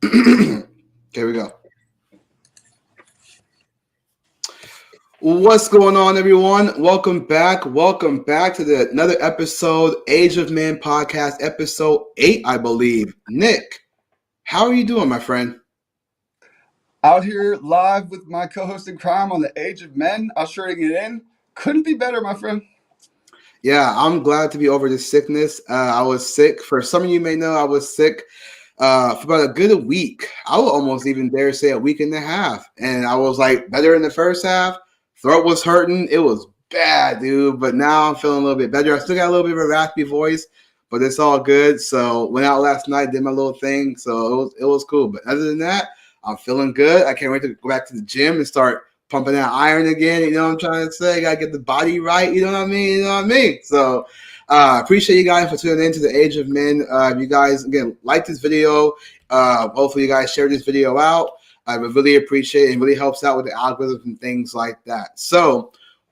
Here we go. What's going on, everyone? Welcome back. Welcome back to another episode, Age of Men podcast, episode 8, I believe. Nick, how are you doing, my friend? Out here live with my co-host in crime on the Age of Men, ushering it in. Couldn't be better, my friend. Yeah, I'm glad to be over this sickness. I was sick. For some of you may know, I was sick for about a good week. I would almost even dare say a week and a half. And I was like better in the first half. Throat was hurting. It was bad, dude. But now I'm feeling a little bit better. I still got a little bit of a raspy voice, but it's all good. So went out last night, did my little thing. So it was cool. But other than that, I'm feeling good. I can't wait to go back to the gym and start pumping that iron again. You know what I'm trying to say? Gotta get the body right. You know what I mean? You know what I mean? So appreciate you guys for tuning in to the Age of Men. You guys, again, like this video. Hopefully you guys share this video out. I would really appreciate it. It really helps out with the algorithms and things like that. So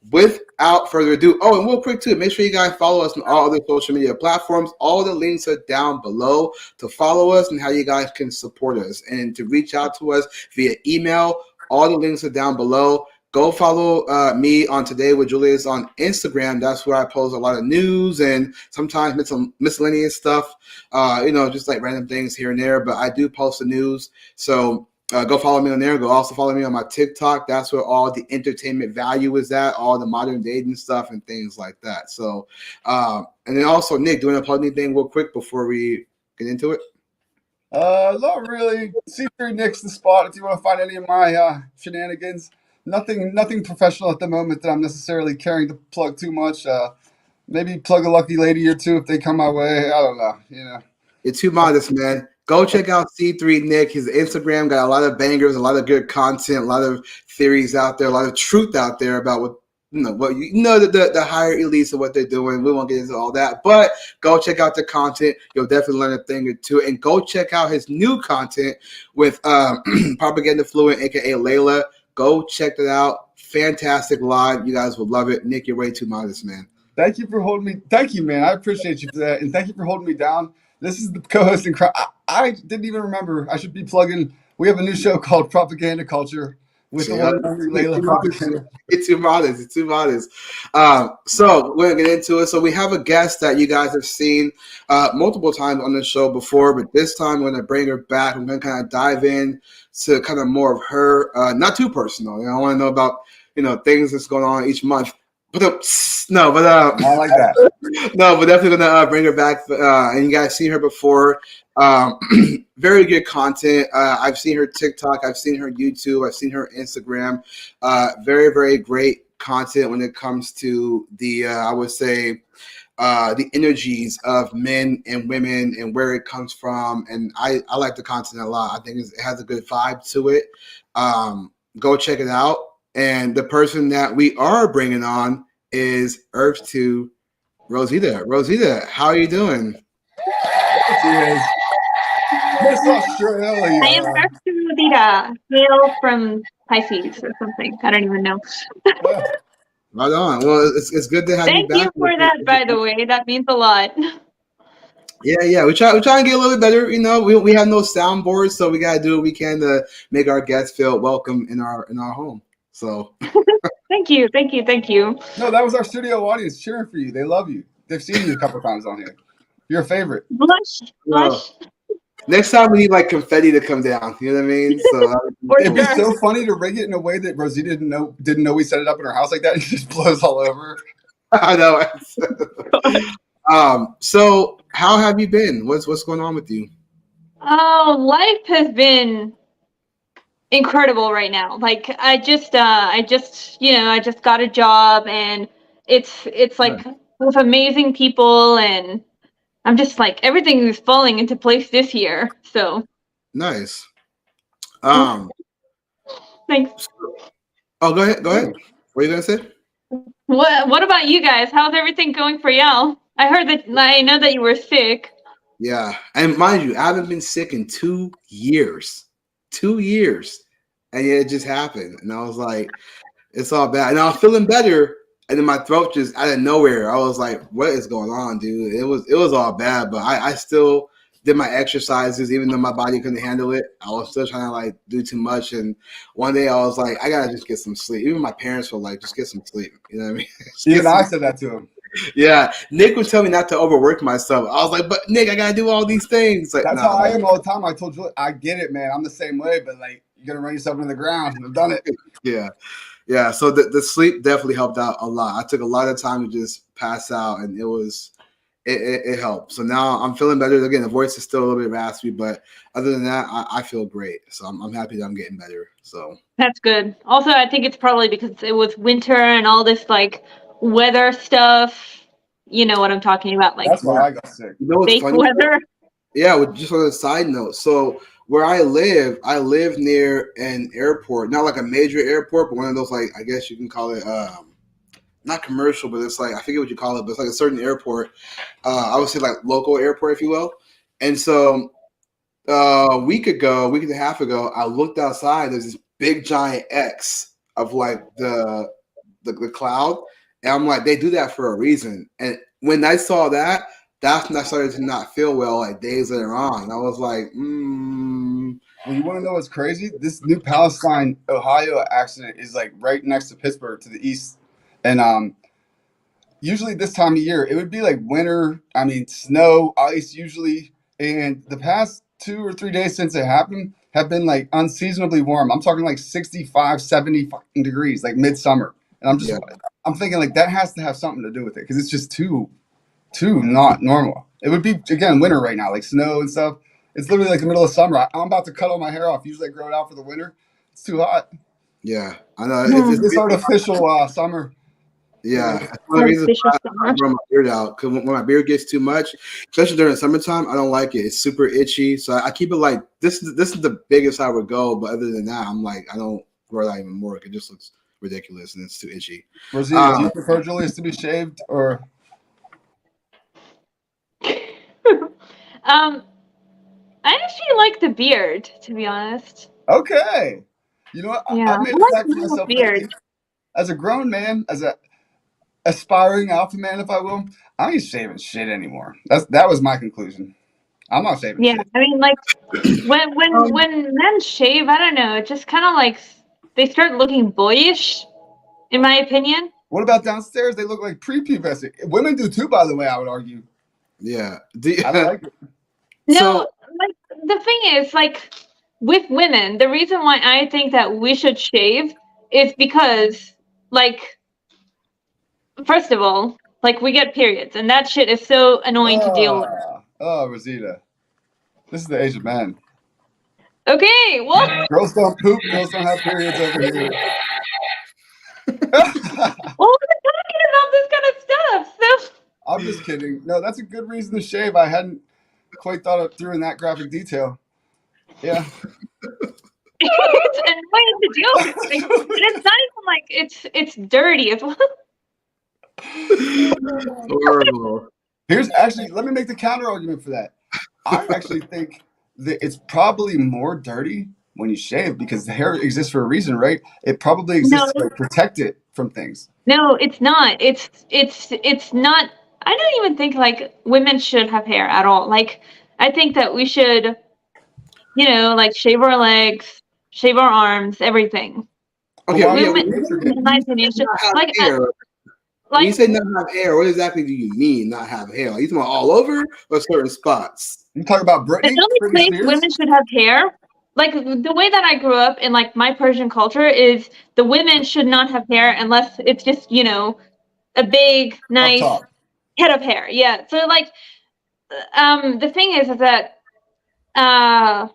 without further ado, and real quick too, make sure you guys follow us on all other social media platforms. All the links are down below to follow us and how you guys can support us. And to reach out to us via email, all the links are down below. Go follow me on Today with Julius on Instagram. That's where I post a lot of news and sometimes some miscellaneous stuff, just like random things here and there. But I do post the news. So go follow me on there. Go also follow me on my TikTok. That's where all the entertainment value is at, all the modern dating stuff and things like that. So, and then also, Nick, do you want to plug anything real quick before we get into it? Not really. C3 Nick's the spot if you want to find any of my shenanigans. Nothing professional at the moment that I'm necessarily caring to plug too much. Maybe plug a lucky lady or two if they come my way. I don't know. You're too modest, man. Go check out C3 Nick. His Instagram got a lot of bangers, a lot of good content, a lot of theories out there, a lot of truth out there about what the higher elites of what they're doing. We won't get into all that, but go check out the content. You'll definitely learn a thing or two. And go check out his new content with Propaganda Fluent, aka Layla. Go check that out. Fantastic live. You guys will love it. Nick, you're way too modest, man. Thank you for holding me. Thank you, man. I appreciate you for that. And thank you for holding me down. This is the co-host in crime. I didn't even remember. I should be plugging. We have a new show called Propaganda Culture with the one and only Layla Propaganda. It's too modest. It's too modest. So we're gonna get into it. So we have a guest that you guys have seen multiple times on the show before, but this time we're gonna bring her back. I'm gonna kind of dive in to kind of more of her, not too personal. I want to know about things that's going on each month. But I like that. No, but definitely gonna bring her back. And you guys seen her before. Very good content. I've seen her TikTok. I've seen her YouTube. I've seen her Instagram. Very, very great content when it comes to the, I would say, the energies of men and women and where it comes from. And I like the content a lot. I think it has a good vibe to it. Go check it out. And the person that we are bringing on is Earth 2 Rosita. Rosita, how are you doing? Miss Australia. I am Earth 2 Rosita, hail from Pisces or something. I don't even know. Right on. Well, it's good to have you back. Thank you for that, by the way. That means a lot. Yeah. We try and get a little bit better. We have no soundboards, so we gotta do what we can to make our guests feel welcome in our home. So Thank you. No, that was our studio audience cheering for you. They love you. They've seen you a couple times on here. You're a favorite. Blush. Next time we need like confetti to come down. You know what I mean? So it'd be so funny to rig it in a way that Rosita didn't know we set it up in her house like that, and it just blows all over. I know. So how have you been? What's going on with you? Oh, life has been incredible right now. Like I just got a job, and it's like with amazing people, and I'm just like everything is falling into place this year. So nice. Thanks. Oh, go ahead. What are you gonna say? What about you guys? How's everything going for y'all? I know that you were sick. Yeah, and mind you, I haven't been sick in 2 years. 2 years, and yeah, it just happened, and I was like, it's all bad. And I was feeling better, and then my throat just out of nowhere. I was like, what is going on, dude? It was all bad, but I still did my exercises, even though my body couldn't handle it. I was still trying to like do too much. And one day I was like, I gotta just get some sleep. Even my parents were like, just get some sleep. You know what I mean? Even I said that to him. Yeah, Nick would tell me not to overwork myself. I was like, but Nick, I gotta do all these things. Like, That's no, how I am all the time. I told you, I get it, man. I'm the same way, but like, you're gonna run yourself into the ground. I've done it. yeah, yeah. So the sleep definitely helped out a lot. I took a lot of time to just pass out, and it helped. So now I'm feeling better. Again, the voice is still a little bit raspy, but other than that, I feel great. So I'm happy that I'm getting better. So That's good. Also, I think it's probably because it was winter and all this like weather stuff. You know what I'm talking about, like That's why I got sick. you know what's fake funny? weather. Yeah, just on a side note. So where I live near an airport, not like a major airport, but one of those like I guess you can call it not commercial, but it's like I forget what you call it, but it's like a certain airport. I would say like local airport, if you will. And so week and a half ago, I looked outside. There's this big giant X of like the cloud, and I'm like, they do that for a reason. And when I saw that, that's when I started to not feel well. Like days later on, and I was like, Well, you want to know what's crazy? This New Palestine, Ohio accident is like right next to Pittsburgh to the east, and usually this time of year it would be like winter. I mean, snow, ice usually, and the past 2 or 3 days since it happened have been like unseasonably warm. I'm talking like 65, 70 fucking degrees, like midsummer, and yeah, I'm thinking like that has to have something to do with it because it's just too not normal. It would be again winter right now, like snow and stuff. It's literally like the middle of summer. I'm about to cut all my hair off. Usually I grow it out for the winter. It's too hot. yeah. I know Hmm. This artificial summer. yeah, that's one of the reasons Artificial why I summer. grow my beard out. Because when my beard gets too much, especially during summertime, I don't like it. It's super itchy, so I keep it like this. This is the biggest I would go, but other than that, I'm like I don't grow it out even more. It just looks ridiculous and it's too itchy. Rosita, do you prefer Julius to be shaved or? I actually like the beard, to be honest. Okay. You know what? Yeah, I've I made a like fact the for little myself beard. lately. As a grown man, as a aspiring alpha man, if I will, I ain't shaving shit anymore. That was my conclusion. I'm not shaving Yeah, shit. I mean, like when men shave, I don't know, it just kind of like they start looking boyish, in my opinion. What about downstairs? They look like prepubescent. Women do too, by the way. I would argue. Yeah. I don't like it. No, So like the thing is, like with women, the reason why I think that we should shave is because, like, first of all, like we get periods, and that shit is so annoying to deal with. Rosita, this is the age of men. Okay, well, Girls don't poop. Girls don't have periods over here. well, we're talking about this kind of stuff, so. I'm just kidding. No, that's a good reason to shave. I hadn't quite thought it through in that graphic detail. Yeah. It's annoying to deal with. Like, and it's not even like it's dirty as well. horrible. Here's actually, let me make the counter argument for that. I actually think that it's probably more dirty when you shave because the hair exists for a reason, right? It probably No, exists to like protect it from things. no, it's not. It's not. I don't even think like women should have hair at all. Like, I think that we should, like shave our legs, shave our arms, everything. But Okay, why yeah. would Women, nature When in get? my you opinion, say should not have like hair, when you like say not have hair, what exactly do you mean not have hair? Like you talking about all over or certain spots? You talk about the only Britney place Spears? women should have hair. Like the way that I grew up in like my Persian culture is the women should not have hair unless it's just a big Up nice top. head of hair. Yeah. So like the thing is that uh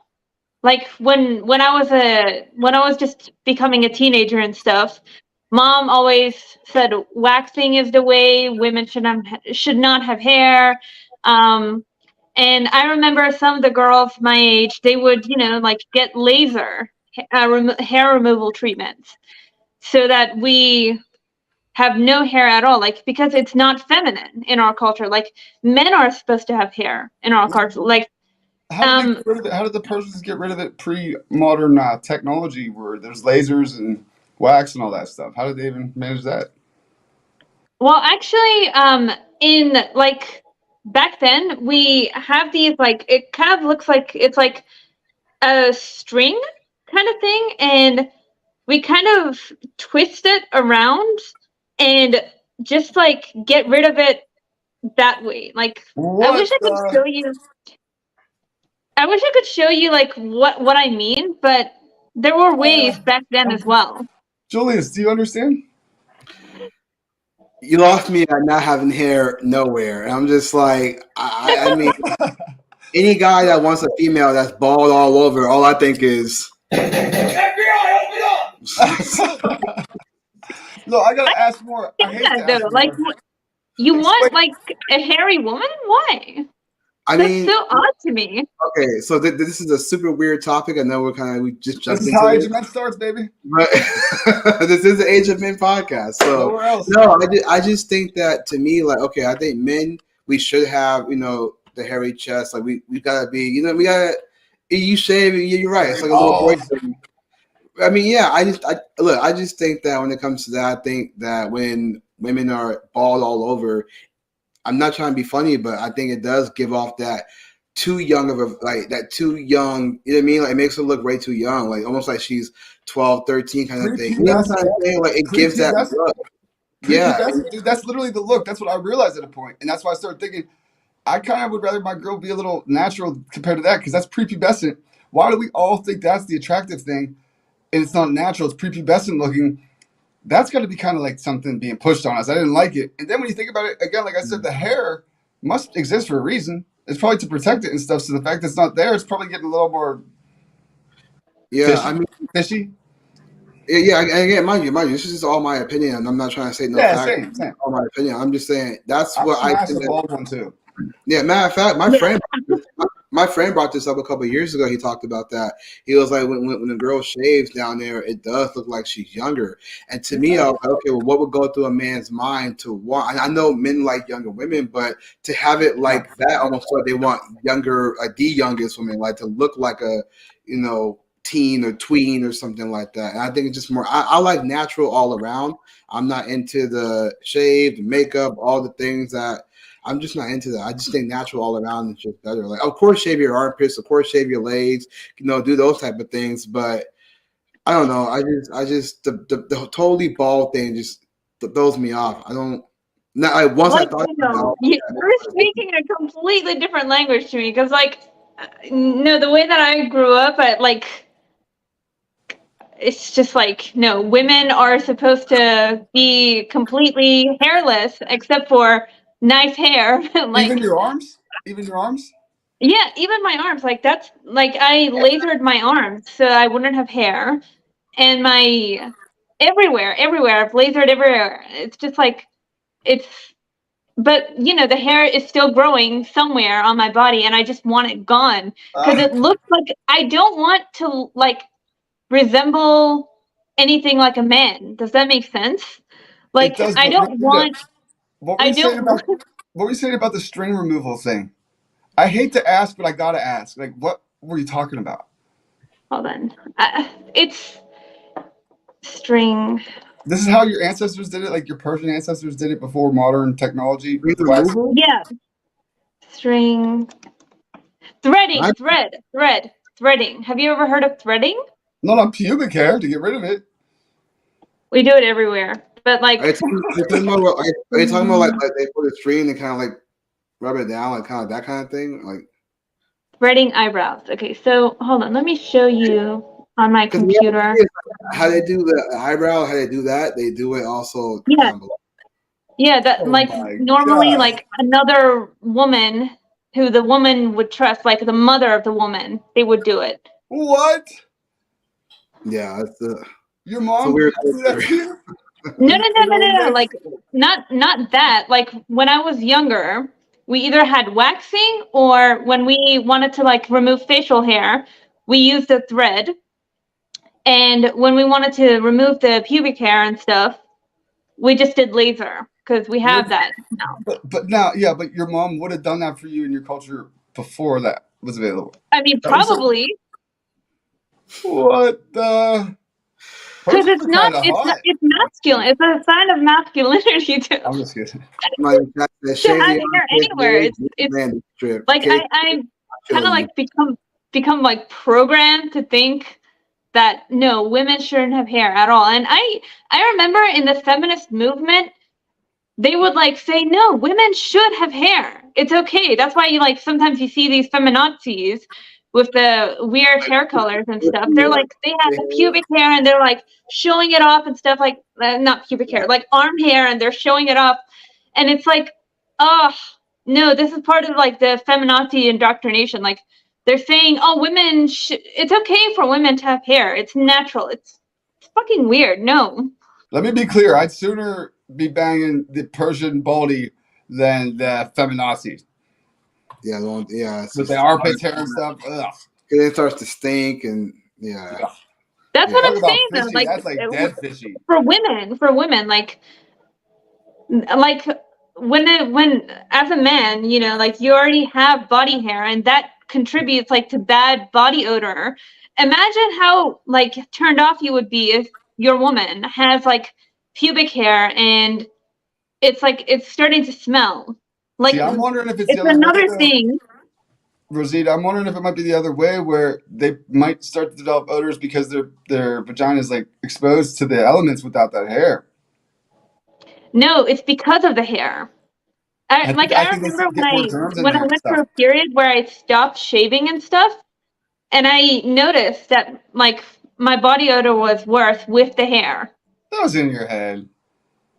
like when I was just becoming a teenager and stuff, mom always said waxing is the way, women should not have hair. um and I remember some of the girls my age, they would like get laser hair removal treatments so that we have no hair at all, like because it's not feminine in our culture. Like men are supposed to have hair in our culture. Like How did they get rid of it? How did the Persians get rid of it pre-modern technology where there's lasers and wax and all that stuff? How did they even manage that? well, actually, in like back then we have these like it kind of looks like it's like a string kind of thing, and we kind of twist it around and just like get rid of it that way. Like I wish What I could the? show you. I wish I could show you like what I mean, but there were ways back then as well. Julius, do you understand? You lost me at not having hair nowhere. And I'm just like, I mean, any guy that wants a female that's bald all over, all I think is. No, I gotta ask more. I hate to ask Though, like more. you want Explain. like a hairy woman? Why? I That's mean, so odd to me. okay, so this is a super weird topic. I know we just This jumped is into how Age it, of Men starts, baby. but this is the Age of Men podcast. So Nowhere else. no, I just think that to me, like, okay, I think men we should have, the hairy chest. Like we gotta be, we gotta. You shave, you're right. It's like a little boy thing. I mean, yeah. I just think that when it comes to that, I think that when women are bald all over, I'm not trying to be funny, but I think it does give off that too young of a that too young. You know what I mean? Like it makes her look way too young, like almost like she's 12, 13 kind of thing. You know what I'm saying? Like it gives that look. Yeah, Dude, that's literally the look. That's what I realized at a point, and that's why I started thinking. I kind of would rather my girl be a little natural compared to that because that's prepubescent. Why do we all think that's the attractive thing, and it's not natural? It's prepubescent looking. That's got to be kind of like something being pushed on us. I didn't like it. And then when you think about it again, like I said, the hair must exist for a reason. It's probably to protect it and stuff. So the fact that it's not there, it's probably getting a little more fishy. Yeah. Again, mind you, this is just all my opinion. And I'm not trying to say no fact. Same. All my opinion. I'm just saying that's what I'm I a think. bald one too. Yeah, matter of fact, my friend brought this up a couple of years ago. He talked about that. He was like, when a girl shaves down there, it does look like she's younger. And to me, I was like, okay, well, what would go through a man's mind to want? I know men like younger women, but to have it like that, almost like they want younger, like the youngest woman, like to look like a, teen or tween or something like that. And I think it's just more. I like natural all around. I'm not into the shave, the makeup, all the things that. I'm just not into that. I just think natural all around is just better. Like, of course, shave your armpits, of course, shave your legs, do those type of things. But I don't know. I just the totally bald thing just throws me off. I don't. Not like once I thought. You're speaking a completely different language to me because, like, no, the way that I grew up, it's just like no, women are supposed to be completely hairless except for nice hair. Like Even your arms? yeah, even my arms. Like that's like I lasered my arms so I wouldn't have hair, and my everywhere I've lasered everywhere. It's just like it's but the hair is still growing somewhere on my body, and I just want it gone because it looks like I don't want to like resemble anything like a man. Does that make sense? Like I don't want. What were you saying about the string removal thing? I hate to ask, but I gotta ask. Like, what were you talking about? Hold on. It's string. This is how your ancestors did it. Like your Persian ancestors did it before modern technology. Yeah. String. Threading. Have you ever heard of threading? Not on pubic hair to get rid of it. We do it everywhere, but like. Are you talking about like they put a string and kind of like rub it down, like kind of that kind of thing, like Threading eyebrows. Okay, so hold on. Let me show you on my computer. How they do the eyebrow, how they do that, they do it also. Yeah. Yeah, that normally God. Like another woman who the woman would trust, like the mother of the woman, they would do it. What? Yeah, that's your mom. Weird No. Like not that. Like when I was younger, we either had waxing or when we wanted to like remove facial hair, we used a thread. And when we wanted to remove the pubic hair and stuff, we just did laser because we have that now. But now, yeah, but your mom would have done that for you in your culture before that was available. I mean, probably. What the? Because Persians are kind of hot. it's masculine. It's a sign of masculinity I'm to just kidding. have hair anywhere. It's like I kind of like become like programmed to think that no, women shouldn't have hair at all. And I remember in the feminist movement, they would like say, no, women should have hair. It's okay. That's why you like sometimes you see these feminazis with the weird hair colors and stuff. They're like they have the pubic hair and they're like showing it off and stuff like not pubic hair, like arm hair, and they're showing it off. And it's like, oh no, this is part of like the feminazi indoctrination. Like they're saying, oh, it's okay for women to have hair. It's natural. It's fucking weird. No. Let me be clear. I'd sooner be banging the Persian baldy than the feminazis. Yeah, with the armpits, hair, and stuff. Ugh. It starts to stink, and yeah. That's what I'm saying though. Like that's like dead fishy. For women, like when as a man, you know, like you already have body hair, and that contributes like to bad body odor. Imagine how like turned off you would be if your woman has like pubic hair and it's like it's starting to smell. Like see, I'm wondering if it's another thing. Rosita, I'm wondering if it might be the other way, where they might start to develop odors because their vagina is like exposed to the elements without that hair. No, it's because of the hair. I remember when I went through a period where I stopped shaving and stuff, and I noticed that like my body odor was worse with the hair. That was in your head.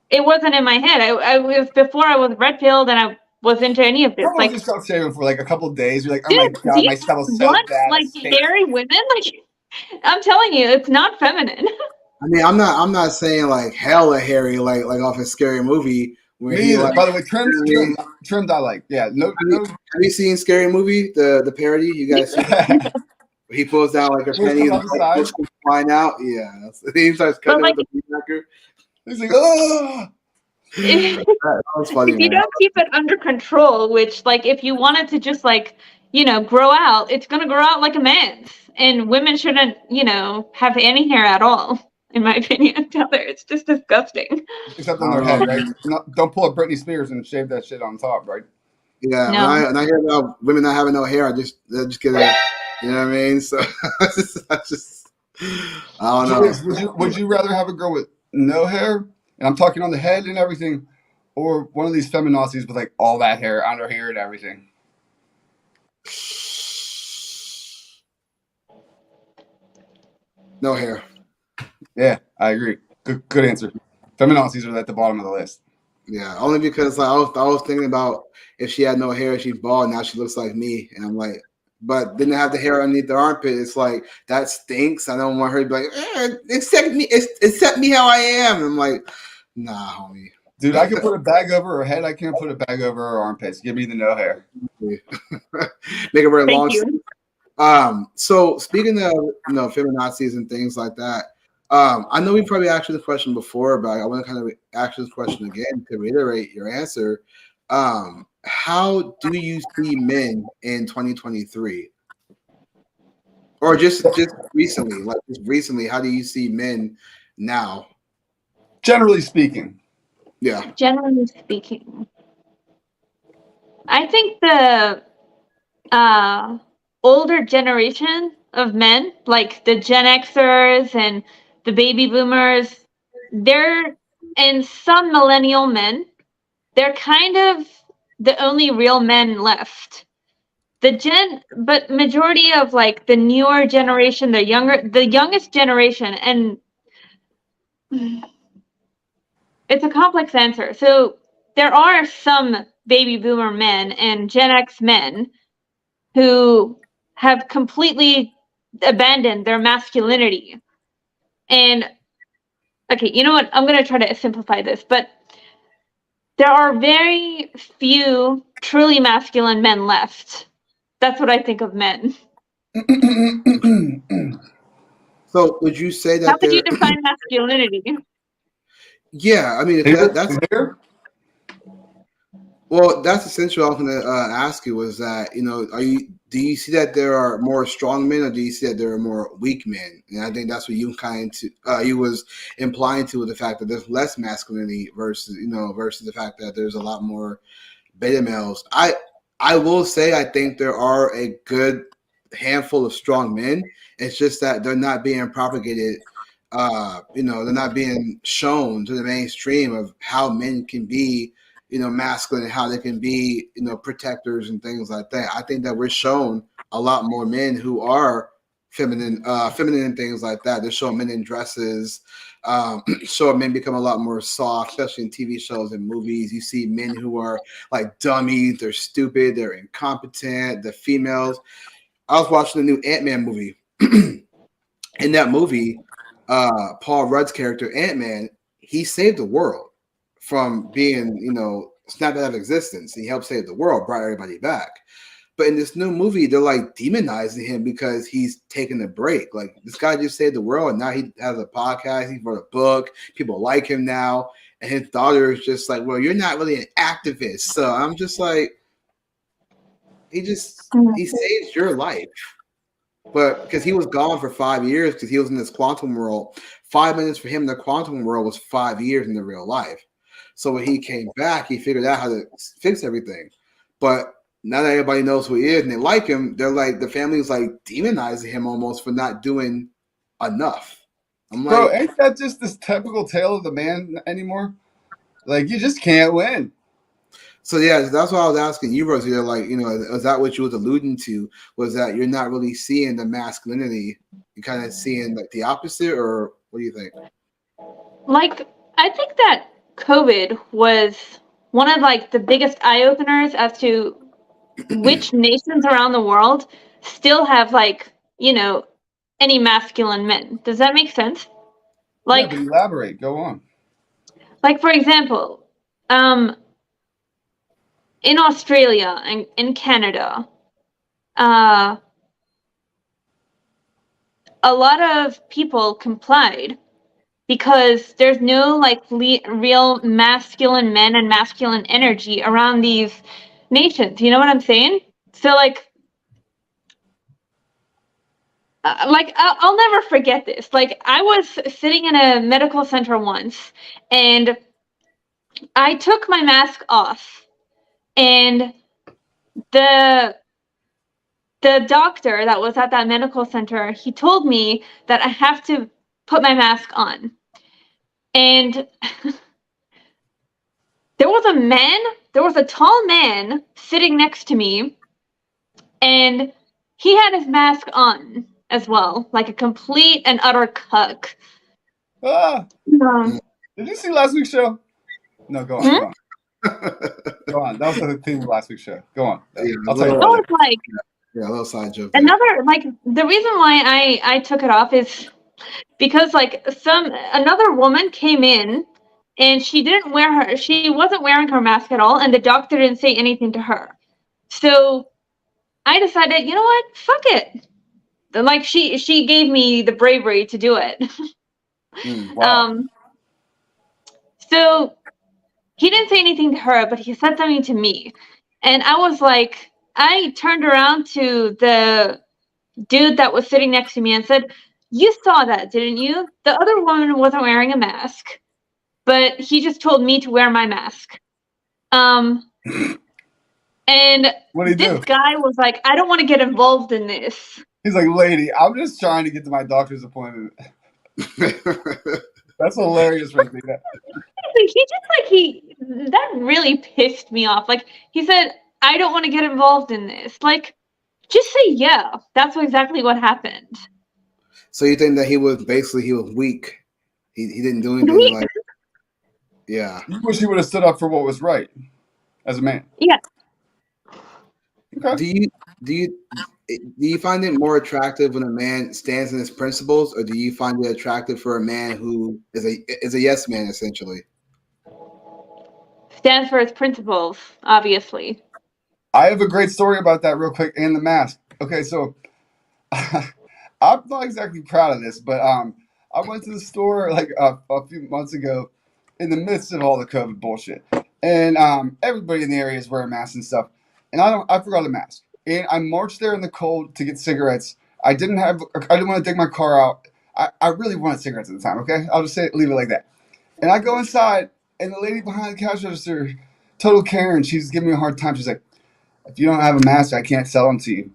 It wasn't in my head. I was before I was red pilled and I was into any of this. How like you stop shaving for like a couple of days? You're like, oh my god, my stuff is so bad. Like hairy women, like I'm telling you, it's not feminine. I mean, I'm not saying like hella hairy, like off a scary movie. Where me either. Like, by the way, trimmed I like. Yeah. No. Have you seen Scary Movie, the parody? You guys see that? He pulls down like a penny and the flying out. Yeah. He starts cutting with the weed whacker. He's like, oh. That was funny. If you don't keep it under control, which like if you wanted to just like, you know, grow out, it's gonna grow out like a man's. And women shouldn't, you know, have any hair at all. In my opinion, it's just disgusting. Except on their head, right? Don't pull up Britney Spears and shave that shit on top, right? Yeah. No. When I hear about women not having no hair, I just get it. You know what I mean? So I don't know. Would you rather have a girl with no hair, and I'm talking on the head and everything, or one of these feminazis with like all that hair under here and everything? No hair. Yeah, I agree. Good answer. Feminazis are at the bottom of the list. Yeah, only because like, I was thinking about if she had no hair, she's bald. Now she looks like me, and I'm like, but didn't have the hair underneath the armpit. It's like that stinks. I don't want her to be like, accept me how I am. And I'm like, nah, homie. Dude, I can put a bag over her head. I can't put a bag over her armpits. Give me the no hair. Make it very long. So speaking of feminazis and things like that. I know we probably asked you this question before, but I want to kind of ask this question again to reiterate your answer. How do you see men in 2023? Or just recently, how do you see men now? Generally speaking. Yeah. Generally speaking. I think the older generation of men, like the Gen Xers and the baby boomers, and some millennial men, they're kind of the only real men left. But majority of like the newer generation, the youngest generation, and it's a complex answer. So there are some baby boomer men and Gen X men who have completely abandoned their masculinity. And okay, you know what? I'm going to try to simplify this, but there are very few truly masculine men left. That's what I think of men. So would you say that? How would you define masculinity? Yeah, I mean that's here. Well, that's essentially what I was going to ask you was that, do you see that there are more strong men, or do you see that there are more weak men? And I think that's what you was implying to, with the fact that there's less masculinity versus the fact that there's a lot more beta males. I will say I think there are a good handful of strong men. It's just that they're not being propagated. They're not being shown to the mainstream of how men can be, masculine, and how they can be, protectors and things like that. I think that we're shown a lot more men who are feminine and things like that. They're showing men in dresses, showing men become a lot more soft, especially in TV shows and movies. You see men who are like dummies, they're stupid, they're incompetent. The females. I was watching the new Ant-Man movie. In that movie, Paul Rudd's character Ant-Man, he saved the world from being, snapped out of existence. He helped save the world, brought everybody back. But in this new movie, they're like demonizing him because he's taking a break. Like, this guy just saved the world, and now he has a podcast. He wrote a book. People like him now. And his daughter is just like, well, you're not really an activist. So I'm just like, he saved your life. But because he was gone for 5 years, because he was in this quantum world, 5 minutes for him in the quantum world was 5 years in the real life. So when he came back, he figured out how to fix everything. But now that everybody knows who he is and they like him, they're like, the family's like demonizing him almost for not doing enough. I'm like, Bro, ain't that just this typical tale of the man anymore? Like, you just can't win. So yeah, that's what I was asking you, Rosita. Like, is that what you was alluding to? Was that you're not really seeing the masculinity? You're kind of seeing like the opposite, or what do you think? Like, I think that COVID was one of like the biggest eye openers as to which nations around the world still have like, any masculine men. Does that make sense? Yeah, but elaborate. Go on. Like, for example, in Australia and in Canada, a lot of people complied because there's no like real masculine men and masculine energy around these nations. You know what I'm saying? So I'll never forget this. Like, I was sitting in a medical center once, and I took my mask off, and the doctor that was at that medical center, he told me that I have to put my mask on. And there was a tall man sitting next to me, and he had his mask on as well, like a complete and utter cuck. Did you see last week's show? No, go on. Go on. Go on. That was the theme of last week's show. Go on. I'll tell you. That was like a little side joke. Another, like, the reason why I took it off is because like another woman came in and she wasn't wearing her mask at all, and the doctor didn't say anything to her. So I decided, you know what, fuck it. Like, she gave me the bravery to do it. Wow. So he didn't say anything to her, but he said something to me. And I was like, I turned around to the dude that was sitting next to me and said, you saw that, didn't you? The other woman wasn't wearing a mask, but he just told me to wear my mask. And this guy was like, I don't want to get involved in this. He's like, lady, I'm just trying to get to my doctor's appointment. That's hilarious, Rosita. That really pissed me off. Like, he said, I don't want to get involved in this. Like, just say yeah. That's exactly what happened. So you think that he was weak? He didn't do anything like. Yeah. You wish he would have stood up for what was right, as a man. Yeah. Okay. Do you find it more attractive when a man stands in his principles, or do you find it attractive for a man who is a yes man, essentially? Stands for his principles, obviously. I have a great story about that real quick, and the mask. Okay, so I'm not exactly proud of this, but I went to the store like a few months ago in the midst of all the COVID bullshit. And everybody in the area is wearing masks and stuff. And I forgot a mask. and I marched there in the cold to get cigarettes. I didn't want to dig my car out. I really wanted cigarettes at the time. Okay, I'll just leave it like that. And I go inside, and the lady behind the cash register, total Karen, she's giving me a hard time. She's like, "If you don't have a mask, I can't sell them to you."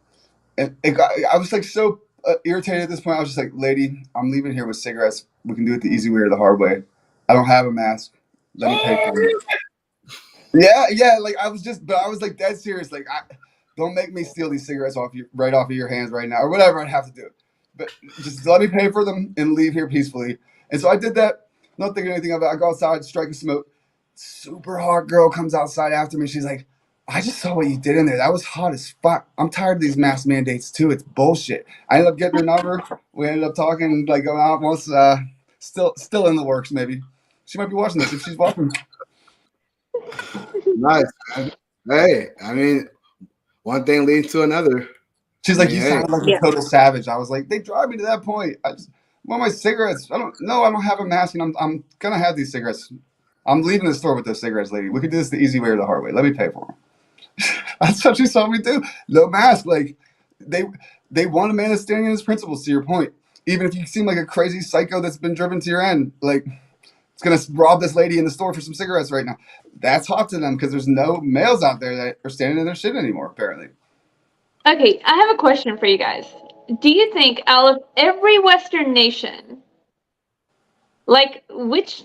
And I was like so irritated at this point. I was just like, "Lady, I'm leaving here with cigarettes. We can do it the easy way or the hard way. I don't have a mask. Let me pay for it." Yeah. Like I was like dead serious. Like, don't make me steal these cigarettes off of your hands right now, or whatever I'd have to do. But just let me pay for them and leave here peacefully. And so I did that, not thinking anything of it. I go outside, strike a smoke. Super hot girl comes outside after me. She's like, "I just saw what you did in there. That was hot as fuck. I'm tired of these mask mandates too. It's bullshit." I ended up getting her number. We ended up talking, like going out once. Still in the works. Maybe she might be watching this. If she's watching. Nice. Hey, I mean, one thing leads to another. She's like, "You sound like a total savage." I was like, "They drive me to that point. I just want my cigarettes. I don't have a mask, and I'm gonna have these cigarettes. I'm leaving the store with those cigarettes, lady. We could do this the easy way or the hard way. Let me pay for them." That's what she saw me do. No mask. Like they want a man that's standing in his principles. To your point, even if you seem like a crazy psycho that's been driven to your end, like it's gonna rob this lady in the store for some cigarettes right now. That's hot to them because there's no males out there that are standing in their shit anymore. Apparently. Okay, I have a question for you guys. Do you think out of every Western nation, like which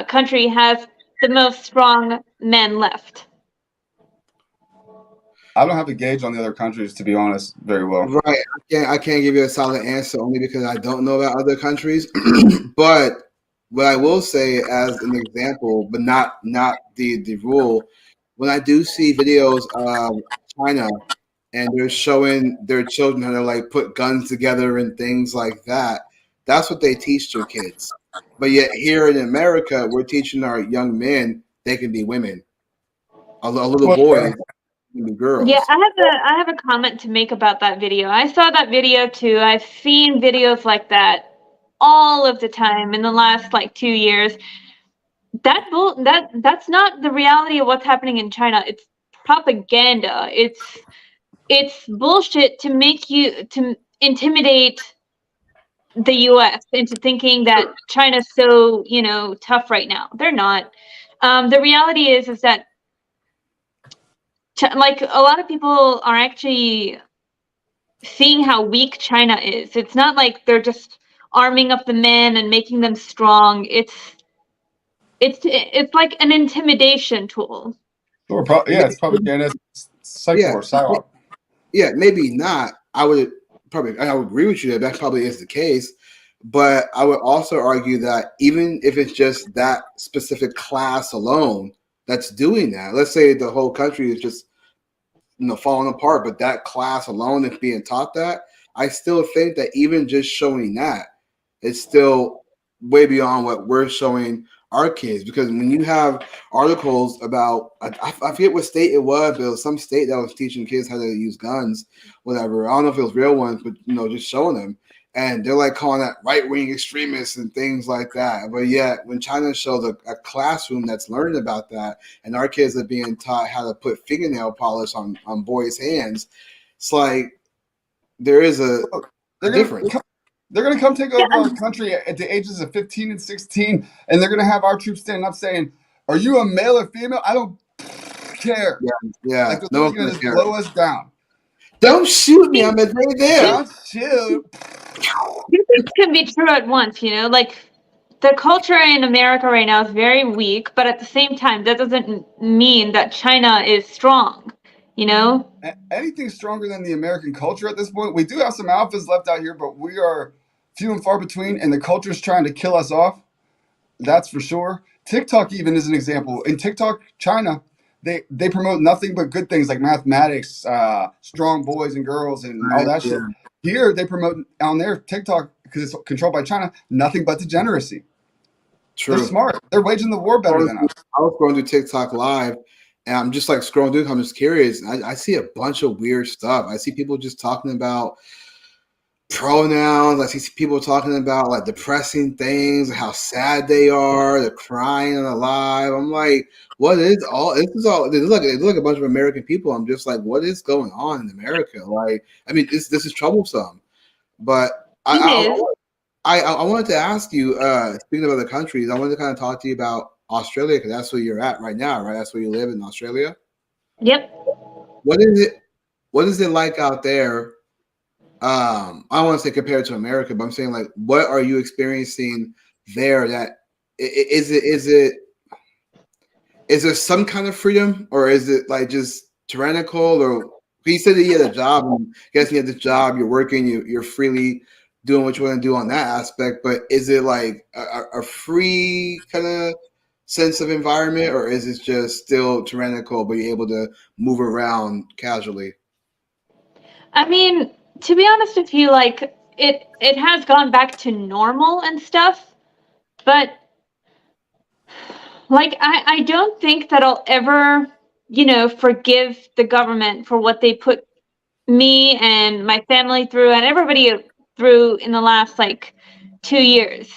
country has the most strong men left? I don't have a gauge on the other countries, to be honest, very well. Right. I can't give you a solid answer only because I don't know about other countries. But what I will say as an example, but not the rule, when I do see videos of China and they're showing their children how to like put guns together and things like that, that's what they teach their kids. But yet here in America, we're teaching our young men they can be women. A little boy can be girls. Yeah, I have a comment to make about that video. I saw that video too. I've seen videos like that all of the time in the last like 2 years. That's not the reality of what's happening in China. It's propaganda. It's bullshit to make you to intimidate the US into thinking that China's so, tough right now. They're not. The reality is that like a lot of people are actually seeing how weak China is. It's not like they're just arming up the men and making them strong. It's like an intimidation tool. Sure, it's propaganda, psyop. Yeah, maybe not. I would agree with you that probably is the case. But I would also argue that even if it's just that specific class alone that's doing that, let's say the whole country is just falling apart, but that class alone is being taught that, I still think that even just showing that, it's still way beyond what we're showing our kids. Because when you have articles about, I forget what state it was, but it was some state that was teaching kids how to use guns, whatever. I don't know if it was real ones, but just showing them. And they're like calling that right-wing extremists and things like that. But yet, when China shows a classroom that's learning about that, and our kids are being taught how to put fingernail polish on boys' hands, it's like there is a difference. They're going to come take over our country at the ages of 15 and 16, and they're going to have our troops standing up saying, "Are you a male or female? I don't care." Yeah. Like they're going to just blow us down. Don't shoot me. I'm right there. Don't shoot. Two things can be true at once, like the culture in America right now is very weak, but at the same time, that doesn't mean that China is strong, Anything stronger than the American culture at this point. We do have some alphas left out here, but we are few and far between, and the culture is trying to kill us off. That's for sure. TikTok even is an example. In TikTok, China, they promote nothing but good things like mathematics, strong boys and girls, and all that shit. Here, they promote on their TikTok, because it's controlled by China, nothing but degeneracy. True. They're smart. They're waging the war better than us. I was going through TikTok live, and I'm just like scrolling through. I'm just curious. I see a bunch of weird stuff. I see people just talking about pronouns. I see people talking about like depressing things, how sad they are, they're crying and alive. I'm like, what is all this is all it look like a bunch of American people. I'm just like, what is going on in America? Like, I mean, this is troublesome. But I It I, is. I wanted to ask you, speaking of other countries, I wanted to kind of talk to you about Australia because that's where you're at right now, right? That's where you live in Australia. Yep. What is it? What is it like out there? I don't want to say compared to America, but I'm saying like, what are you experiencing there? That is there some kind of freedom, or is it like just tyrannical? Or he said that he had a job, and I guess he had this job. You're working, you're freely doing what you want to do on that aspect. But is it like a free kind of sense of environment, or is it just still tyrannical, but you're able to move around casually? I mean, to be honest with you, like it has gone back to normal and stuff, but like I don't think that I'll ever, forgive the government for what they put me and my family through and everybody through in the last like 2 years.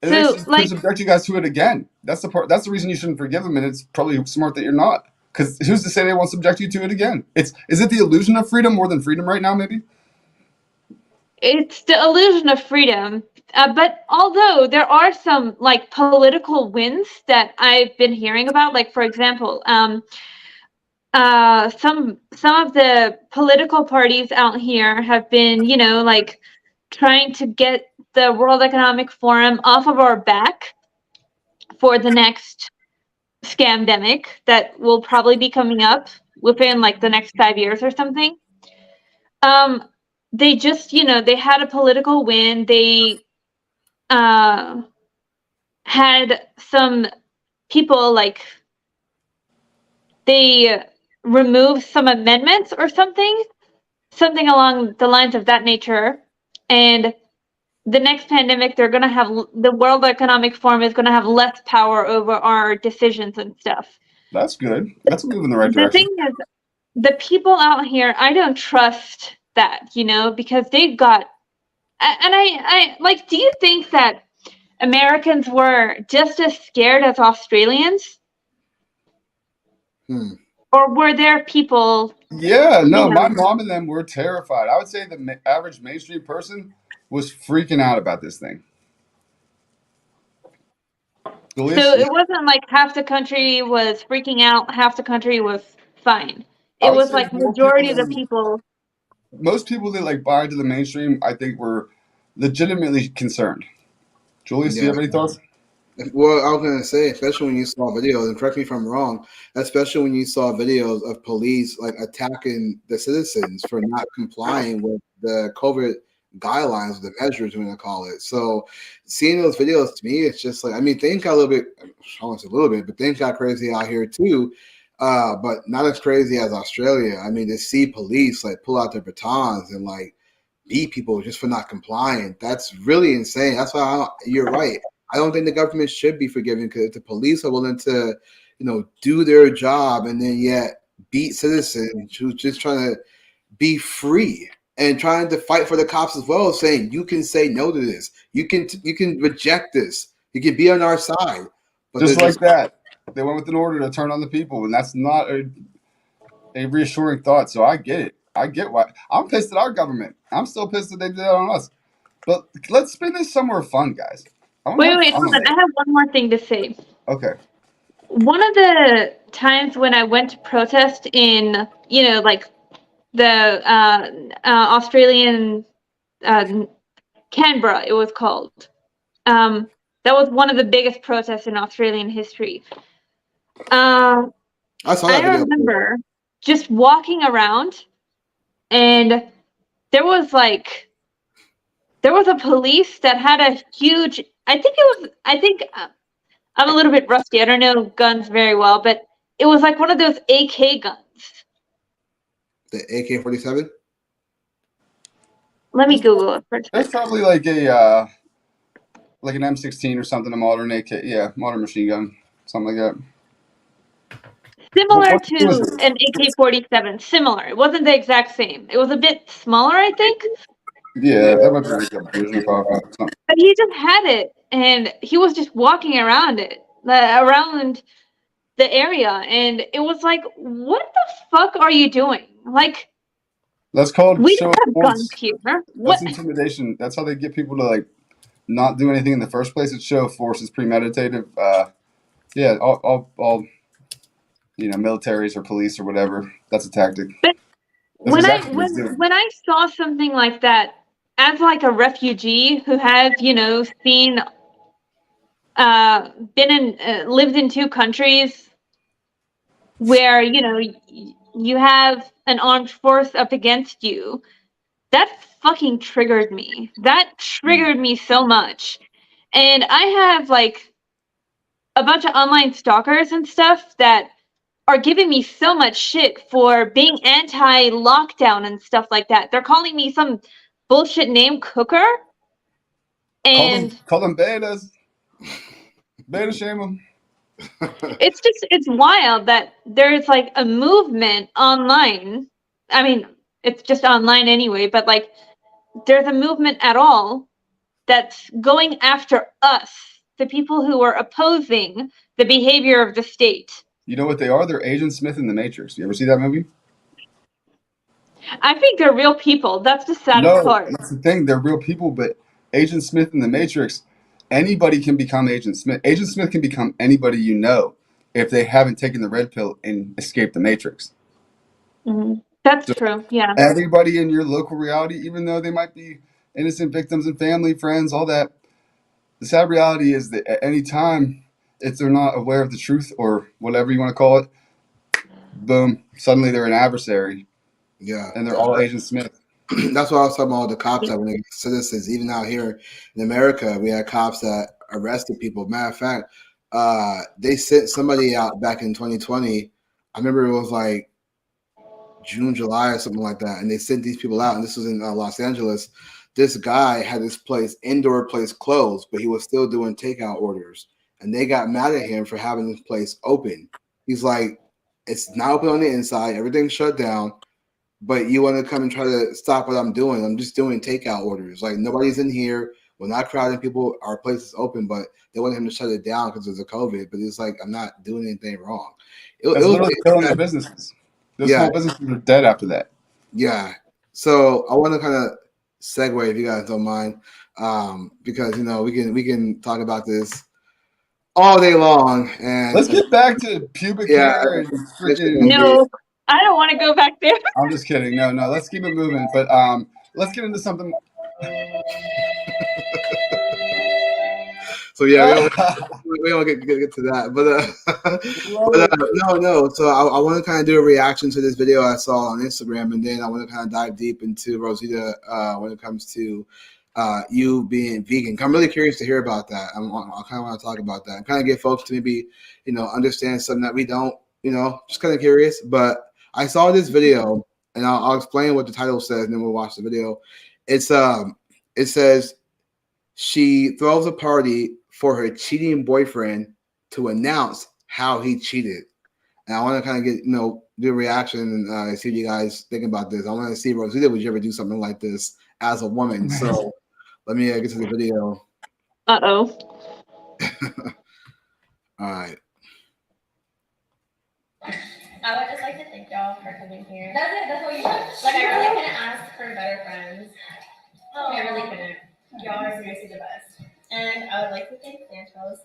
And they So could like subject you guys to it again. That's the part. That's the reason you shouldn't forgive them, and it's probably smart that you're not. Because who's to say they won't subject you to it again? Is it the illusion of freedom more than freedom right now? Maybe. it's the illusion of freedom. But although there are some like political wins that I've been hearing about, like for example, some of the political parties out here have been, like trying to get the World Economic Forum off of our back for the next scamdemic that will probably be coming up within like the next 5 years or something. Um, they just, they had a political win. They uh, had some people like they removed some amendments or something along the lines of that nature. And the next pandemic, they're going to have the World Economic Forum is going to have less power over our decisions and stuff. That's good. That's a move in the right The direction. thing is, the people out here, I don't trust that, because they've got, and I like, do you think that Americans were just as scared as Australians? Hmm. Or were there people, Yeah, you no, my know, mom and them were terrified. I would say the average mainstream person was freaking out about this thing. so Julius, it wasn't like half the country was freaking out, half the country was fine. I It would was say like more people majority of the than people. most people that like buy into the mainstream. I think were legitimately concerned. Julius, do you Yeah. have any thoughts? Well, I was gonna say, especially when you saw videos, and correct me if I'm wrong, especially when you saw videos of police like attacking the citizens for not complying with the COVID guidelines, the measures we're gonna call it. So seeing those videos to me, it's just like, I mean, things got a little bit, I don't want to say a little bit, but things got crazy out here too. But not as crazy as Australia. I mean, to see police like pull out their batons and like beat people just for not complying. That's really insane. That's why you're right. I don't think the government should be forgiving because the police are willing to, do their job and then yet beat citizens who's just trying to be free and trying to fight for the cops as well, saying you can say no to this, you can reject this, you can be on our side, but they're Just like just that, they went with an order to turn on the people, and that's not a reassuring thought. So I get it. I get why. I'm pissed at our government. I'm still pissed that they did that on us. But let's spin this somewhere fun, guys. I want to Wait, have wait, fun hold on on. it. I have one more thing to say. Okay. One of the times when I went to protest in, like the Australian uh, Canberra, it was called. That was one of the biggest protests in Australian history. Um, I saw that I video. remember just walking around, and there was like there was a police that had a huge. I think I'm a little bit rusty. I don't know guns very well, but it was like one of those AK guns. The AK-47. Let me There's, Google it for a there's sec. probably like an M16 or something, a modern AK, yeah, modern machine gun, something like that. But Similar what was to it? an AK-47. Similar. It wasn't the exact same. It was a bit smaller, I think. Yeah, that might be like a vision problem. But he just had it, and he was just walking around it, around the area, and it was like, what the fuck are you doing? Like, That's called we show don't of have guns force. here. That's What? intimidation. That's how they get people to like not do anything in the first place. It's show of force. It's premeditative. Yeah, all militaries or police or whatever. That's a tactic. But That's when I exactly what he's when doing. when I saw something like that, as like a refugee who has, seen, been in, lived in two countries where, you have an armed force up against you, that fucking triggered me. That triggered me so much. And I have like a bunch of online stalkers and stuff that are giving me so much shit for being anti-lockdown and stuff like that. They're calling me some bullshit name, Cooker. And Call them betas. Beta shame them. it's wild that there's like a movement online. I mean, it's just online anyway, but like there's a movement at all that's going after us, the people who are opposing the behavior of the state. You know what they are? They're Agent Smith in the Matrix. You ever see that movie? I think they're real people. That's the saddest No, part. that's the thing. They're real people, but Agent Smith in the Matrix, anybody can become Agent Smith. Agent Smith can become anybody you know if they haven't taken the red pill and escaped the Matrix. That's So true. Yeah. everybody in your local reality, even though they might be innocent victims and family, friends, all that, the sad reality is that at any time, if they're not aware of the truth or whatever you want to call it, boom, suddenly they're an adversary. Yeah, And they're all Agent Smith. that's what I was talking about. The cops that when they citizens, even out here in America, we had cops that arrested people. Matter of fact, they sent somebody out back in 2020. I remember it was like June, July, or something like that, and they sent these people out. And this was in Los Angeles. This guy had his indoor place closed, but he was still doing takeout orders, and they got mad at him for having this place open. He's like, "It's not open on the inside. Everything's shut down." But you want to come and try to stop what I'm doing. I'm just doing takeout orders. Like nobody's in here. We're not crowding people. Our place is open, but they want him to shut it down because of the COVID. But it's like I'm not doing anything wrong. That's literally killing their businesses. Those small businesses are dead after that. Yeah. So I want to kind of segue, if you guys don't mind, because we can talk about this all day long. And let's get back to pubic hair and freaking. No, I don't want to go back there. I'm just kidding. No, let's keep it moving. But let's get into something. So yeah, we don't get to that, but no. So I want to kind of do a reaction to this video I saw on Instagram, and then I want to kind of dive deep into Rosita when it comes to you being vegan. I'm really curious to hear about that. I kind of want to talk about that and kind of get folks to maybe understand something that we don't. Just kind of curious. But I saw this video, and I'll explain what the title says, and then we'll watch the video. It says she throws a party for her cheating boyfriend to announce how he cheated. And I want to kind of get, do a reaction and see what you guys think about this. I want to see, Rosita, would you ever do something like this as a woman? So let me get to the video. Uh-oh. All right. I would just like to thank y'all for coming here. That's it. That's what you want. Like, I really couldn't ask for better friends. I really couldn't. Y'all are seriously the best. And I would like to thank Santos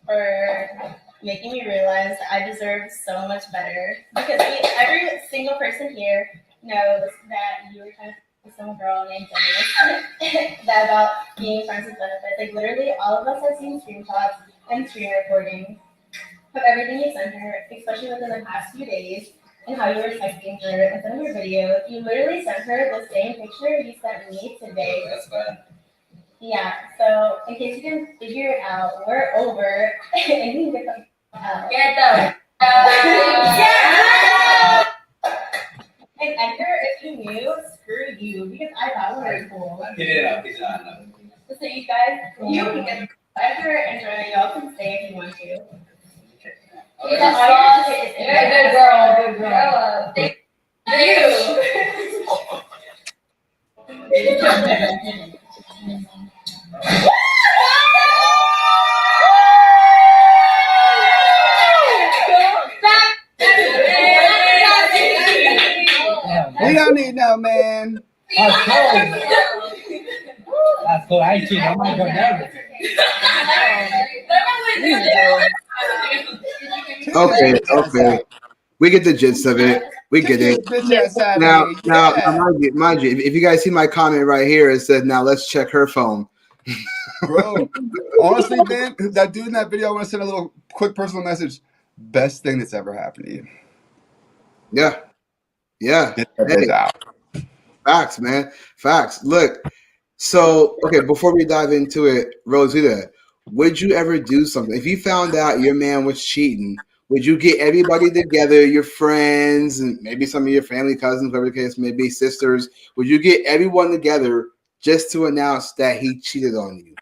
for making me realize that I deserve so much better. Because every single person here knows that you were trying to with some girl named Dennis that about being friends with benefits. Like, literally, all of us have seen screenshots and screen recordings of everything you sent her, especially within the past few days, and how you were texting her and sending her videos. You literally sent her the same picture you sent me today. That's bad. Yeah, so in case you didn't figure it out, we're over, and you can get the out. Get the yeah! And Edgar, if you knew, screw you, because I thought we were cool. He did not. So you guys, you can get Edgar and Joanna, y'all can stay if you want to. Good girl. Thank you. We don't need no man. That's cool. I ain't cheating. I might go down. Okay, okay. We get the gist of it. We get it. Bitch ass out of Now, here. now, Yeah. mind you, if you guys see my comment right here, it says, "Now let's check her phone." Bro, honestly, man, that dude in that video, I want to send a little quick personal message. Best thing that's ever happened to you. Yeah, yeah. Get that bitch out. Facts, man. Facts. Look, so okay, before we dive into it, Rosita, would you ever do something if you found out your man was cheating? Would you get everybody together, your friends, and maybe some of your family, cousins, whatever the case may be, sisters? Would you get everyone together just to announce that he cheated on you?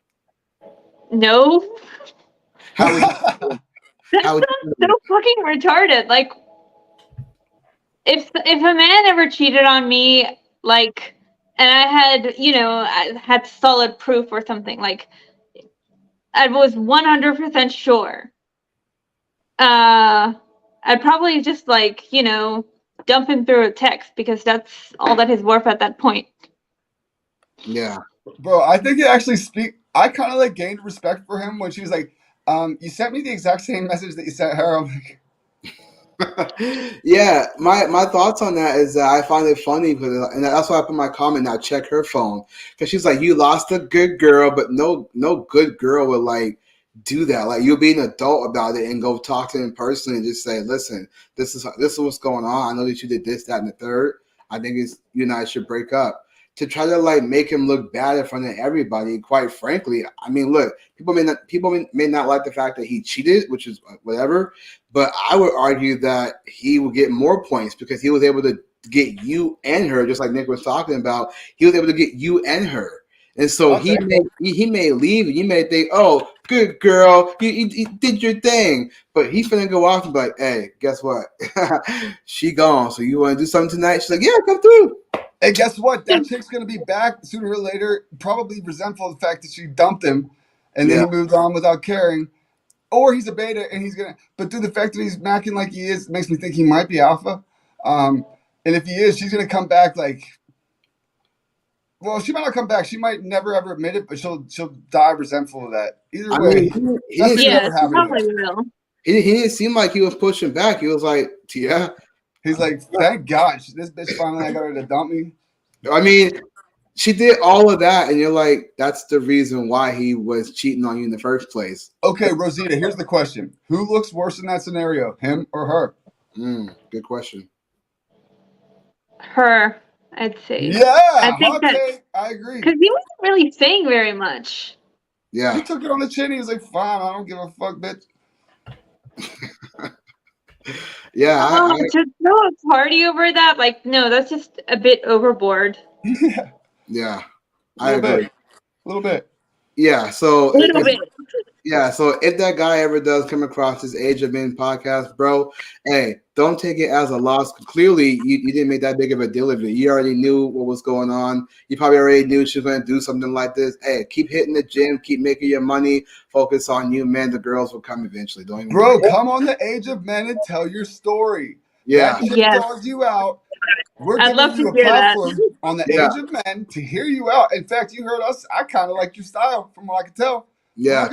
No, How would you? that How would sounds so fucking retarded. Like, if a man ever cheated on me, like, and I had solid proof or something, like, I was 100% sure. I'd probably just dump him through a text because that's all that he's worth at that point. Yeah. Bro, I think it actually I kind of like gained respect for him when she was like, you sent me the exact same message that you sent her. I'm like, Yeah, my thoughts on that is that I find it funny because, and that's why I put my comment. Now check her phone because she's like, you lost a good girl, but no good girl would like do that. Like you'll be an adult about it and go talk to him personally and just say, listen, this is what's going on. I know that you did this, that, and the third. I think you and I should break up. To try to like make him look bad in front of everybody, quite frankly, I mean, look, people may not like the fact that he cheated, which is whatever. But I would argue that he would get more points because he was able to get you and her, just like Nick was talking about. He was able to get you and her. And so Okay. he may leave and you may think, oh, good girl, you did your thing. But he's finna go off and be like, hey, guess what? She gone. So you want to do something tonight? She's like, yeah, come through. And guess what? That chick's going to be back sooner or later, probably resentful of the fact that she dumped him and then he moved on without caring. Or he's a beta and he's going to, but through the fact that he's macking like he is, makes me think he might be alpha. And if he is, she's going to come back like, well, she might not come back. She might never ever admit it, but she'll die resentful of that. Either way, that's never happened. He didn't seem like he was pushing back. He was like, yeah. He's like, thank God, this bitch finally I got her to dump me. I mean, she did all of that, and you're like, that's the reason why he was cheating on you in the first place. Okay, Rosita, here's the question. Who looks worse in that scenario, him or her? Good question. Her, I'd say. Yeah, I think I agree. Because he wasn't really saying very much. Yeah. He took it on the chin. He was like, fine, I don't give a fuck, bitch. Yeah. To throw a party over that, like, no, that's just a bit overboard. Yeah. A little bit. Yeah. So a little bit. Yeah, so if that guy ever does come across this Age of Men podcast, bro, hey, don't take it as a loss. Clearly, you didn't make that big of a deal of it. You already knew what was going on. You probably already knew she was going to do something like this. Hey, keep hitting the gym, keep making your money, focus on you, man. The girls will come eventually. Don't even Bro, come on the Age of Men and tell your story. Yeah. That shit dogs you out. We're I'd love giving to you a hear that. platform on the Age of Men to hear you out. In fact, you heard us. I kind of like your style from what I could tell. Yeah,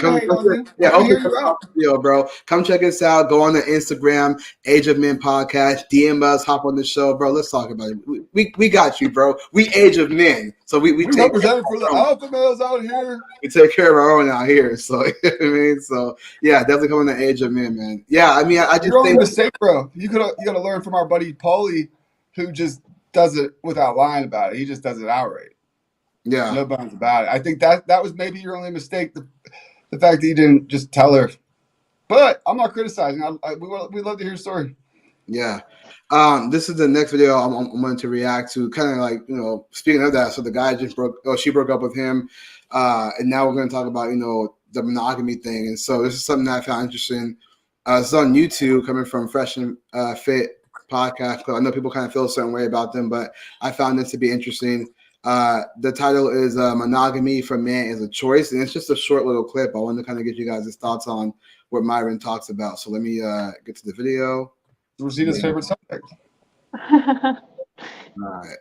bro. Come check us out. Go on the Instagram, Age of Men Podcast. DM us, hop on the show, bro. Let's talk about it. We got you, bro. We Age of Men, so we take represent for the alpha males out here. We take care of our own out here. So you know what I mean, so yeah, definitely come on the Age of Men, man. Yeah, I mean, I just You're think a mistake, bro. You gotta learn from our buddy Paulie, who just does it without lying about it. He just does it outright. Yeah, no bones about it. I think that was maybe your only mistake, the fact that you didn't just tell her. But I'm not criticizing. We love to hear your story. Yeah. This is the next video I'm going to react to. Kind of like, speaking of that, so the guy she broke up with him, and now we're going to talk about the monogamy thing. And so this is something that I found interesting. It's on YouTube, coming from Fresh and Fit podcast. I know people kind of feel a certain way about them, but I found this to be interesting. The title is Monogamy for Man is a Choice, and it's just a short little clip. I wanted to kind of get you guys' thoughts on what Myron talks about. So let me get to the video. Rosita's favorite subject. All right.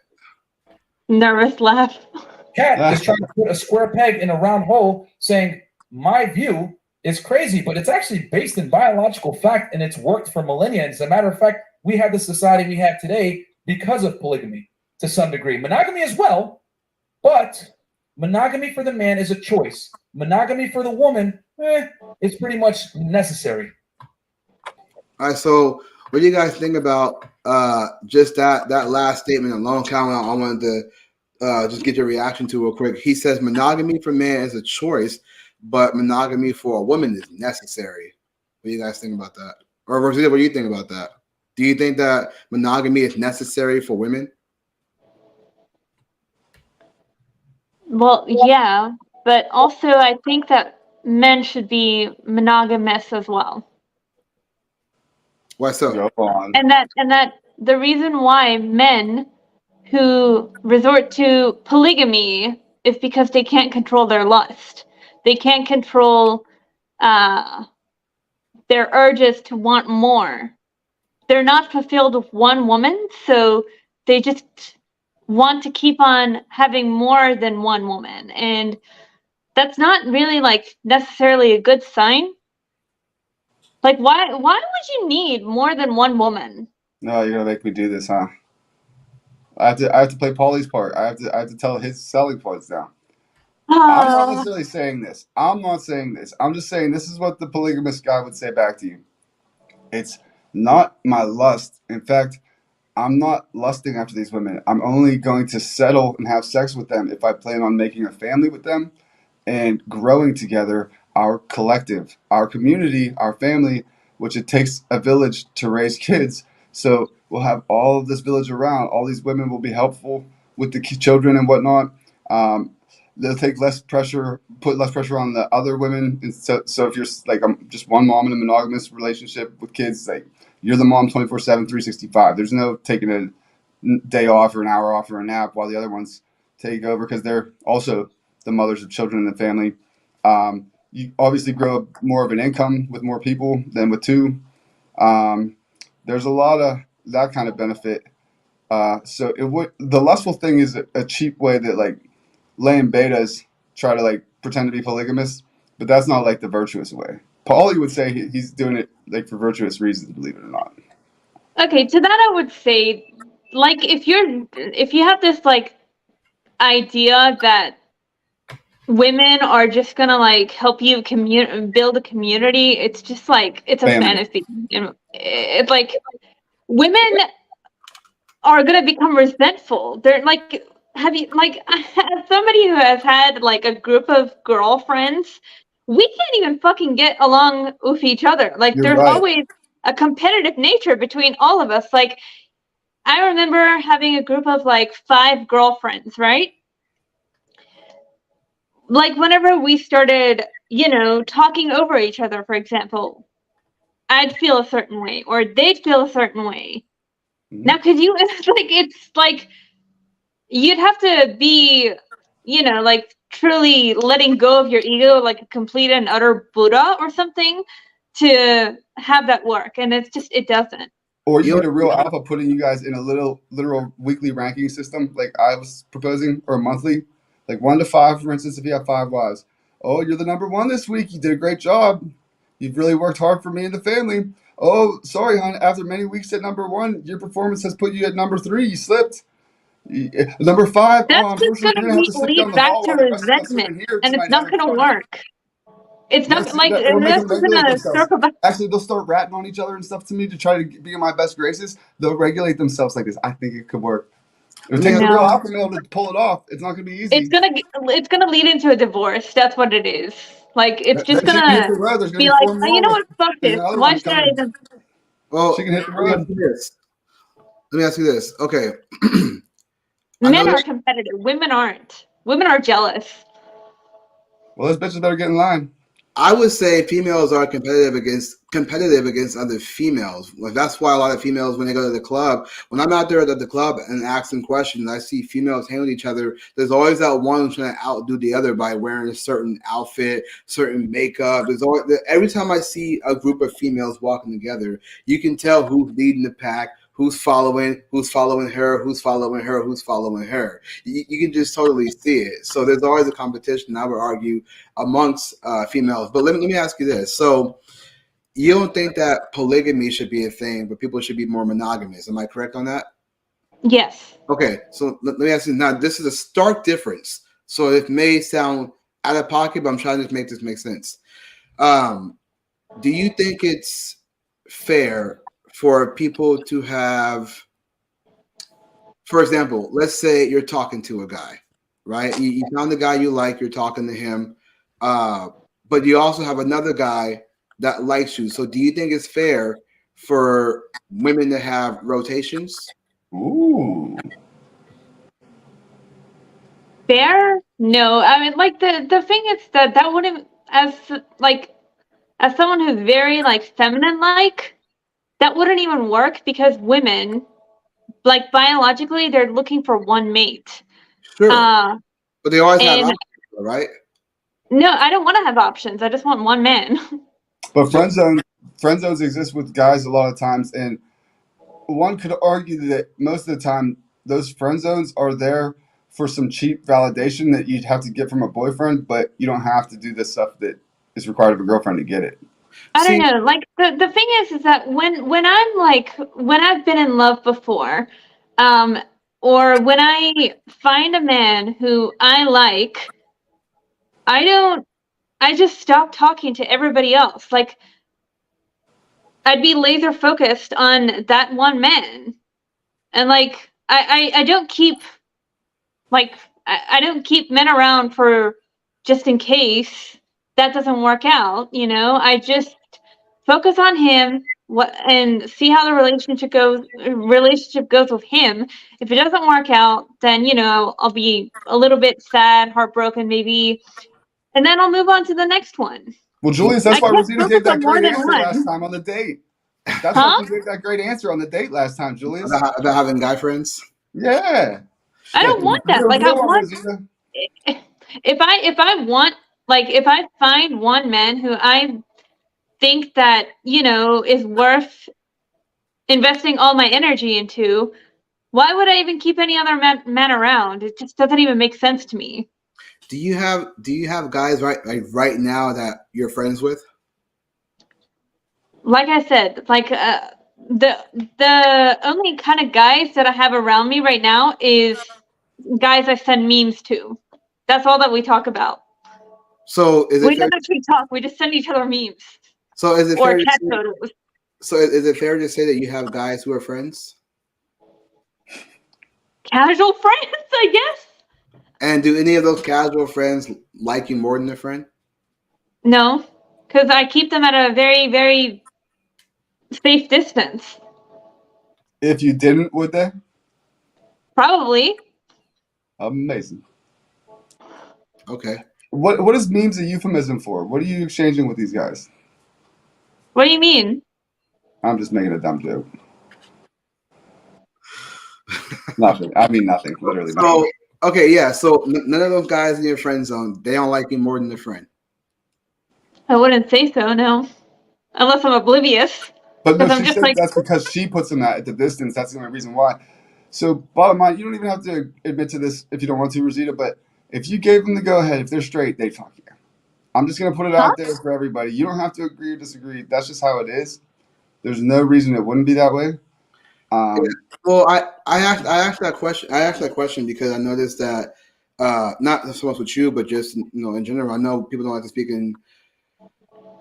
Nervous laugh. Cat is trying to put a square peg in a round hole, saying, my view is crazy, but it's actually based in biological fact, and it's worked for millennia. And as a matter of fact, we have the society we have today because of polygamy to some degree. Monogamy as well, but monogamy for the man is a choice. Monogamy for the woman, it's pretty much necessary. All right, so what do you guys think about just that last statement alone? Count. I wanted to just get your reaction to real quick. He says monogamy for man is a choice, but monogamy for a woman is necessary. What do you guys think about that? Or Rosita, what do you think about that? Do you think that monogamy is necessary for women? Well, yeah, but also I think that men should be monogamous as well. Why so? Go on. And that the reason why men who resort to polygamy is because they can't control their lust. They can't control their urges to want more. They're not fulfilled with one woman, so they just want to keep on having more than one woman. And that's not really like necessarily a good sign. Like why would you need more than one woman? No, you're gonna make me do this, huh? I have to play Paulie's part. I have to tell his selling points now. I'm not necessarily saying this. I'm not saying this. I'm just saying this is what the polygamous guy would say back to you. It's not my lust. In fact, I'm not lusting after these women. I'm only going to settle and have sex with them if I plan on making a family with them and growing together our collective, our community, our family, which it takes a village to raise kids. So we'll have all of this village around. All these women will be helpful with the children and whatnot. They'll take less pressure, put less pressure on the other women. And so if you're like, I'm just one mom in a monogamous relationship with kids, like you're the mom 24/7, 365. There's no taking a day off or an hour off or a nap while the other ones take over because they're also the mothers of children in the family. You obviously grow more of an income with more people than with two. There's a lot of that kind of benefit. So the lustful thing is a cheap way that like lame betas try to like pretend to be polygamous, but that's not like the virtuous way. Paulie would say he's doing it like for virtuous reasons, believe it or not. Okay, to that I would say, like if you have this like idea that women are just gonna like help you build a community, it's just like it's a fantasy. It's like women are gonna become resentful. They're like, have you like as somebody who has had like a group of girlfriends, we can't even fucking get along with each other. Like there's always a competitive nature between all of us. Like I remember having a group of like 5 girlfriends, right? Like whenever we started, talking over each other, for example, I'd feel a certain way or they'd feel a certain way. Now, it's like you'd have to be, like truly letting go of your ego, like a complete and utter Buddha or something to have that work. And it doesn't. Or you need a real alpha putting you guys in a literal weekly ranking system like I was proposing, or monthly. Like 1 to 5, for instance, if you have 5 wives. Oh, you're the number 1 this week. You did a great job. You've really worked hard for me and the family. Oh, sorry, hon. After many weeks at number 1, your performance has put you at number 3. You slipped. Number 5. That's just going to lead back to resentment, and it's not going to work. It's not like this is going to circle back. Actually, they'll start ratting on each other and stuff to me to try to be in my best graces. They'll regulate themselves like this. I think it could work. It takes a real alpha male to pull it off. It's not going to be easy. It's gonna lead into a divorce. That's what it is. Like it's just gonna be like, you know what? Fuck this. Why should I even? Well, she can hit the road. Let me ask you this. Okay. Men are competitive. Women aren't. Women are jealous. Well, those bitches better get in line. I would say females are competitive against competitive against other females. Like that's why a lot of females, when they go to the club, when I'm out there at the club and asking questions, I see females handling each other. There's always that one trying to outdo the other by wearing a certain outfit, certain makeup. There's always, every time I see a group of females walking together, you can tell who's leading the pack, who's following her, who's following her, who's following her. You can just totally see it. So there's always a competition, I would argue, amongst females. But let me ask you this. So you don't think that polygamy should be a thing, but people should be more monogamous. Am I correct on that? Yes. Okay, so let me ask you now. This is a stark difference. So it may sound out of pocket, but I'm trying to make this make sense. Do you think it's fair for people to have, for example, let's say you're talking to a guy, right? You found the guy you like, you're talking to him, but you also have another guy that likes you. So do you think it's fair for women to have rotations? Ooh. Fair? No. I mean, like the thing is that wouldn't, as someone who's very like feminine like, that wouldn't even work because women, like biologically, they're looking for one mate. Sure. But they always have and options, right? no, I don't want to have options. I just want one man. But friend zones exist with guys a lot of times, and one could argue that most of the time those friend zones are there for some cheap validation that you'd have to get from a boyfriend, but you don't have to do the stuff that is required of a girlfriend to get it. I don't know. Like the thing is that when I'm like when I've been in love before, or when I find a man who I like, I just stop talking to everybody else. Like I'd be laser focused on that one man. And like I don't keep like I don't keep men around for just in case that doesn't work out, you know. I just focus on him and see how the relationship goes with him. If it doesn't work out, then you know, I'll be a little bit sad, heartbroken maybe, and then I'll move on to the next one. Well, Julius, that's I why can't Rosita focus gave that on more great than answer one. last time on the date. That's Huh? why she gave that great answer on the date last time, Julius. About having guy friends? Yeah. I don't want that. You're a Like I real one, want Rosita. if I want, like if I find one man who I think that, you know, is worth investing all my energy into, why would I even keep any other man around? It just doesn't even make sense to me. Do you have guys right now that you're friends with? Like I said, like the only kind of guys that I have around me right now is guys I send memes to. That's all that we talk about. So is We it fair? don't actually talk. We just send each other memes So is it or fair? cat photos. So is it fair to say that you have guys who are friends? Casual friends, I guess. And do any of those casual friends like you more than a friend? No, because I keep them at a very, very safe distance. If you didn't, would they? Probably. Amazing. Okay. What is memes a euphemism for? What are you exchanging with these guys? What do you mean? I'm just making a dumb joke. Nothing. I mean nothing. Literally So nothing. okay, yeah. So none of those guys in your friend zone, they don't like you more than a friend. I wouldn't say so, no. Unless I'm oblivious. But no, Because I'm she just said like, that's because she puts them at the distance. That's the only reason why. So bottom line, you don't even have to admit to this if you don't want to, Rosita, but if you gave them the go ahead, if they're straight, they'd fuck you. I'm just gonna put it huh? out there for everybody. You don't have to agree or disagree. That's just how it is. There's no reason it wouldn't be that way. Well, I asked that question. I asked that question because I noticed that not so much with you, but just in general. I know people don't like to speak in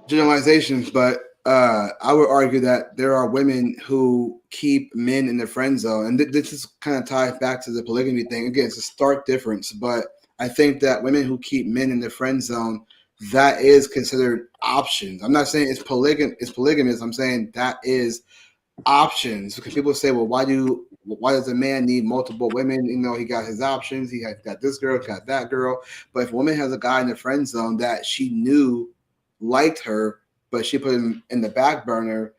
generalizations, but I would argue that there are women who keep men in the friend zone, and this is kind of ties back to the polygamy thing. Again, it's a stark difference, but I think that women who keep men in the friend zone, that is considered options. I'm not saying it's polygamous. I'm saying that is options, because people say, well, why does a man need multiple women? You know, he got his options. He got this girl, got that girl. But if a woman has a guy in the friend zone that she knew liked her, but she put him in the back burner,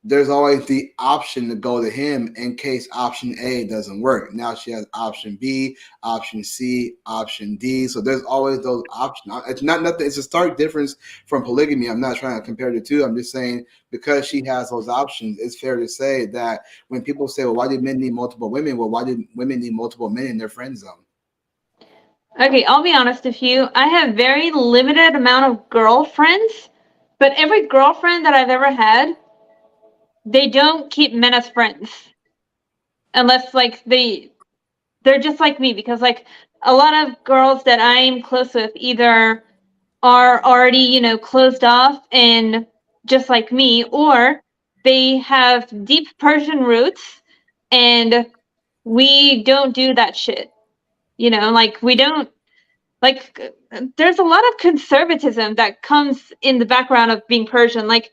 there's always the option to go to him in case option A doesn't work. Now she has option B, option C, option D. So there's always those options. It's not nothing. It's a stark difference from polygamy. I'm not trying to compare the two. I'm just saying because she has those options, it's fair to say that when people say, well, why do men need multiple women? Well, why do women need multiple men in their friend zone? Okay, I'll be honest with you. I have very limited amount of girlfriends, but every girlfriend that I've ever had, they don't keep men as friends unless like they're just like me, because like a lot of girls that I'm close with either are already, you know, closed off and just like me, or they have deep Persian roots and we don't do that shit. You know, like we don't like there's a lot of conservatism that comes in the background of being Persian. Like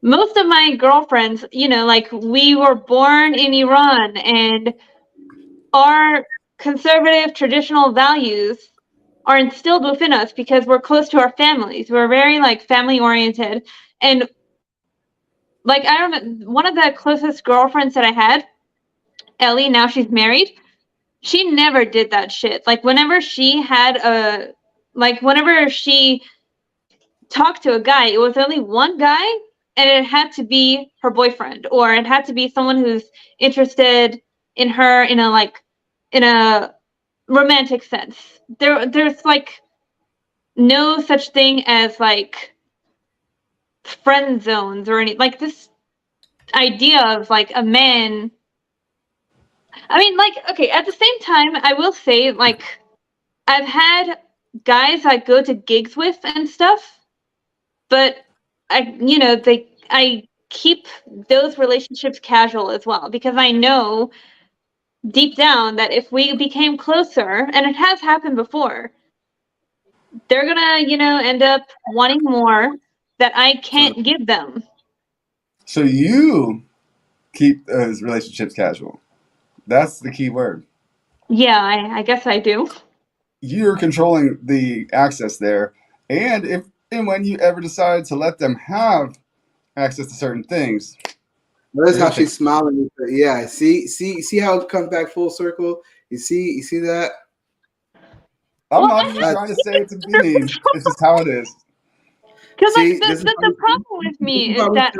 most of my girlfriends, you know, like we were born in Iran and our conservative traditional values are instilled within us because we're close to our families. We're very like family oriented. And like I remember one of the closest girlfriends that I had, Ellie, now she's married. She never did that shit. Like whenever she had whenever she talked to a guy, it was only one guy and it had to be her boyfriend, or it had to be someone who's interested in her in a romantic sense. There's like no such thing as like friend zones or any like this idea of like a man. I mean, like, okay, at the same time, I will say, like, I've had guys I go to gigs with and stuff, but I keep those relationships casual as well, because I know deep down that if we became closer, and it has happened before, they're gonna, end up wanting more that I can't give them. So you keep those relationships casual. That's the key word. Yeah, I guess I do. You're controlling the access there, and if and when you ever decide to let them have access to certain things, Notice how she's smiling. Yeah, see how it comes back full circle. You see that? I'm not even trying to say it to be mean. It's just how it is. Because like See, the problem with me is that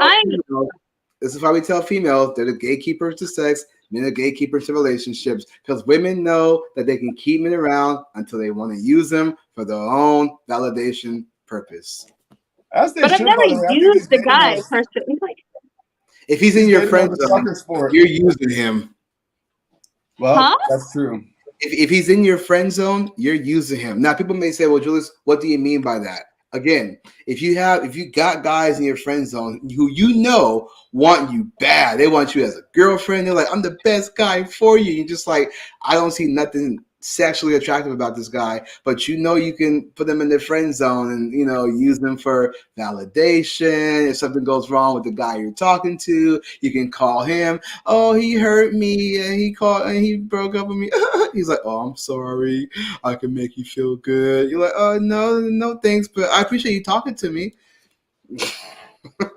this is why we tell females they're the gatekeepers to sex, men are gatekeepers to relationships, because women know that they can keep men around until they want to use them for their own validation purpose. As they but I've should, never by the way. used the guy personally. If he's in your friend zone, you're using him. Well, that's true. If he's in your friend zone, you're using him. Now, people may say, well, Julius, what do you mean by that? Again, if you got guys in your friend zone who want you bad, they want you as a girlfriend, they're like, I'm the best guy for you. You're just like, I don't see nothing sexually attractive about this guy, but you can put them in their friend zone and use them for validation. If something goes wrong with the guy you're talking to, you can call him. Oh, he hurt me and he broke up with me. He's like, oh, I'm sorry, I can make you feel good. You're like, oh, no thanks, but I appreciate you talking to me.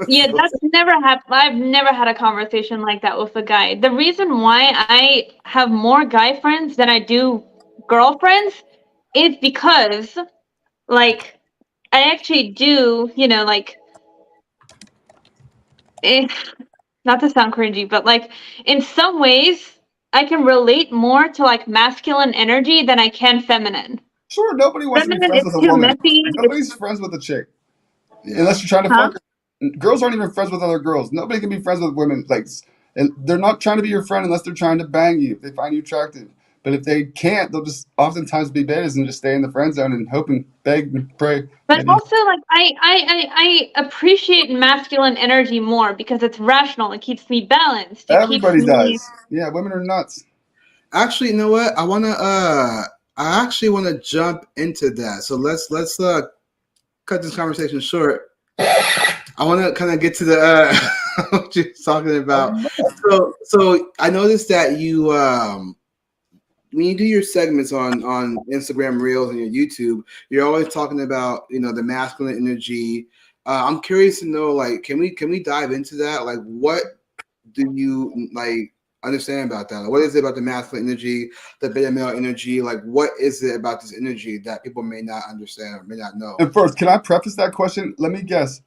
Yeah, that's never happened. I've never had a conversation like that with a guy. The reason why I have more guy friends than I do girlfriends is because, like, I actually do, not to sound cringy, but like, in some ways, I can relate more to like masculine energy than I can feminine. Sure, nobody wants to be friends with a woman. Nobody's friends with a chick. Unless you're trying to fuck her. Girls aren't even friends with other girls. Nobody can be friends with women. And they're not trying to be your friend unless they're trying to bang you if they find you attractive. But if they can't, they'll just oftentimes be betas and just stay in the friend zone and hope and beg and pray. But also, like, I appreciate masculine energy more because it's rational. It keeps me balanced. Everybody does. Yeah, women are nuts. Actually, you know what? I actually wanna jump into that. So let's cut this conversation short. I want to kind of get to the what you're talking about. So I noticed that you when you do your segments on Instagram Reels and your YouTube, you're always talking about the masculine energy. I'm curious to know, like, can we dive into that? Like, what do you like understand about that? Like, what is it about the masculine energy, the beta male energy? Like, what is it about this energy that people may not understand or may not know? And first, can I preface that question? Let me guess.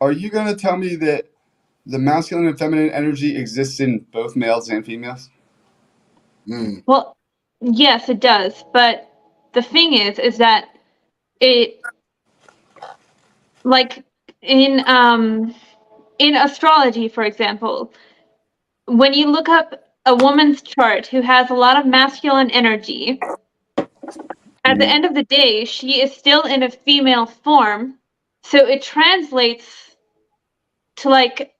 Are you going to tell me that the masculine and feminine energy exists in both males and females? Well, yes, it does. But the thing is that it, like in astrology, for example, when you look up a woman's chart who has a lot of masculine energy, at the end of the day, she is still in a female form. So it translates to like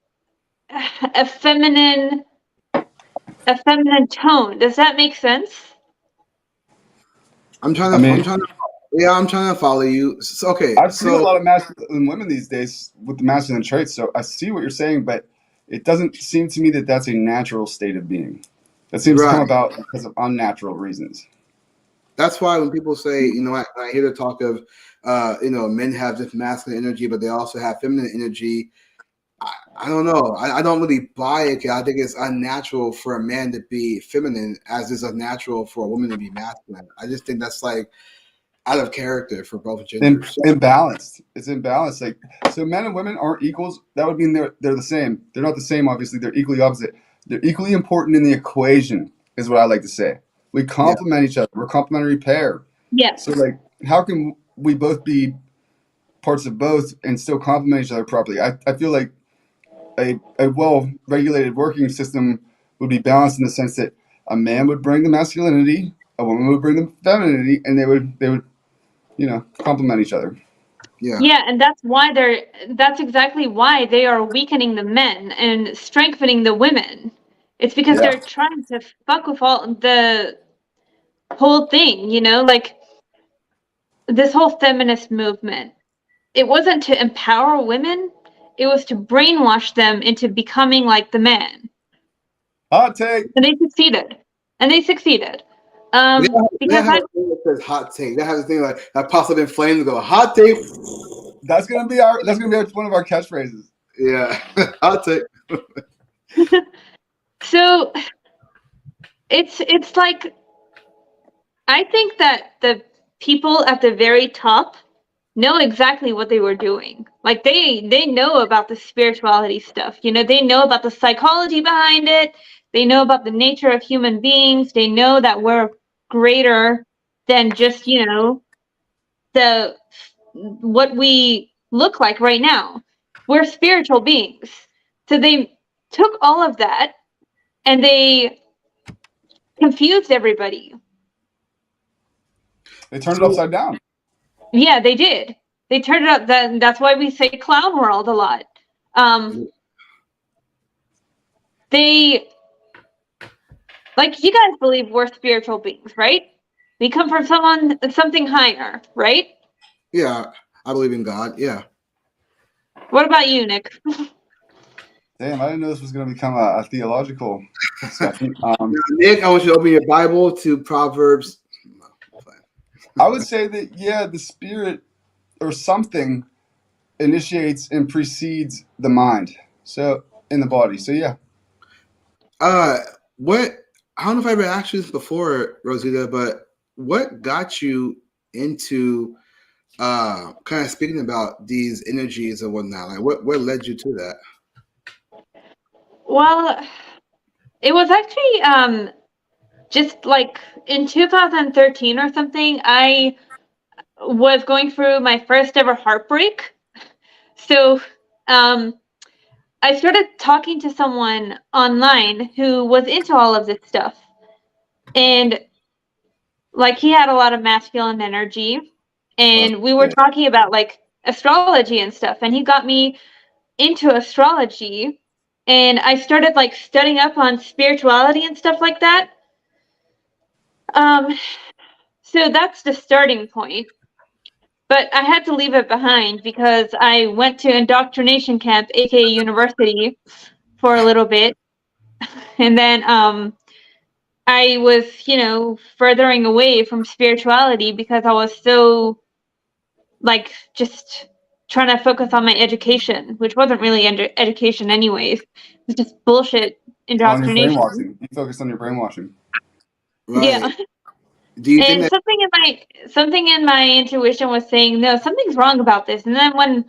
a feminine tone. Does that make sense? I'm trying to follow you. So, okay, I've seen a lot of masculine women these days with the masculine traits, so I see what you're saying, but it doesn't seem to me that that's a natural state of being. That seems to come about because of unnatural reasons. That's why when people say, I hear the talk of, men have this masculine energy, but they also have feminine energy. I don't know. I don't really buy it. I think it's unnatural for a man to be feminine as is unnatural for a woman to be masculine. I just think that's like out of character for both genders. Imbalanced. It's imbalanced. Like, so men and women aren't equals. That would mean they're the same. They're not the same, obviously. They're equally opposite. They're equally important in the equation, is what I like to say. We complement each other. We're a complementary pair. Yeah. So, like, how can we both be parts of both and still complement each other properly? I feel like a well-regulated working system would be balanced in the sense that a man would bring the masculinity, a woman would bring the femininity, and they would complement each other. Yeah, and that's exactly why they are weakening the men and strengthening the women. It's because they're trying to fuck with all the whole thing, like this whole feminist movement. It wasn't to empower women, it was to brainwash them into becoming like the man. Hot take. And they succeeded. Because have a thing that says hot take. That has a thing like that pops up in flames. Go hot take. That's gonna be one of our catchphrases. Yeah, hot take. So it's like, I think that the people at the very top know exactly what they were doing. Like they know about the spirituality stuff. They know about the psychology behind it. They know about the nature of human beings. They know that we're greater than just, the what we look like right now. We're spiritual beings. So they took all of that and they confused everybody. They turned it upside down. Yeah, they did. They turned it up. That's why we say clown world a lot. They, like, you guys believe we're spiritual beings, right? We come from something higher, right? Yeah, I believe in God. Yeah. What about you, Nick? Damn, I didn't know this was going to become a theological discussion. Nick, I want you to open your Bible to Proverbs. I would say that, the spirit or something initiates and precedes the mind. So, in the body. So, yeah. What, I don't know if I ever asked you this before, Rosita, but what got you into kind of speaking about these energies and whatnot? Like, what led you to that? Well, it was actually just like in 2013 or something, I was going through my first ever heartbreak. So I started talking to someone online who was into all of this stuff. And like he had a lot of masculine energy. And we were talking about like astrology and stuff. And he got me into astrology. And I started like studying up on spirituality and stuff like that. So that's the starting point. But I had to leave it behind because I went to indoctrination camp, aka university, for a little bit. And then I I was, furthering away from spirituality because I was so like just trying to focus on my education, which wasn't really education anyways. It was just bullshit On your indoctrination. brainwashing. You focus on your brainwashing. Right. Yeah. Do you think And that? something in my intuition was saying, no, something's wrong about this. And then when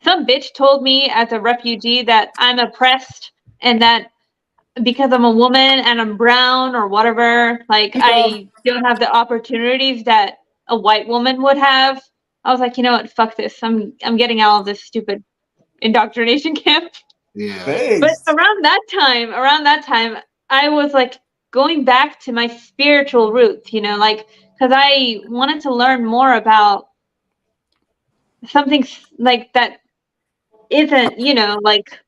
some bitch told me as a refugee that I'm oppressed and that because I'm a woman and I'm brown or whatever, like Yeah. I don't have the opportunities that a white woman would have, I was like, you know what, fuck this. I'm getting out of this stupid indoctrination camp. Yeah. But Based. around that time, I was like going back to my spiritual roots, like because I wanted to learn more about something like that isn't, like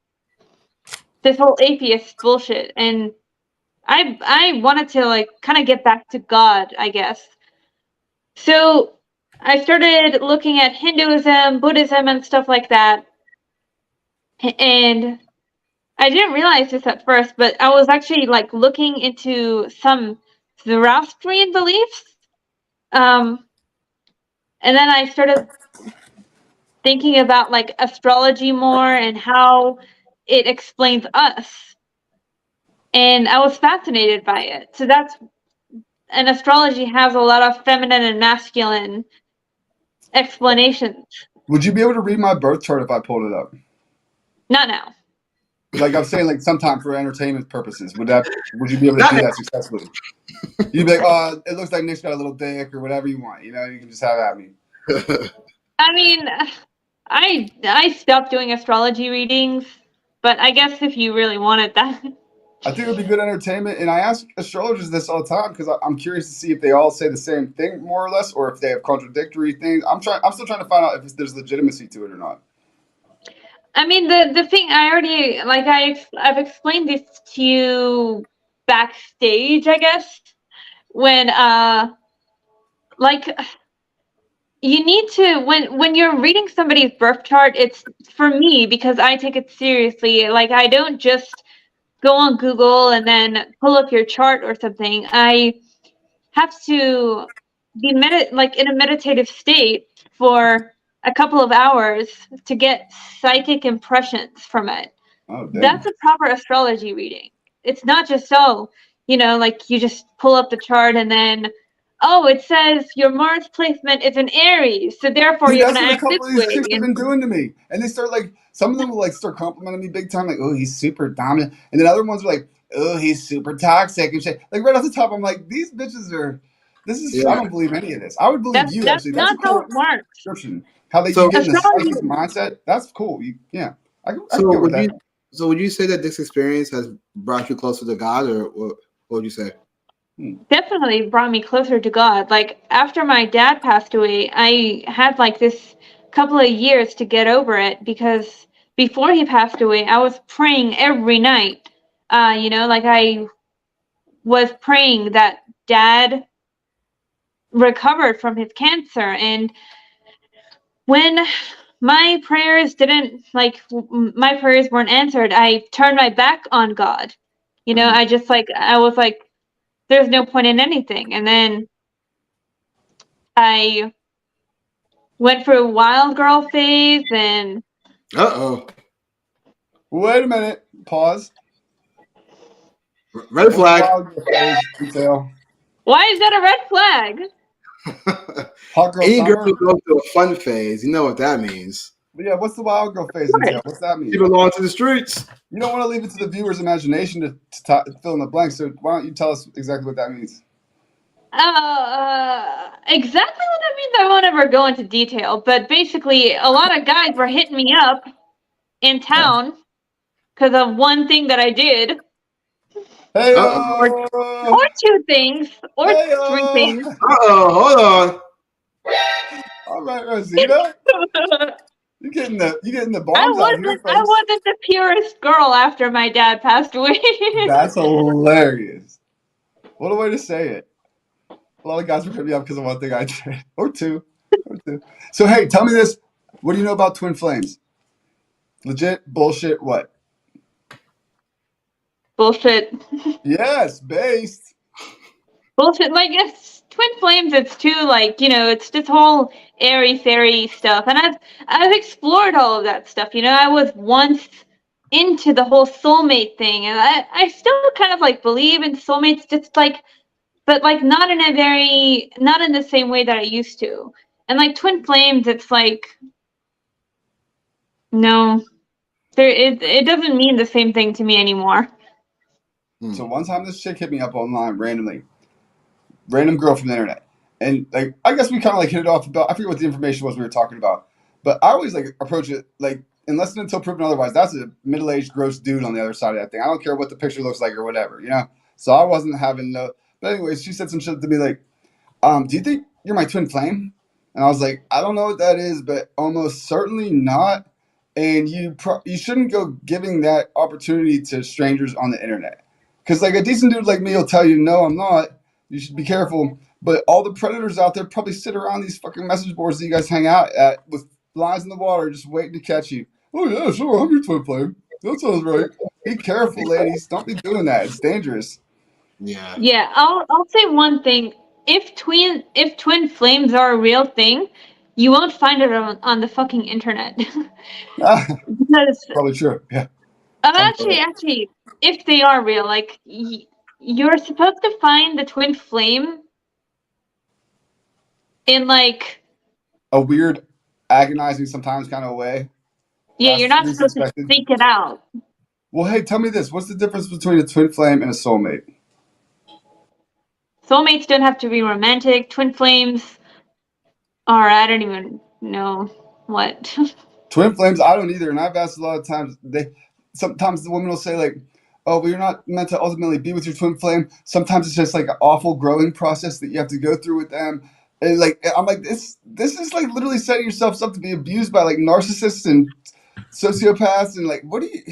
this whole atheist bullshit. And I wanted to like kind of get back to God, I guess. So I started looking at Hinduism, Buddhism, and stuff like that. And I didn't realize this at first, but I was actually like looking into some Zoroastrian beliefs. And then I started thinking about like astrology more and how it explains us. And I was fascinated by it. So and astrology has a lot of feminine and masculine explanations. Would you be able to read my birth chart if I pulled it up? Not now. Like I'm saying, like sometime for entertainment purposes. Would you be able to Not do that successfully? You'd be like, oh, it looks like Nick's got a little dick or whatever you want. You can just have at me. I mean, I stopped doing astrology readings, but I guess if you really wanted that. I think it would be good entertainment. And I ask astrologers this all the time because I'm curious to see if they all say the same thing more or less, or if they have contradictory things. I'm still trying to find out if there's legitimacy to it or not. I mean, the thing I already like I've explained this to you backstage, I guess, when like you need to when you're reading somebody's birth chart, it's for me because I take it seriously. Like I don't just go on Google and then pull up your chart or something. I have to be like in a meditative state for a couple of hours to get psychic impressions from it. Oh, damn. That's a proper astrology reading. It's not just like you just pull up the chart and then it says your Mars placement is in Aries, so therefore See, you're that's gonna what a act this couple of these way. chicks have been doing to me. And they start like, some of them will like start complimenting me big time, like, oh, he's super dominant. And then other ones are like, oh, he's super toxic and shit. Like right off the top, I'm like, these bitches are, I don't believe any of this. I would believe you, That's actually. That's a not how cool it works. description. How you So- get in the Astrology- psychic mindset. That's cool. I can So go with would you? that. So would you say that this experience has brought you closer to God, or what would you say? Definitely brought me closer to God. Like after my dad passed away, I had like this couple of years to get over it because before he passed away, I was praying every night. Like I was praying that dad recovered from his cancer. And when my prayers weren't answered, I turned my back on God. I was like, there's no point in anything. And then I went through a wild girl phase and Wait a minute. Pause. Red flag. Wild girl phase detail. why is that a red flag? Hot girl Any girl summer. who goes through a fun phase, you know what that means. But yeah, what's the wild girl phase entail? What's that mean? You belong to the streets. You don't want to leave it to the viewer's imagination to fill in the blanks. So why don't you tell us exactly what that means? Exactly what that means, I won't ever go into detail. But basically, a lot of guys were hitting me up in town because of one thing that I did. Hey, Or two things, or three things. Hold on. All right, Rosita. You're getting the bombs out here, I folks. wasn't the purest girl after my dad passed away. That's hilarious. What a way to say it. A lot of guys were hitting me up because of one thing I did. Or two. So, hey, tell me this. What do you know about twin flames? Legit, bullshit, what? Bullshit. Yes, based. bullshit. Like it's twin flames. It's too like it's this whole airy fairy stuff, and I've explored all of that stuff. I was once into the whole soulmate thing, and I still kind of like believe in soulmates, just like, but like not in the same way that I used to. And like twin flames, it's like no, it doesn't mean the same thing to me anymore. So one time this chick hit me up online randomly. Random girl from the internet. And like I guess we kinda like hit it off about I forget what the information was we were talking about. But I always like approach it like unless and until proven otherwise, that's a middle-aged gross dude on the other side of that thing. I don't care what the picture looks like or whatever, So I wasn't having no but anyways, she said some shit to me like, do you think you're my twin flame? And I was like, I don't know what that is, but almost certainly not. And you shouldn't go giving that opportunity to strangers on the internet. Because like a decent dude like me will tell you, no, I'm not. You should be careful. But all the predators out there probably sit around these fucking message boards that you guys hang out at with lines in the water just waiting to catch you. Oh, yeah, sure, I'm your twin flame. That sounds right. Be careful, ladies. Don't be doing that. It's dangerous. Yeah. Yeah, I'll say one thing. If twin flames are a real thing, you won't find it on the fucking internet. Because Probably true. Yeah. actually, if they are real, like you're supposed to find the twin flame in like A weird, agonizing sometimes kind of way. you're not Least supposed to expected. seek it out. Well, hey, tell me this. What's the difference between a twin flame and a soulmate? Soulmates don't have to be romantic. Twin flames are I don't even know what. Twin flames, I don't either. And I've asked a lot of times. Sometimes the women will say like, "Oh, well, you're not meant to ultimately be with your twin flame." Sometimes it's just like an awful growing process that you have to go through with them. And like, I'm like, this is like literally setting yourselves up to be abused by like narcissists and sociopaths and like, what do you?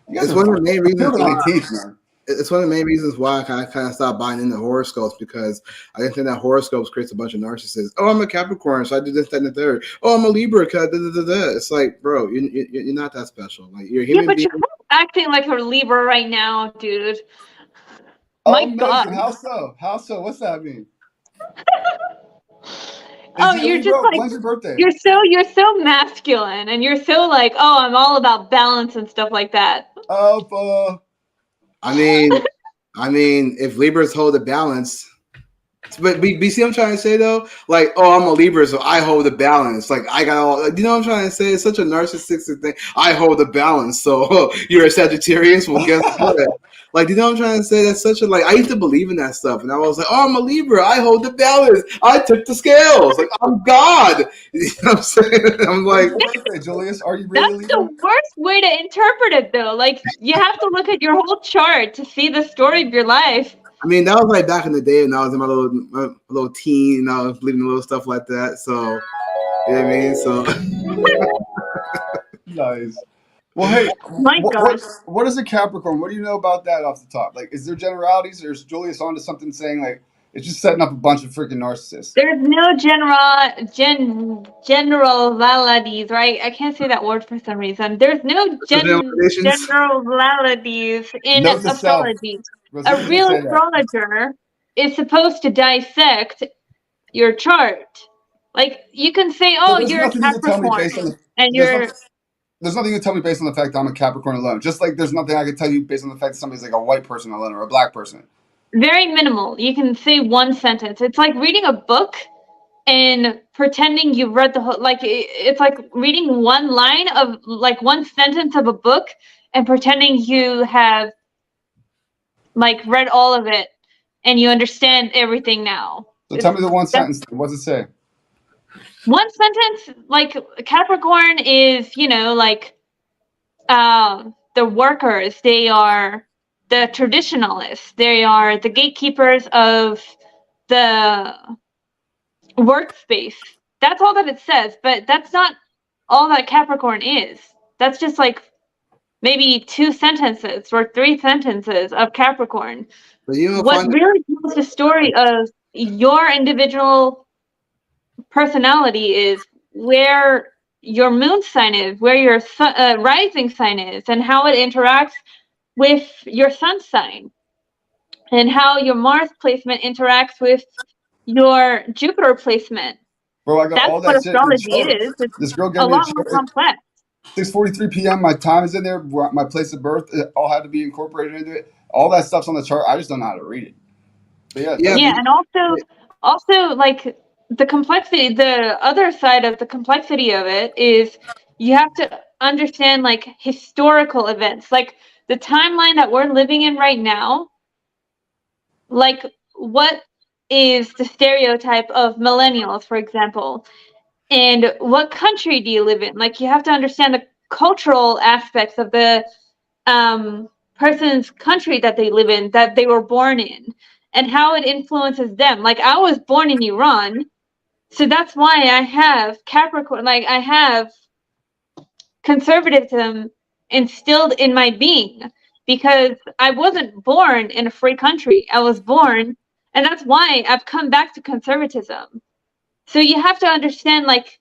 You guys It's are one of the main reasons peeling why my teeth, man. it's one of the main reasons why I kind of stopped buying into horoscopes, because I didn't think that horoscopes creates a bunch of narcissists. Oh, I'm a Capricorn, so I do this, that, and the third. Oh, I'm a Libra, cause da, da, da, da. It's like, bro, you're not that special. Like you're a Yeah, human but being. you're acting like a Libra right now, dude. Oh, My amazing. God. How so? How so? What's that mean? Oh, Is he a you're just Libra? like When's your birthday? you're so masculine, and you're so like, oh, I'm all about balance and stuff like that. I mean, if Libras hold the balance. But see what I'm trying to say though? Like, oh, I'm a Libra, so I hold the balance. Like, I got all. Like, you know what I'm trying to say? It's such a narcissistic thing. I hold the balance, so you're a Sagittarius. Well, guess what? Like, you know what I'm trying to say? That's such a like. I used to believe in that stuff, and I was like, oh, I'm a Libra. I hold the balance. I took the scales. Like, I'm God. You know what I'm saying? I'm like, When's your birthday, Julius? Are you really a That's the Libra? worst way to interpret it, though. Like, you have to look at your whole chart to see the story of your life. I mean, that was like back in the day when I was in my little teen, and I was believing little stuff like that. So, you know what I mean? So. Nice. Well, hey, My God. what is a Capricorn? What do you know about that off the top? Like, is there generalities, or is Julius onto something saying like it's just setting up a bunch of freaking narcissists? There's no generalities, right? I can't say that word for some reason. There's no Generalizations? generalities in Note to self. astrology. Rosita A didn't real say that. astrologer is supposed to dissect your chart. Like, you can say, So oh, there's you're a nothing you can tell me Capricorn, based on the and there's, you're no, there's nothing you can tell me based on the fact that I'm a Capricorn alone. Just like there's nothing I can tell you based on the fact that somebody's like a white person alone or a black person. very minimal. You can say one sentence. It's like reading a book and pretending you've read the whole, like, it's like reading one line of, like, one sentence of a book and pretending you have, like, read all of it and you understand everything now. So tell me the one sentence. What does it say? One sentence, like, Capricorn is, like, the workers. They are the traditionalists. They are the gatekeepers of the workspace. That's all that it says, but that's not all that Capricorn is. That's just like maybe 2 sentences or 3 sentences of Capricorn. But you don't What find really tells the story of your individual personality is where your moon sign is, where your rising sign is, and how it interacts with your sun sign. and how your Mars placement interacts with your Jupiter placement. Bro, I got That's all what that shit in the astrology chart. is. It's This girl a gave me a lot more chart. complex. 6:43 p.m. My time is in there. My place of birth, it all had to be incorporated into it. All that stuff's on the chart. I just don't know how to read it. But yeah, Yeah, Yeah, and also like the complexity, the other side of the complexity of it is you have to understand like historical events, like the timeline that we're living in right now. Like, what is the stereotype of millennials, for example? And what country do you live in? Like, you have to understand the cultural aspects of the person's country that they live in, that they were born in, and how it influences them. Like, I was born in Iran, so that's why I have Capricorn, like, I have conservatism instilled in my being, because I wasn't born in a free country. I was born, and that's why I've come back to conservatism. So you have to understand, like,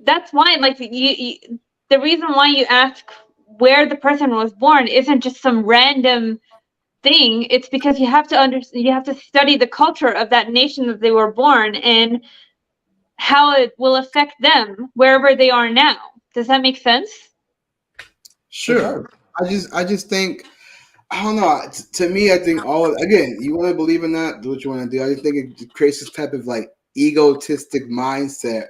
that's why, like, the reason why you ask where the person was born isn't just some random thing. It's because you have to you have to study the culture of that nation that they were born and how it will affect them wherever they are now. Does that make sense? sure. I just think I don't know. To me, I think again, you want to believe in that, do what you want to do. I just think it creates this type of like egotistical mindset,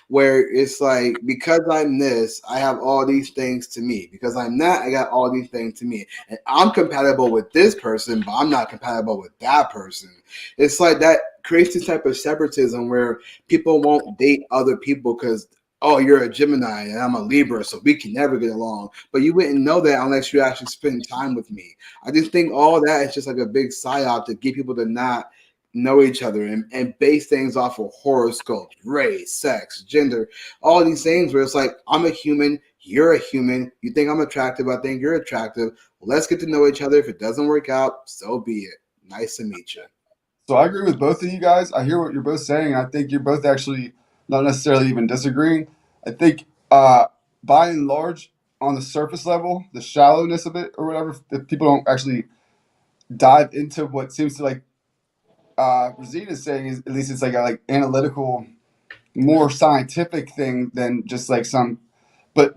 where it's like, because I'm this, I have all these things to me. Because I'm that, I got all these things to me. And I'm compatible with this person, but I'm not compatible with that person. It's like that creates this type of separatism where people won't date other people because, oh, you're a Gemini and I'm a Libra, so we can never get along. But you wouldn't know that unless you actually spend time with me. I just think all that is just like a big psyop to get people to not know each other and base things off of horoscopes, race, sex, gender, all these things where it's like, I'm a human, you're a human, you think I'm attractive, I think you're attractive. Let's get to know each other. If it doesn't work out, so be it. Nice to meet you. So I agree with both of you guys. I hear what you're both saying. I think you're both actually not necessarily even disagreeing. I think by and large, on the surface level, the shallowness of it or whatever, if people don't actually dive into what seems to, like Rosita is saying, is at least it's like a like analytical, more scientific thing than just like some. But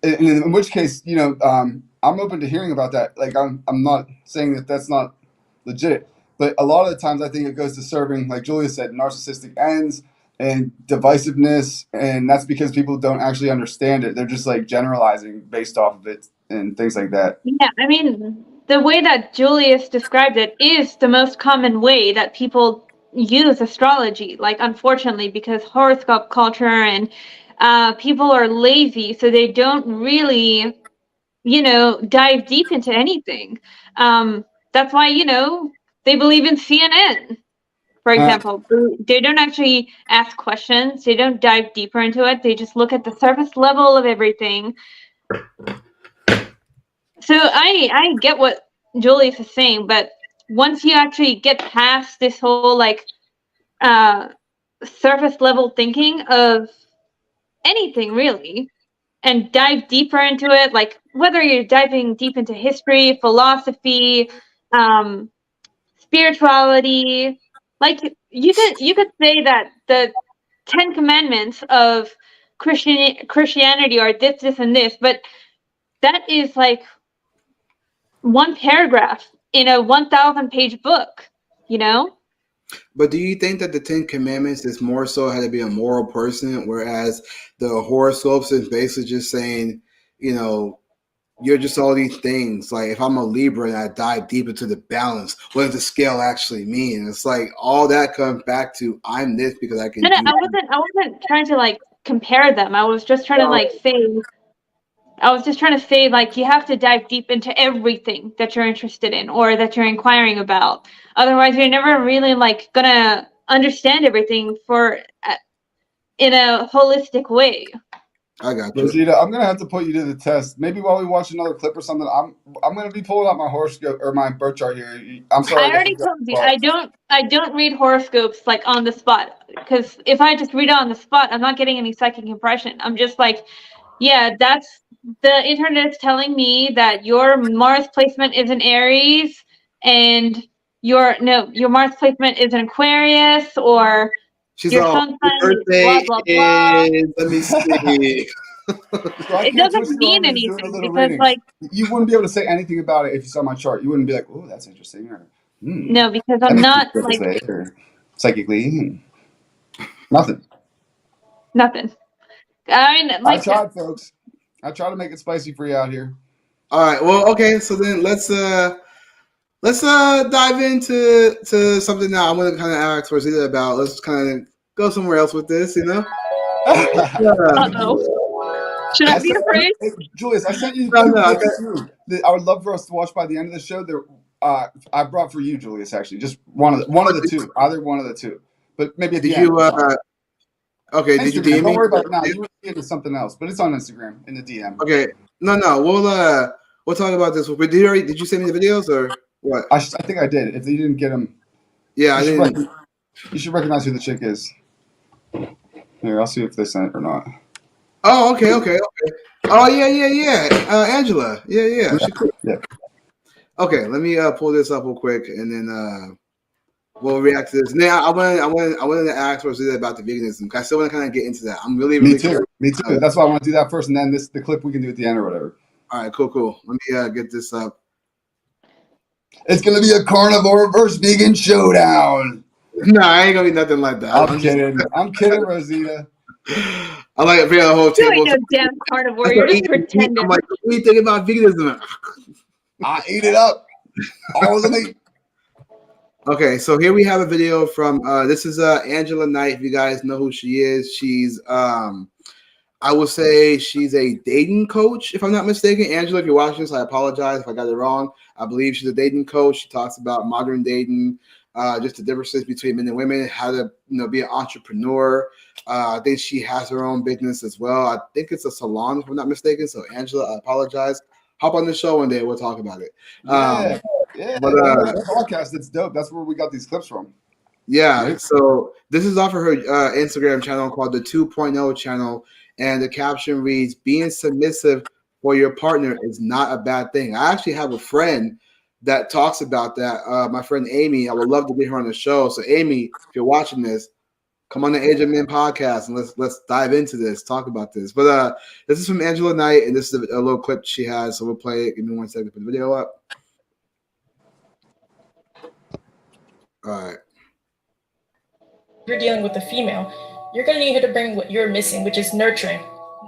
in which case, I'm open to hearing about that. Like I'm not saying that that's not legit, but a lot of the times I think it goes to serving, like Julia said, narcissistic ends and divisiveness, and that's because people don't actually understand it. They're just like generalizing based off of it and things like that. Yeah, I mean, the way that Julius described it is the most common way that people use astrology. Like, unfortunately, because horoscope culture and people are lazy, so they don't really, dive deep into anything. That's why, they believe in CNN, for Uh, example. They don't actually ask questions. They don't dive deeper into it. They just look at the surface level of everything. So I get what Julius is saying, but once you actually get past this whole like uh surface level thinking of anything really and dive deeper into it, like whether you're diving deep into history, philosophy, um spirituality, like you could say that the 10 commandments of Christianity are this and this, but that is like one paragraph in a 1,000-page book, you know? But do you think that the Ten Commandments is more so how to be a moral person, whereas the horoscopes is basically just saying, you know, you're just all these things. Like, if I'm a Libra and I dive deep into the balance, what does the scale actually mean? It's like all that comes back to, I'm this because I can No, do I wasn't trying to like compare them. I was just trying to like say, like, you have to dive deep into everything that you're interested in or that you're inquiring about. Otherwise, you're never really like gonna understand everything in a holistic way. I got you. Rosita, I'm gonna have to put you to the test. Maybe while we watch another clip or something, I'm gonna be pulling out my horoscope or my birth chart here. I'm sorry. I already told you I don't read horoscopes like on the spot, because if I just read it on the spot, I'm not getting any psychic impression. I'm just like, yeah, that's the internet's telling me that your Mars placement is in Aries and your Mars placement is an Aquarius, or She's your all, sun your sign is birthday blah blah blah. is, let me see. So I It can't doesn't twist your mean arm into doing a anything little because, reading. like, You wouldn't be able to say anything about it if you saw my chart. You wouldn't be like, "Oh, that's interesting," or no, because that I'm makes not me feel this like way," or psychically, nothing. nothing. I mean, I like, tried, folks. I try to make it spicy for you out here. All right. Well, okay. So then let's dive into something now. I'm gonna kind of ask Rosita about. Let's kind of go somewhere else with this. You know. uh-oh. Should I be afraid? Hey, Julius, I sent you No, two no, clips too that I would love for us to watch by the end of the show. I brought for you, Julius. Actually, just one of the two, either one of the two, but maybe at the Did end. you? Okay. Did you Instagram. DM Don't me? worry about it now. You were into something else, but it's on Instagram in the DM. Okay. No. We'll talk about this. But did you send me the videos or what? I think I did. If you didn't get them, Yeah, I didn't. You should recognize who the chick is. Here, I'll see if they sent it or not. Oh, okay. Oh, yeah. Angela. Yeah. She cool. Yeah. Okay, let me pull this up real quick, and then we'll react to this. Now, I wanted to ask Rosita about the veganism. 'Cause I still want to kind of get into that. I'm really Me too. curious. Me too. That's why I want to do that first, and then the clip we can do at the end or whatever. All right, cool. Let me get this up. It's gonna be a carnivore versus vegan showdown. No, I ain't gonna be nothing like that. I'm kidding, Rosita. I like to bring out the whole You table. ain't no damn carnivore. You're just pretending. I'm like, what do you think about veganism? I eat it up. All the meat. Okay, so here we have a video from this is Angela Knight. If you guys know who she is, she's I would say she's a dating coach, if I'm not mistaken. Angela, if you're watching this, I apologize if I got it wrong. I believe she's a dating coach. She talks about modern dating, just the differences between men and women, how to be an entrepreneur. I think she has her own business as well. I think it's a salon, if I'm not mistaken. So Angela, I apologize. Hop on the show one day. We'll talk about it. Yeah. But that podcast, it's dope. That's where we got these clips from. yeah. Right. So this is off of her Instagram channel called the 2.0 channel. And the caption reads, "Being submissive for your partner is not a bad thing." I actually have a friend that talks about that. My friend Amy, I would love to get her on the show. So Amy, if you're watching this, come on the Age of Men podcast and let's dive into this, talk about this. But this is from Angela Knight, and this is a little clip she has. So we'll play it. Give me 1 second to put the video up. All right. You're dealing with a female, you're going to need her to bring what you're missing, which is nurturing,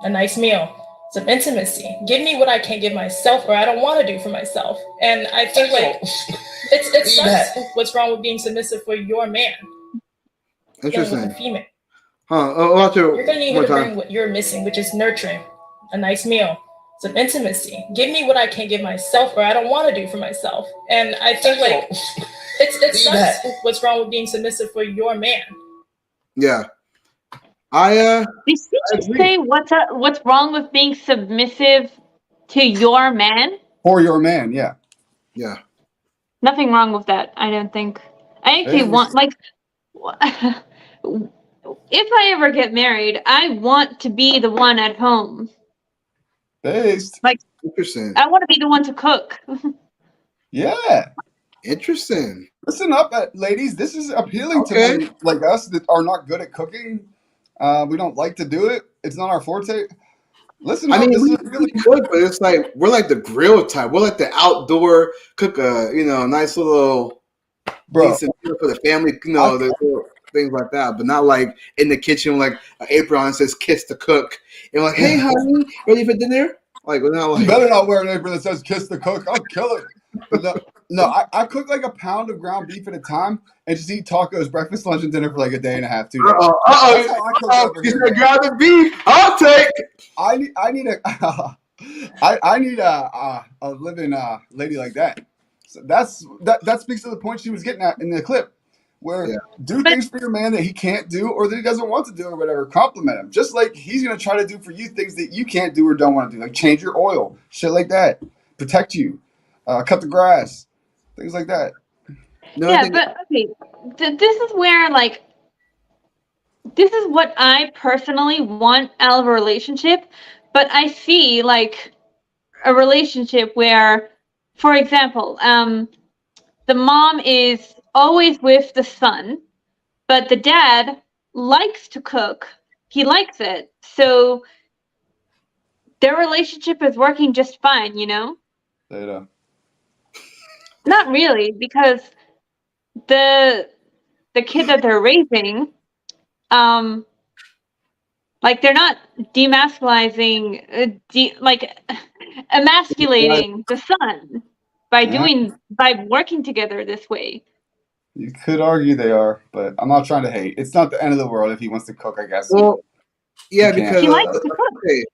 a nice meal, some intimacy. Give me what I can't give myself or I don't want to do for myself. And I think it sucks what's wrong with being submissive for your man. Dealing with a Interesting. female. Oh, You're going to need her to bring what you're missing, which is nurturing, a nice meal, some intimacy. Give me what I can't give myself or I don't want to do for myself. And I think it sucks what's wrong with being submissive for your man. Yeah. I Did she just say what's wrong with being submissive to your man? For your man, yeah. Yeah. Nothing wrong with that, I don't think. I actually want, like, if I ever get married, I want to be the one at home. Based. Like, Interesting. I want to be the one to cook. Yeah. Interesting. Listen up, ladies. This is appealing to men like us that are not good at cooking. We don't like to do it. It's not our forte. Listen up. This is really good, but it's like we're like the grill type. We're like the outdoor cook. Nice little decent meal for the family. The little things like that. But not like in the kitchen, like an apron on says "kiss the cook." And like, "Hey, honey, ready for dinner?" Like, we're not like. You better not wear an apron that says "kiss the cook." I'll kill it. But no, I cook like a pound of ground beef at a time and just eat tacos, breakfast, lunch, and dinner for like a day and a half, 2 days. You said ground the beef. I'll take. I need a living lady like that. So that speaks to the point she was getting at in the clip, where do things for your man that he can't do or that he doesn't want to do or whatever. Compliment him, just like he's gonna try to do for you things that you can't do or don't want to do, like change your oil, shit like that, protect you, cut the grass, things like that. But okay, this is where, like, this is what I personally want out of a relationship, but I see, like, a relationship where, for example, the mom is always with the son, but the dad likes to cook. He likes it. So their relationship is working just fine, you know? Data. Not really, because the kid that they're raising, like they're not demasculizing, like emasculating the son Yeah, by working together this way. you could argue they are, but I'm not trying to hate. It's not the end of the world if he wants to cook. I guess Well, yeah, he because He likes to cook. okay.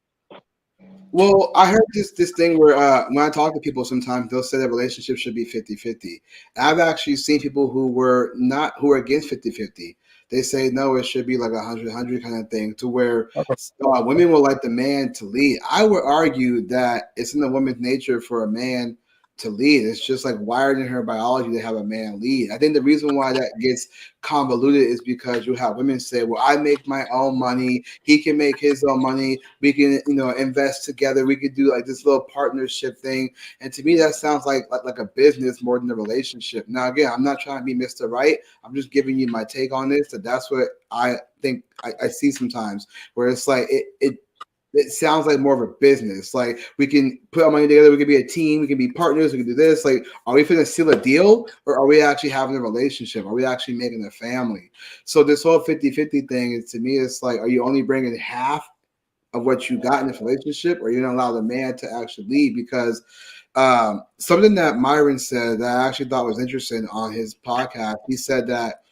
Well, I heard this thing where when I talk to people, sometimes they'll say that relationships should be 50-50. I've actually seen people who were against 50-50. They say no, it should be like 100-100 kind of thing, to where women will like the man to lead. I would argue that it's in the woman's nature for a man to lead. It's just like wired in her biology to have a man lead. I think the reason why that gets convoluted is because you have women say, well, I make my own money, he can make his own money, we can invest together, we could do like this little partnership thing. And to me that sounds like a business more than a relationship. Now again, I'm not trying to be Mr. Right, I'm just giving you my take on this. That's what I think I see sometimes, where it's like it sounds like more of a business. Like we can put our money together, we can be a team, we can be partners, we can do this. Like, are we finna seal a deal, or are we actually having a relationship? Are we actually making a family? So this whole 50-50 thing is, to me, it's like, are you only bringing half of what you got in this relationship, or you're gonna allow the man to actually lead? Because something that Myron said that I actually thought was interesting on his podcast, he said that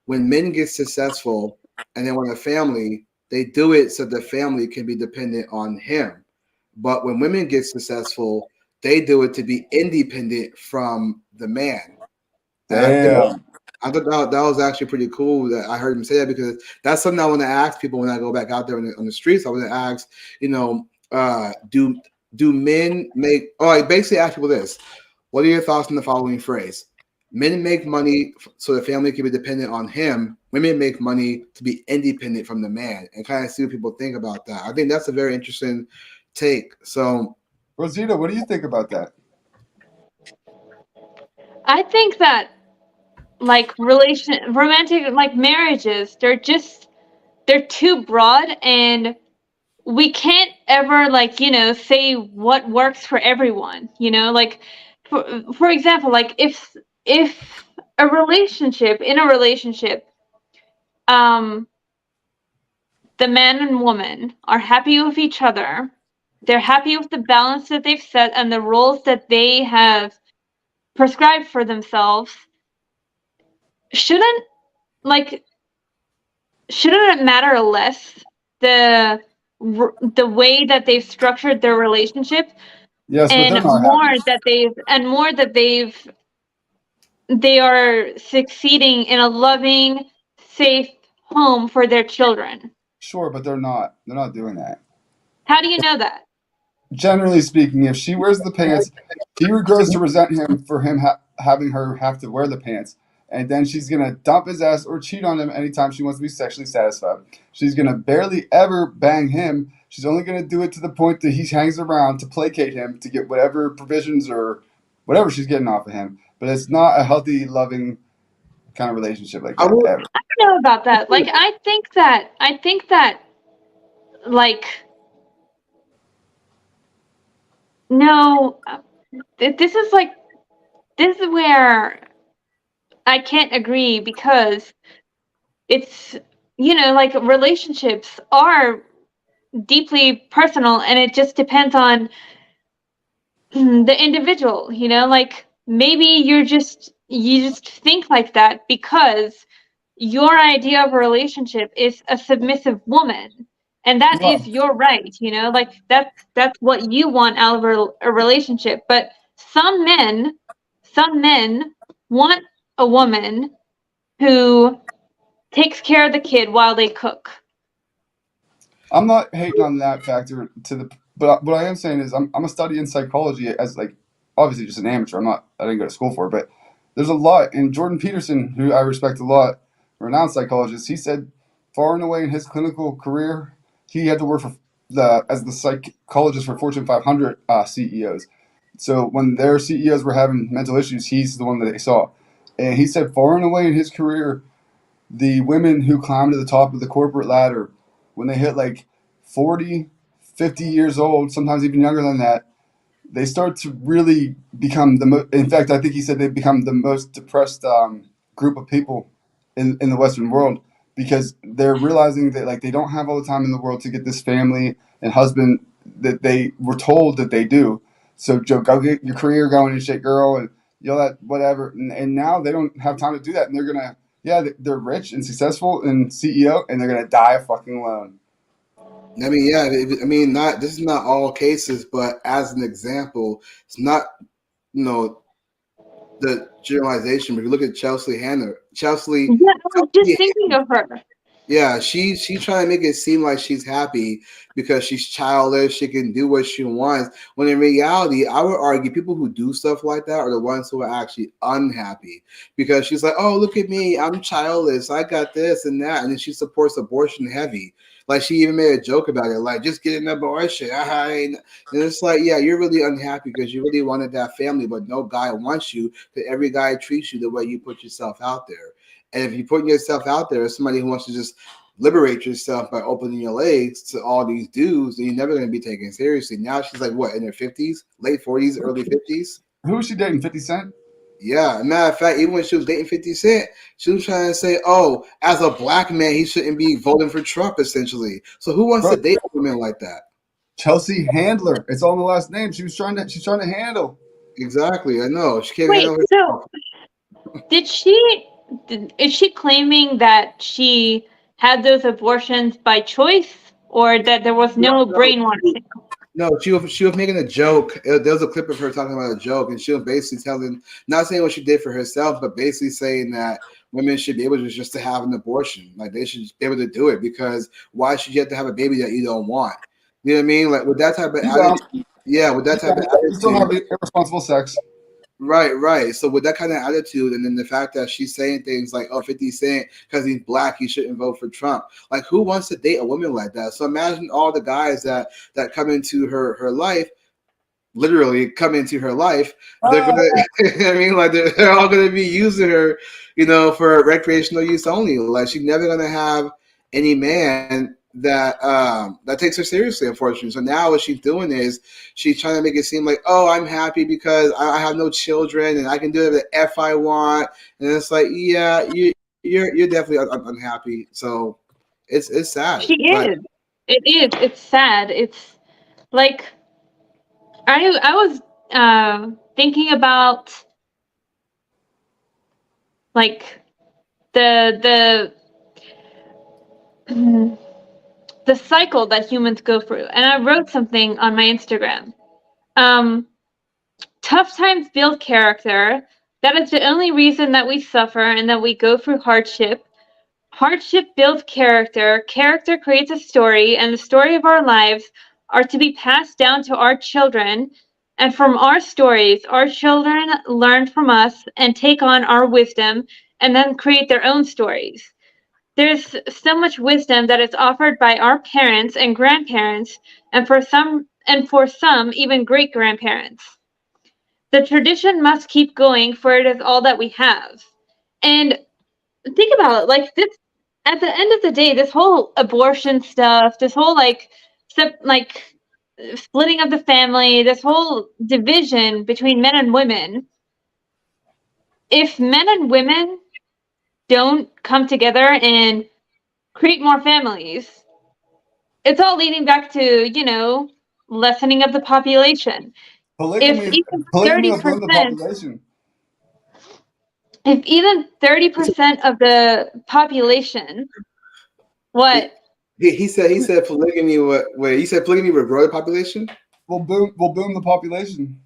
when men get successful and they want a family, they do it so the family can be dependent on him. But when women get successful, they do it to be independent from the man. And damn. I thought that was actually pretty cool that I heard him say that, because that's something I want to ask people when I go back out there on the streets. I want to ask, do men make? Oh, I basically ask people this: what are your thoughts on the following phrase? Men make money so the family can be dependent on him. Women make money to be independent from the man, and kind of see what people think about that. I think that's a very interesting take. So, Rosita, what do you think about that? I think that like romantic like marriages, they're too broad, and we can't ever like say what works for everyone, like for example, like if in a relationship, um the man and woman are happy with each other, they're happy with the balance that they've set and the roles that they have prescribed for themselves, shouldn't like shouldn't it matter less the the way that they've structured their relationship, Yes, but they're and not happy. more that they are succeeding in a loving, safe home for their children? Sure, but they're not. They're not doing that. How do you know that? Generally speaking, if she wears the pants, he grows to resent him for him having her have to wear the pants. And then she's going to dump his ass or cheat on him anytime she wants to be sexually satisfied. She's going to barely ever bang him. She's only going to do it to the point that he hangs around to placate him to get whatever provisions or whatever she's getting off of him. But it's not a healthy, loving kind of relationship like I that, will. ever. I don't know about that. Like I think that like no, this is where I can't agree, because it's like relationships are deeply personal, and it just depends on the individual, like maybe you just think like that because your idea of a relationship is a submissive woman, and that is No, your right, like that's what you want out of a relationship. But some men want a woman who takes care of the kid while they cook. I'm not hating on that factor but what I am saying is I'm a study in psychology as like obviously just an amateur. I didn't go to school for it, but there's a lot. And Jordan Peterson, who I respect a lot, a renowned psychologist, he said far and away in his clinical career, he had to work for as the psychologist for Fortune 500 CEOs. So when their CEOs were having mental issues, he's the one that they saw. And he said far and away in his career, the women who climbed to the top of the corporate ladder, when they hit like 40, 50 years old, sometimes even younger than that, they start to really become in fact, I think he said they become the most depressed group of people in the Western world, because they're realizing that like they don't have all the time in the world to get this family and husband that they were told that they do. So Joe, go get your career going and shit, girl, and yell at whatever. And now they don't have time to do that, and they're gonna they're rich and successful and CEO, and they're gonna die fucking alone. I mean, yeah, I mean, not this is not all cases, but as an example, it's not, you know, the generalization. But if you look at Chelsea Handler, Yeah, I was just thinking of her. yeah, she's trying to make it seem like she's happy because she's childish. She can do what she wants. When in reality, I would argue people who do stuff like that are the ones who are actually unhappy, because she's like, "Oh, look at me, I'm childless. I got this and that," and then she supports abortion heavy. Like she even made a joke about it, like just get an abortion. And it's like, yeah, you're really unhappy because you really wanted that family, but no guy wants you because every guy treats you the way you put yourself out there. And if you're putting yourself out there as somebody who wants to just liberate yourself by opening your legs to all these dudes, then you're never going to be taken seriously. Now she's like, what, in her 50s, late 40s, early 50s? Who was she dating? 50 Cent? Yeah. Matter of fact, even when she was dating 50 Cent, she was trying to say, oh, as a black man, he shouldn't be voting for Trump, essentially. So who wants to date women like that? Chelsea Handler. It's all in the last name. She's trying to handle. Exactly. I know. She can't Wait, handle herself. so is she claiming that she had those abortions by choice, or that there was no brainwashing? No, she was making a joke. There was a clip of her talking about a joke, and she was basically telling, not saying what she did for herself, but basically saying that women should be able just to have an abortion. Like they should be able to do it, because why should you have to have a baby that you don't want? You know what I mean? Like with that type of attitude, yeah, with that type of You still have attitude. irresponsible sex. Right. So with that kind of attitude, and then the fact that she's saying things like, "Oh, 50 Cent, because he's black, he shouldn't vote for Trump." Like, who wants to date a woman like that? So imagine all the guys that come into her life, literally come into her life. They're gonna, I mean, like they're all gonna be using her, for recreational use only. Like she's never gonna have any man that takes her seriously, unfortunately. So now what she's doing is she's trying to make it seem like, oh, I'm happy because I have no children and I can do the F I want. And it's like, yeah, you're definitely unhappy. So it's sad. She is. It is. It's sad. It's like I was thinking about like the the cycle that humans go through, and I wrote something on my Instagram. Tough times build character. That is the only reason that we suffer and that we go through hardship. Hardship builds character. Character creates a story, and the story of our lives are to be passed down to our children. And from our stories, our children learn from us and take on our wisdom and then create their own stories. There's so much wisdom that is offered by our parents and grandparents, and for some even great grandparents. The tradition must keep going, for it is all that we have. And think about it, like this, at the end of the day, this whole abortion stuff, this whole splitting of the family, this whole division between men and women, if men and women don't come together and create more families, it's all leading back to, lessening of the population. Polygamy will blend the population. If even 30% of the population, what? He said polygamy. Wait, he said polygamy would grow the population? We'll boom the population.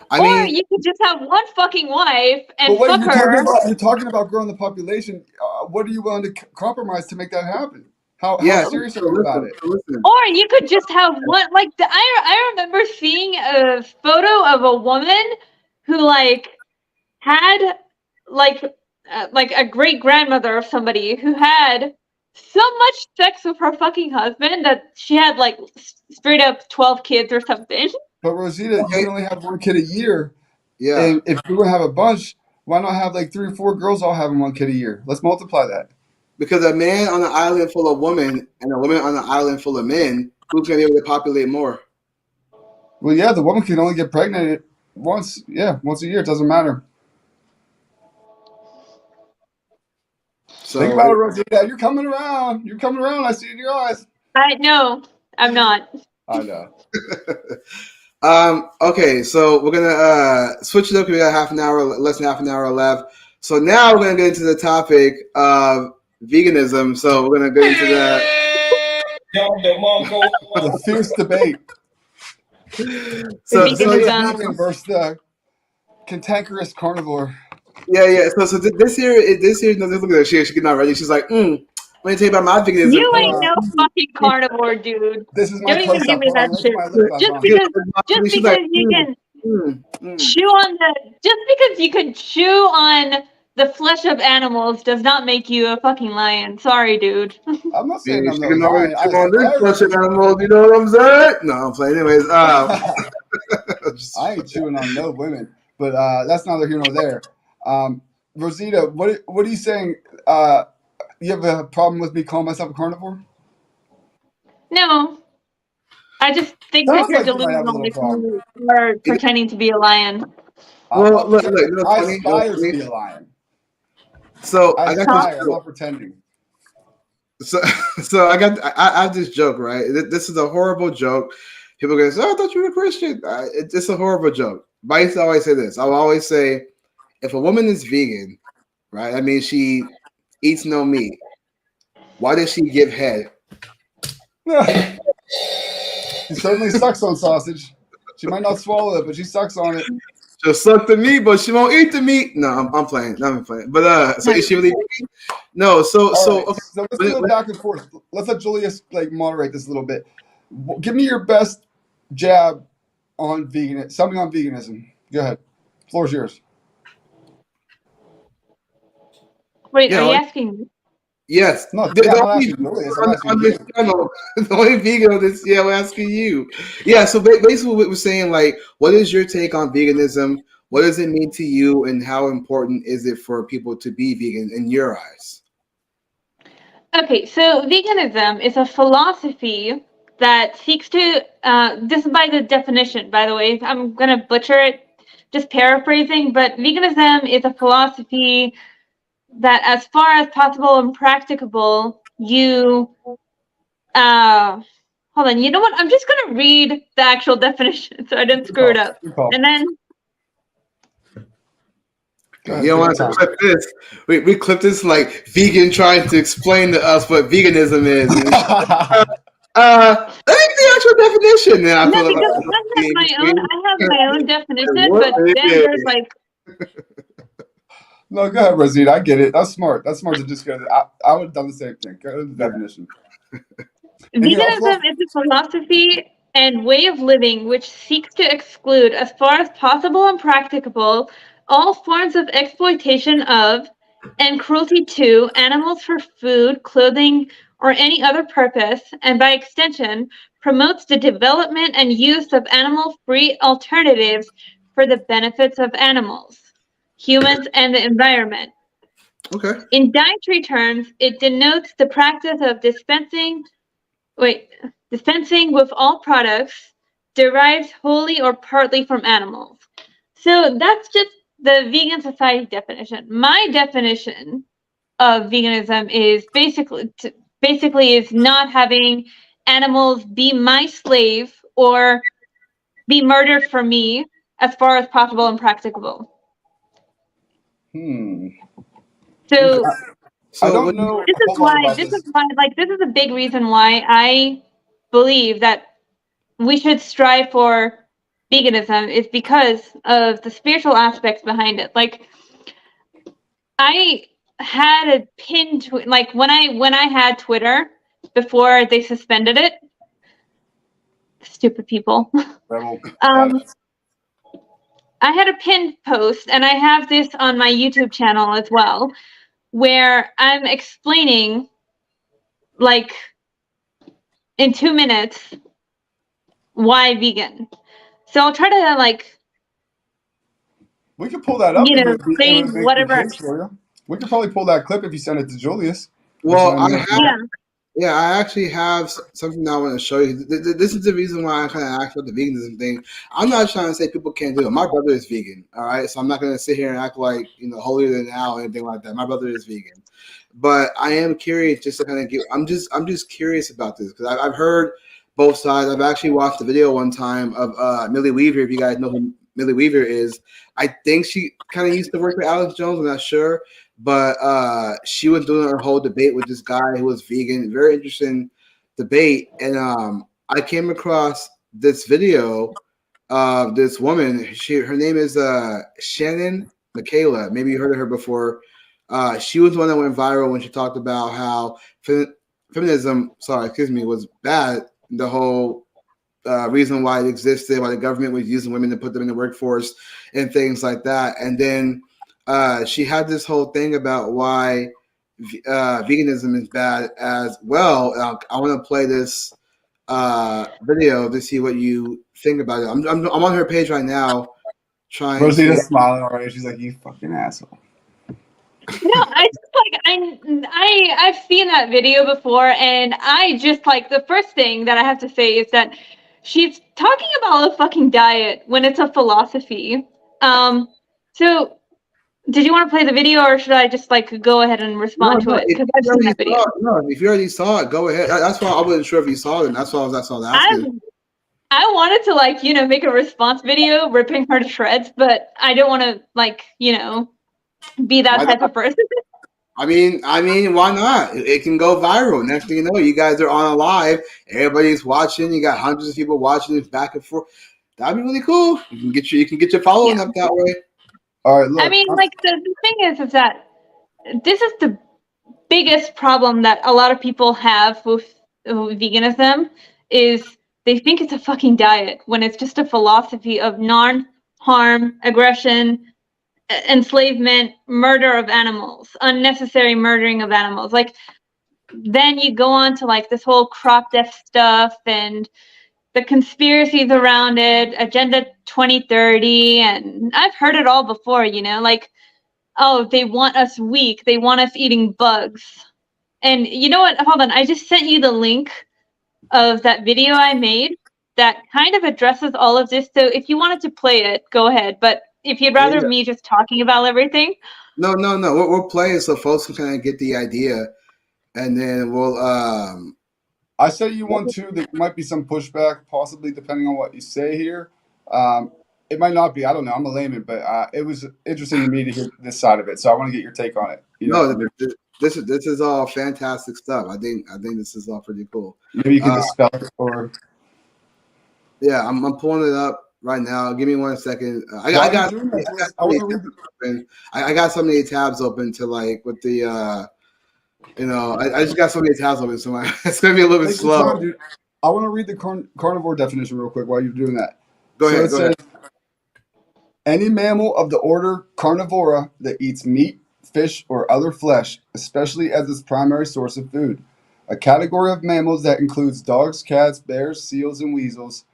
Or you could just have one fucking wife and fuck her. You're talking about growing the population. What are you willing to compromise to make that happen? How serious are you about it? Or you could just have one. I remember seeing a photo of a woman who had a great grandmother of somebody who had so much sex with her fucking husband that she had straight up 12 kids or something. But Rosita, you can only have one kid a year. Yeah. And if we're gonna have a bunch, why not have like 3 or 4 girls all having one kid a year? Let's multiply that. Because a man on an island full of women and a woman on an island full of men, who's going to be able to populate more? Well, yeah, the woman can only get pregnant once. Yeah, once a year. It doesn't matter. So Think about it, Rosita. You're coming around. You're coming around. I see it in your eyes. No, I'm not. I know. Okay, so we're gonna switch it up. We got half an hour, less than half an hour left. So now we're gonna get into the topic of veganism. So we're gonna get into that. The fierce debate. So Veganism. Vegan versus the cantankerous carnivore. yeah. So this year, no, look at her. She getting not ready. She's like, let me tell you about my veganism. You ain't no fucking carnivore, dude. This is my Don't even give me that shit. Just because you can chew on just because you can chew on the flesh of animals does not make you a fucking lion. Sorry, dude. I'm not saying I'm She no can already lion. chew on this flesh of animals. You know what I'm saying? No, I'm playing. Anyways, I ain't chewing on no women, but that's neither here nor there. Rosita, what are you saying? You have a problem with me calling myself a carnivore? No. I just think that Sounds you're like you might have a delusional little if problem. you are pretending to be a lion. Well, look, you know I funny? aspire to be a lion. So I I got aspire. this. I'm not pretending. So I have this joke, right? This is a horrible joke. People go, "Oh, I thought you were a Christian." It's a horrible joke. But I used to always say this. I'll always say, if a woman is vegan, right? I mean, she eats no meat. Why does she give head? She certainly sucks on sausage. She might not swallow it, but she sucks on it. She'll suck the meat, but she won't eat the meat. No, I'm playing. No, I'm playing. But so is she really vegan? No. So Right, okay. so let's do it back and forth. Let's let Julius moderate this a little bit. Give me your best jab on vegan. Something on veganism. Go ahead. Floor's yours. Wait, Yeah, are you asking me? yes. No, The I'm not only asking Julius. I'm on asking this you. channel, the only vegan on this, yeah, we're asking you. Yeah, so basically what we're saying, like, what is your take on veganism? What does it mean to you, and how important is it for people to be vegan in your eyes? Okay, so veganism is a philosophy that seeks to, this is by the definition, by the way, I'm going to butcher it, just paraphrasing, but veganism is a philosophy that, as far as possible and practicable, you, hold on, you know what? I'm just going to read the actual definition so I didn't screw it up. And then You don't want to clip this. We clip this like vegan trying to explain to us what veganism is. Let me get the actual definition. Now I no, feel because I have my own definition, but then there's like. No, go ahead, Rosita. I get it. That's smart. That's smart to just go. I would have done the same thing. Go to the definition. Veganism is a philosophy and way of living which seeks to exclude, as far as possible and practicable, all forms of exploitation of and cruelty to animals for food, clothing, or any other purpose, and by extension, promotes the development and use of animal-free alternatives for the benefits of animals, humans, and the environment. Okay. In dietary terms, it denotes the practice of dispensing with all products derived wholly or partly from animals. So that's just the vegan society definition. My definition of veganism is basically is not having animals be my slave or be murdered for me as far as possible and practicable. So I don't know. this is why like this is a big reason why I believe that we should strive for veganism is because of the spiritual aspects behind it. Like I had a pinned like when I had Twitter before they suspended it. Stupid people. I had a pinned post, and I have this on my YouTube channel as well, where I'm explaining, like, in 2 minutes, why vegan. So I'll try to like, We could pull that up you and know, it say would make the whatever. case for you. We could probably pull that clip if you send it to Julius. Well, I have. Yeah. Yeah, I actually have something I want to show you. This is the reason why I kind of asked about the veganism thing. I'm not trying to say people can't do it. My brother is vegan, all right? So I'm not going to sit here and act like, holier than thou or anything like that. My brother is vegan. But I am curious just to kind of I'm just curious about this because I've heard both sides. I've actually watched a video one time of Millie Weaver, if you guys know who Millie Weaver is. I think she kind of used to work with Alex Jones, I'm not sure. But she was doing her whole debate with this guy who was vegan. Very interesting debate. And I came across this video of this woman. Her name is Shannon Michaela. Maybe you heard of her before. She was the one that went viral when she talked about how feminism, was bad. The whole reason why it existed, why the government was using women to put them in the workforce and things like that. And then she had this whole thing about why veganism is bad as well. I want to play this video to see what you think about it. I'm on her page right now trying Rosita's smiling already. She's like, "You fucking asshole." No, I just like I've seen that video before, and I just like the first thing that I have to say is that she's talking about a fucking diet when it's a philosophy. So did you want to play the video, or should I just like go ahead and respond to it? Because I've seen that video. If you already saw it, go ahead. That's why I wasn't sure if you saw it. And that's why I was asking. I wanted to like make a response video ripping her to shreds, but I don't want to like be that type of person. I mean, why not? It can go viral. Next thing you know, you guys are on a live. Everybody's watching. You got hundreds of people watching this back and forth. That'd be really cool. You can get your following up that way. All right, look. I mean, like the thing is that this is the biggest problem that a lot of people have with veganism is they think it's a fucking diet when it's just a philosophy of non-harm, aggression, enslavement, murder of animals, unnecessary murdering of animals. Like then you go on to like this whole crop death stuff and the conspiracies around it, Agenda 2030, and I've heard it all before, like, oh, they want us weak, they want us eating bugs. And you know what? Hold on, I just sent you the link of that video I made that kind of addresses all of this. So if you wanted to play it, go ahead. But if you'd rather me just talking about everything. No. We're playing so folks can kind of get the idea. And then we'll I say you one too. There might be some pushback, possibly depending on what you say here. It might not be. I don't know. I'm a layman, but it was interesting to me to hear this side of it. So I want to get your take on it. This is all fantastic stuff. I think this is all pretty cool. Maybe you can dispel it or. Yeah, I'm pulling it up right now. Give me 1 second. I got so many tabs open to like with the I just got so many tabs open, so it's gonna be a little bit slow. Time, dude. I want to read the carnivore definition real quick while you're doing that. Go ahead. Any mammal of the order Carnivora that eats meat, fish, or other flesh, especially as its primary source of food. A category of mammals that includes dogs, cats, bears, seals, and weasels.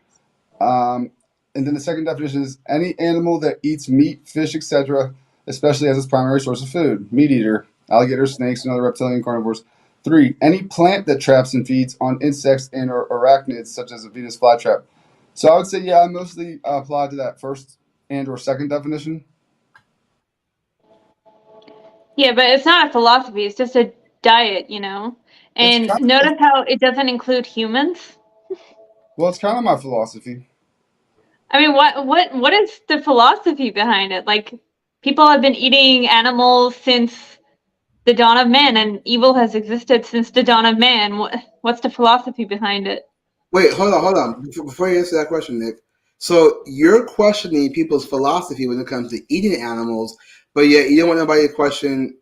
And then the second definition is any animal that eats meat, fish, etc., especially as its primary source of food. Meat eater, alligators, snakes, and other reptilian carnivores. 3, any plant that traps and feeds on insects and or arachnids, such as a Venus flytrap. So I would say, I mostly apply to that first and or second definition. Yeah, but it's not a philosophy. It's just a diet, And notice how it doesn't include humans. Well, it's kind of my philosophy. I mean, what is the philosophy behind it? Like, people have been eating animals since the dawn of man, and evil has existed since the dawn of man. What's the philosophy behind it? Wait, hold on. Before you answer that question, Nick. So you're questioning people's philosophy when it comes to eating animals, but yet you don't want nobody to question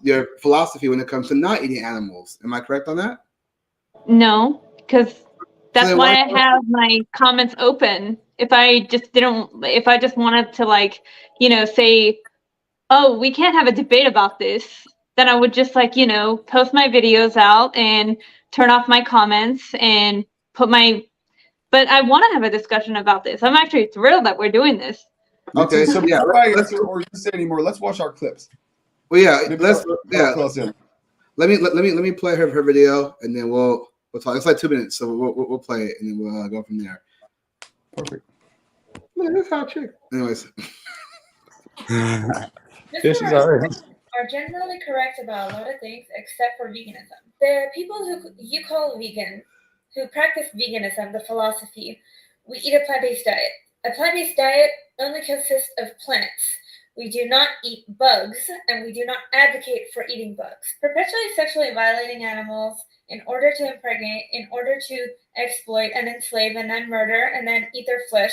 your philosophy when it comes to not eating animals. Am I correct on that? No, because that's why I have my comments open. If I just wanted to like, say, oh, we can't have a debate about this, then I would just like, post my videos out and turn off my comments and put my. but I want to have a discussion about this. I'm actually thrilled that we're doing this. Okay, So yeah, before I let's. answer or you say anymore, let's watch our clips. Well, yeah, Maybe let's. that'll fill us in. Let me play her video, and then we'll talk. It's like 2 minutes, so we'll play it, and then we'll go from there. Perfect. Look at this hot chick. Anyways. This is all right. Are generally correct about a lot of things except for veganism. The people who you call vegan, who practice veganism, the philosophy, we eat a plant-based diet. A plant-based diet only consists of plants. We do not eat bugs, and we do not advocate for eating bugs. Perpetually sexually violating animals in order to impregnate, in order to exploit and enslave and then murder and then eat their flesh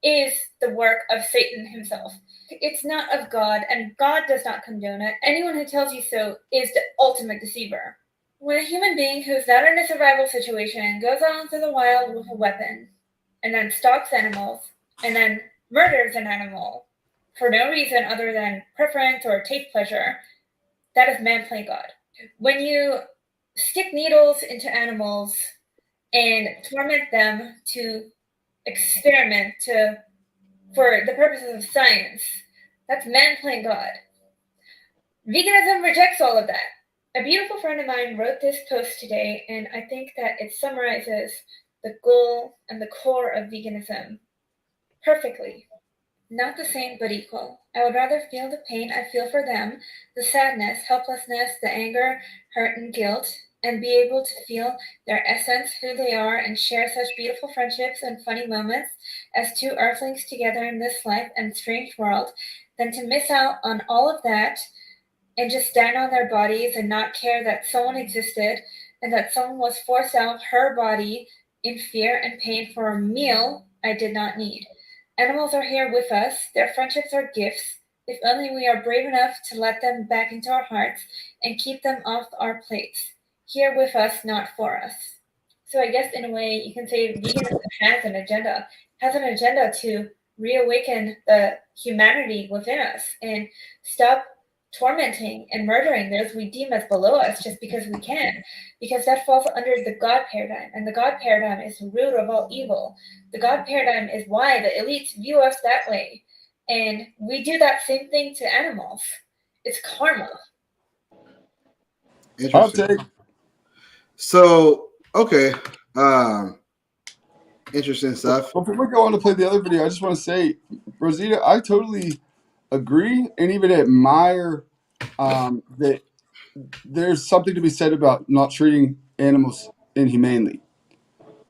is the work of Satan himself. It's not of God, and God does not condone it. Anyone who tells you so is the ultimate deceiver. When a human being who's not in a survival situation goes out into the wild with a weapon and then stalks animals and then murders an animal for no reason other than preference or taste pleasure, that is man playing God. When you stick needles into animals and torment them to experiment for the purposes of science, that's man playing God. Veganism rejects all of that. A beautiful friend of mine wrote this post today, and I think that it summarizes the goal and the core of veganism perfectly. Not the same, but equal. I would rather feel the pain I feel for them, the sadness, helplessness, the anger, hurt, and guilt, and be able to feel their essence, who they are, and share such beautiful friendships and funny moments as two earthlings together in this life and strange world, than to miss out on all of that and just stand on their bodies and not care that someone existed and that someone was forced out of her body in fear and pain for a meal I did not need. Animals are here with us. Their friendships are gifts. If only we are brave enough to let them back into our hearts and keep them off our plates. Here with us, not for us. So I guess in a way you can say veganism has an agenda to reawaken the humanity within us and stop tormenting and murdering those we deem as below us just because we can, because that falls under the God paradigm, and the God paradigm is the root of all evil. The God paradigm is why the elites view us that way, and we do that same thing to animals. It's karma. Interesting. So, okay. Interesting stuff. Before we go on to play the other video, I just want to say, Rosita, I totally agree and even admire that there's something to be said about not treating animals inhumanely.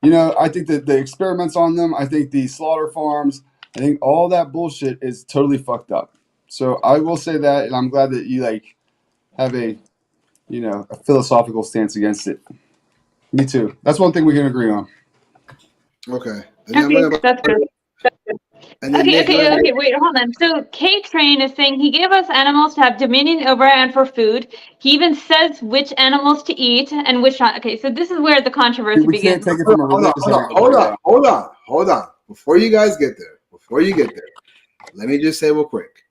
You know, I think that the experiments on them, I think the slaughter farms, I think all that bullshit is totally fucked up. So I will say that, and I'm glad that you have a philosophical stance against it. Me too. That's one thing we can agree on. Okay. Okay, that's good. Okay, wait, hold on. So K-Train is saying he gave us animals to have dominion over and for food. He even says which animals to eat and which not. Okay, so this is where the controversy begins. Can't take it from a religious angle. Hold on. Before you guys get there, let me just say real quick.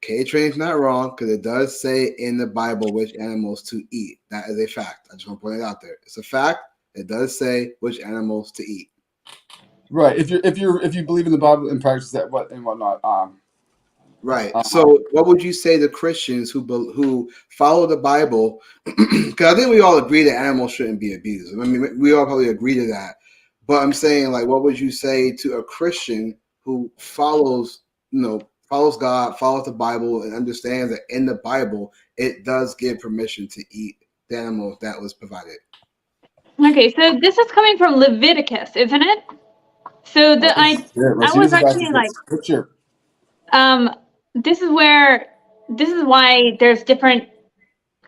K-Train's not wrong because it does say in the Bible which animals to eat. That is a fact. I just want to point it out there. It's a fact. It does say which animals to eat. Right. If you believe in the Bible and practice that and whatnot. Right. So, what would you say to Christians who follow the Bible? Because I think we all agree that animals shouldn't be abused. I mean, we all probably agree to that. But I'm saying, like, what would you say to a Christian who follows God, follows the Bible, and understands that in the Bible it does give permission to eat the animal that was provided? Okay, so this is coming from Leviticus, isn't it? So I was actually like, this is why there's different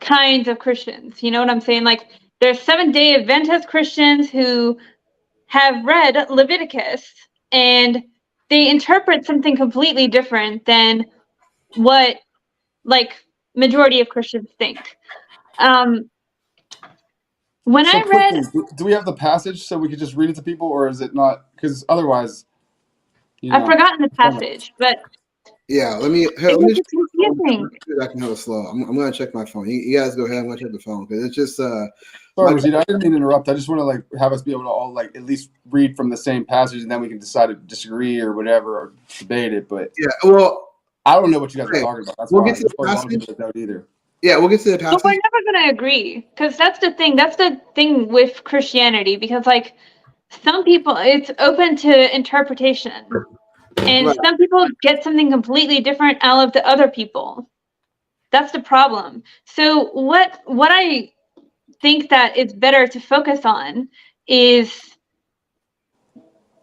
kinds of Christians. You know what I'm saying? Like, there's Seventh-day Adventist Christians who have read Leviticus and they interpret something completely different than what majority of Christians think. When I read, do we have the passage so we could just read it to people, or is it not? Because otherwise, I've forgotten the passage, but yeah, let me it's confusing. I can have it slow. I'm gonna check my phone. You guys go ahead. I'm gonna check the phone because it's just Sorry, Rosita, I didn't mean to interrupt. I just want to like have us be able to all like at least read from the same passage, and then we can decide to disagree or whatever or debate it. But Yeah, well, I don't know what you guys okay, are talking about. That's we'll why get to the I don't passage. get that either. Yeah, we'll get to the But we're passage. never going to agree, because that's the thing. That's the thing with Christianity, because like some people, it's open to interpretation, and Right. some people get something completely different out of the other people. That's the problem. So what I think that is better to focus on is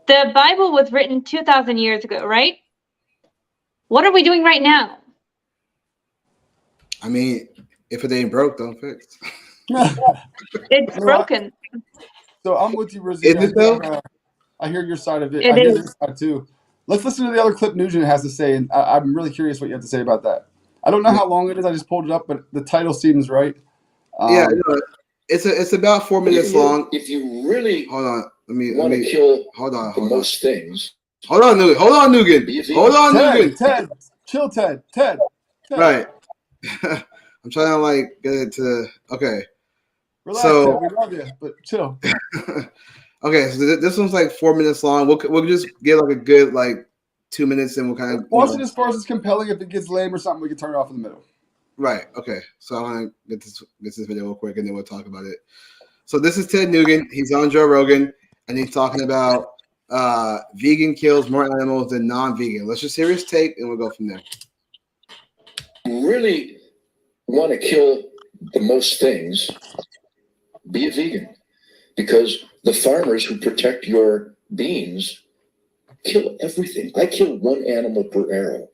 the Bible was written 2,000 years ago, right? What are we doing right now? I mean, if it ain't broke, don't fix. It's broken. So I'm with you, Rosita. Is it though? I hear your side of it. It I hear is. this side too. Let's listen to the other clip Nugent has to say, and I'm really curious what you have to say about that. I don't know how long it is. I just pulled it up, but the title seems right. Yeah, no, it's about 4 minutes long. If you really Hold on, let me kill hold on. most things, Hold on, Nugan. Hold on, Nugan. Ted, chill, Ted. Right. I'm trying to like get it to okay. Relax, So Ted. We love you, but chill. okay, so this one's like 4 minutes long. We'll just get like a good like 2 minutes, and we'll kind of Watch it as far as it's compelling. If it gets lame or something, we can turn it off in the middle. Right. Okay. So I want to get this video real quick, and then we'll talk about it. So this is Ted Nugent. He's on Joe Rogan, and he's talking about vegan kills more animals than non-vegan. Let's just hear his take, and we'll go from there. you really want to kill the most things, be a vegan. Because the farmers who protect your beans kill everything. I kill one animal per arrow.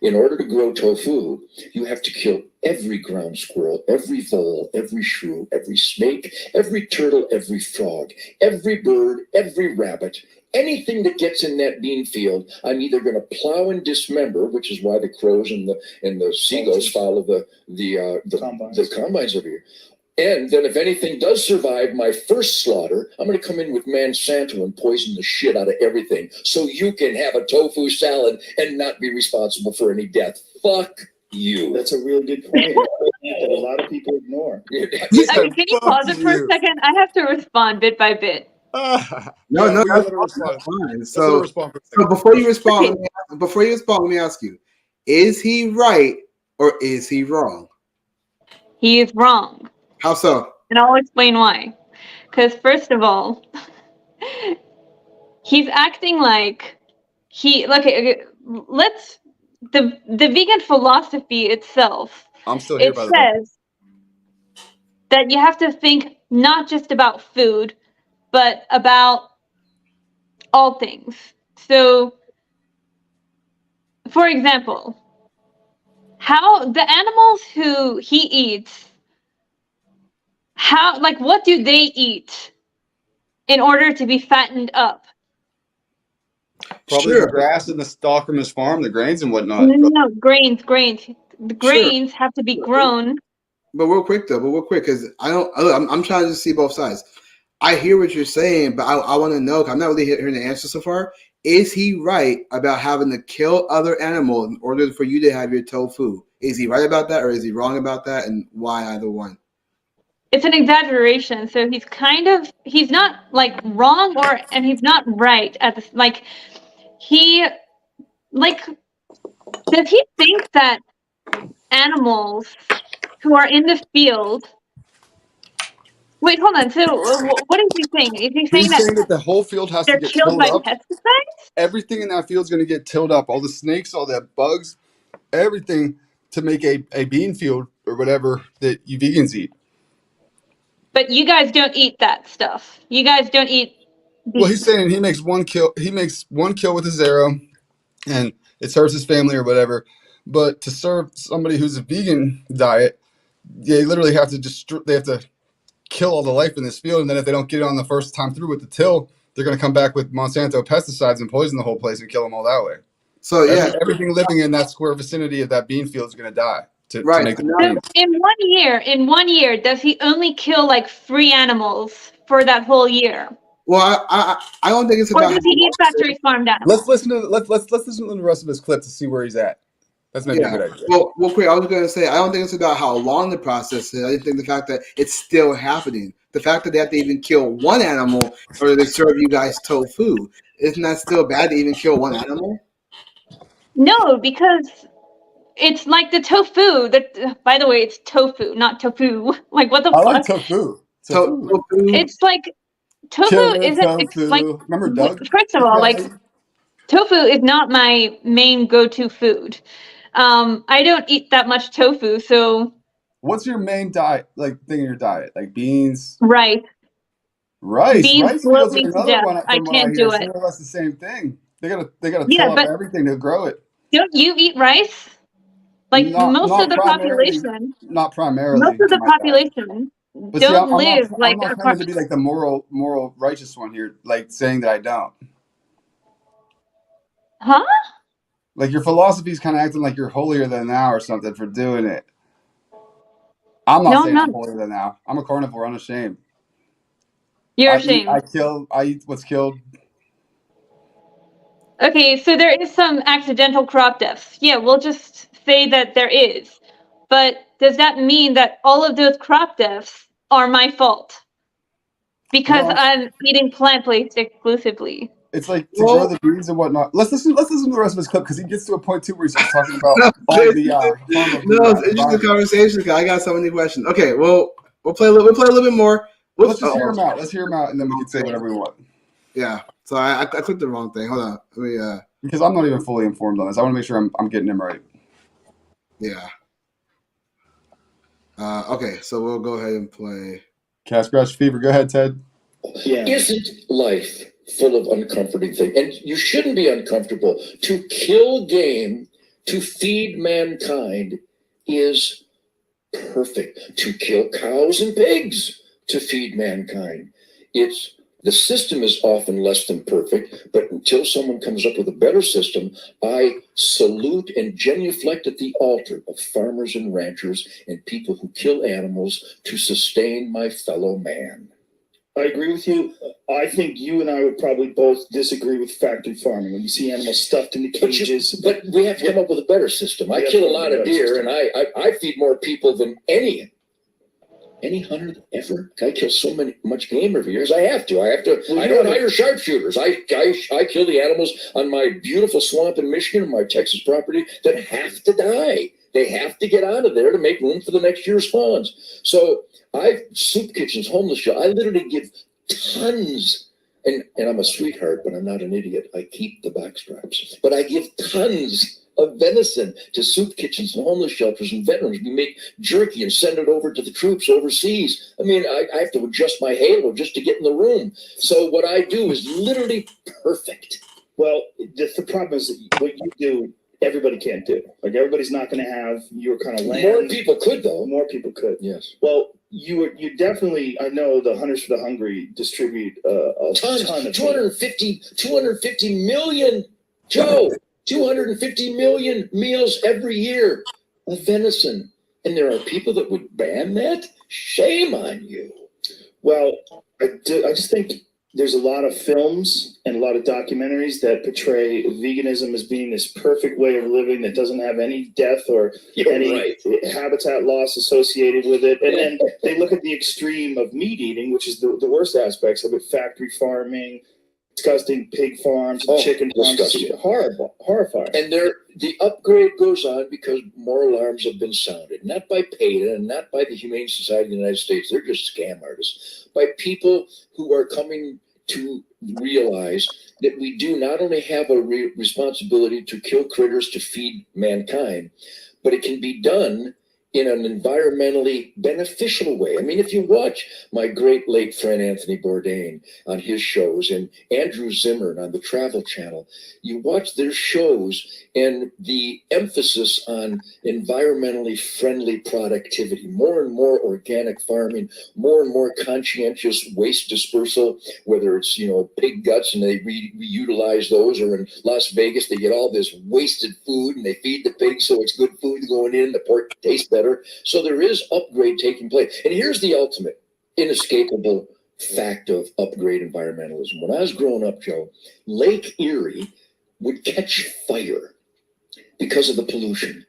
In order to grow tofu, you have to kill every ground squirrel, every vole, every shrew, every snake, every turtle, every frog, every bird, every rabbit. Anything that gets in that bean field, I'm either going to plow and dismember, which is why the crows and the seagulls follow the combines over here. And then if anything does survive my first slaughter, I'm going to come in with Monsanto and poison the shit out of everything so you can have a tofu salad and not be responsible for any death. Fuck you. That's a real good point that a lot of people ignore. Okay, can you pause it for a second? I have to respond bit by bit. No, that's fine. So before you respond, let me ask you: is he right or is he wrong? He is wrong. How so? And I'll explain why. Because first of all, he's acting like let's the vegan philosophy itself. I'm still here. It says that you have to think not just about food, but about all things. So, for example, how the animals who he eats, what do they eat in order to be fattened up? Probably the grass and the stalk from his farm, the grains and whatnot. No, grains. The grains have to be grown. But real quick, because I'm trying to see both sides. I hear what you're saying, but I want to know, 'cause I'm not really hearing the answer so far. Is he right about having to kill other animals in order for you to have your tofu? Is he right about that, or is he wrong about that, and why either one? It's an exaggeration. So he's not like wrong and he's not right at this. Does he think that animals who are in the field? Wait, hold on. So what is he saying? Is he saying that the whole field has to they're get killed tilled by up? pesticides? Everything in that field is going to get tilled up. All the snakes, all the bugs, everything to make a bean field or whatever that you vegans eat. But you guys don't eat that stuff. You guys don't eat. Well, he's saying he makes one kill. He makes one kill with his arrow, and it serves his family or whatever. But to serve somebody who's a vegan diet, they literally have to they have to kill all the life in this field, and then if they don't get it on the first time through with the till, they're going to come back with Monsanto pesticides and poison the whole place and kill them all that way. So everything living in that square vicinity of that bean field is going to die. To make the so in 1 year, does he only kill like 3 animals for that whole year? Well, I don't think it's about. Or does he eat factory farmed animals? Let's listen to the rest of his clip to see where he's at. That's maybe a good idea. Well, quick. I was going to say I don't think it's about how long the process is. I just think the fact that it's still happening. The fact that they have to even kill one animal in order to serve you guys tofu, isn't that still bad to even kill one animal? No, because it's like the tofu. That, by the way, it's tofu, not tofu. Like, what the I like fuck? tofu. Tofu. Tofu. It's like tofu Killer isn't. It's like tofu. Remember Doug? first of all, like tofu is not my main go-to food. I don't eat that much tofu, so What's your main diet, like thing in your diet? Like beans, rice. rice. Beans Rice bloat fields are me to another death. one I from what I can't hear. do It's it. more or less the same thing. They gotta Yeah, till up but everything to grow it. don't you eat rice? Like Not most of not the primarily, population, not most primarily of in the my diet. population But see, don't live I'm like not claiming to be like the moral righteous one here, like saying that I don't. huh? Like your philosophy is kind of acting like you're holier than thou or something for doing it. I'm not No, I'm saying not. I'm holier than thou. I'm a carnivore, unashamed. You're I ashamed. kill, I eat what's killed. Okay, so there is some accidental crop deaths. Yeah, we'll just say that there is. But does that mean that all of those crop deaths are my fault? Because No, I'm eating plant-based exclusively. it's like to grow Well, the beans and whatnot. Let's listen to the rest of his clip because he gets to a point too where he starts talking about no, all the harm of no, the it's interesting environment. conversation. I got so many questions. Okay, well, we'll play a little bit more. Let's just hear him out. Let's hear him out, and then we can say Okay. whatever we want. Yeah. So I clicked the wrong thing. Hold on. Let me. Because I'm not even fully informed on this. I want to make sure I'm getting him right. Yeah. Okay, so we'll go ahead and play. Cat scratch fever. Go ahead, Ted. Yeah. Isn't life full of uncomforting things? And you shouldn't be uncomfortable. To kill game, to feed mankind is perfect. To kill cows and pigs to feed mankind. The system is often less than perfect, but until someone comes up with a better system, I salute and genuflect at the altar of farmers and ranchers and people who kill animals to sustain my fellow man. I agree with you. I think you and I would probably both disagree with factory farming when you see animals stuffed in the cages. But we have to come up with a better system. I kill a lot of deer, and I feed more people than any hunter ever. I kill so much game every year. I have to. I don't hire sharpshooters. I kill the animals on my beautiful swamp in Michigan and my Texas property that have to die. They have to get out of there to make room for the next year's spawns. So soup kitchens, homeless shelter. I literally give tons, and I'm a sweetheart, but I'm not an idiot. I keep the backstraps, but I give tons of venison to soup kitchens and homeless shelters and veterans. We make jerky and send it over to the troops overseas. I mean, I have to adjust my halo just to get in the room. So what I do is literally perfect. Well, the problem is that what you do, everybody can't do. Like everybody's not going to have your kind of land. More people could, though. More people could. Yes. Well, you definitely. I know the Hunters for the Hungry distribute a ton of 250 million, Joe. 250 million meals every year of venison. And there are people that would ban that? Shame on you. Well, I just think there's a lot of films and a lot of documentaries that portray veganism as being this perfect way of living that doesn't have any death or any habitat loss associated with it. And then they look at the extreme of meat eating, which is the worst aspects of it, factory farming, disgusting pig farms, chicken farms. Horrible, horrifying. And the upgrade goes on because more alarms have been sounded, not by PETA and not by the Humane Society of the United States. They're just scam artists. By people who are coming to realize that we do not only have a responsibility to kill critters to feed mankind, but it can be done in an environmentally beneficial way. I mean, if you watch my great late friend Anthony Bourdain on his shows and Andrew Zimmern on the Travel Channel, you watch their shows and the emphasis on environmentally friendly productivity, more and more organic farming, more and more conscientious waste dispersal, whether it's, pig guts and they reutilize those, or in Las Vegas, they get all this wasted food and they feed the pigs so it's good food going in, the pork tastes better. So there is upgrade taking place. And here's the ultimate inescapable fact of upgrade environmentalism. When I was growing up, Joe, Lake Erie would catch fire because of the pollution.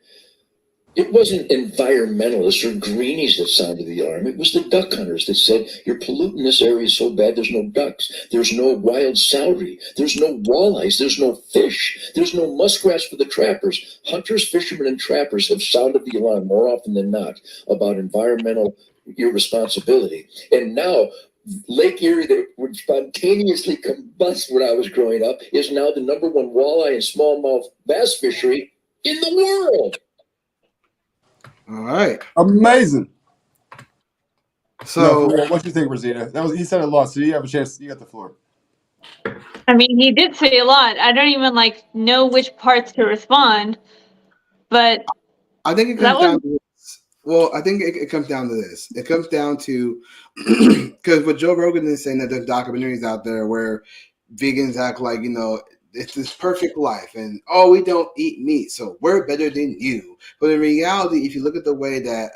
It wasn't environmentalists or greenies that sounded the alarm. It was the duck hunters that said, you're polluting this area so bad there's no ducks, there's no wild celery, there's no walleyes, there's no fish, there's no muskrats for the trappers. Hunters, fishermen, and trappers have sounded the alarm more often than not about environmental irresponsibility. And now Lake Erie, that would spontaneously combust when I was growing up, is now the #1 walleye and smallmouth bass fishery in the world. All right. Amazing. So, no, what do you think, Rosita? He said a lot, so you have a chance. You got the floor. I mean, he did say a lot. I don't even know which parts to respond, but I think it comes down to this. Well, I think it comes down to this. It comes down to because what Joe Rogan is saying, that there's documentaries out there where vegans act like, it's this perfect life and we don't eat meat, so we're better than you. But in reality, if you look at the way that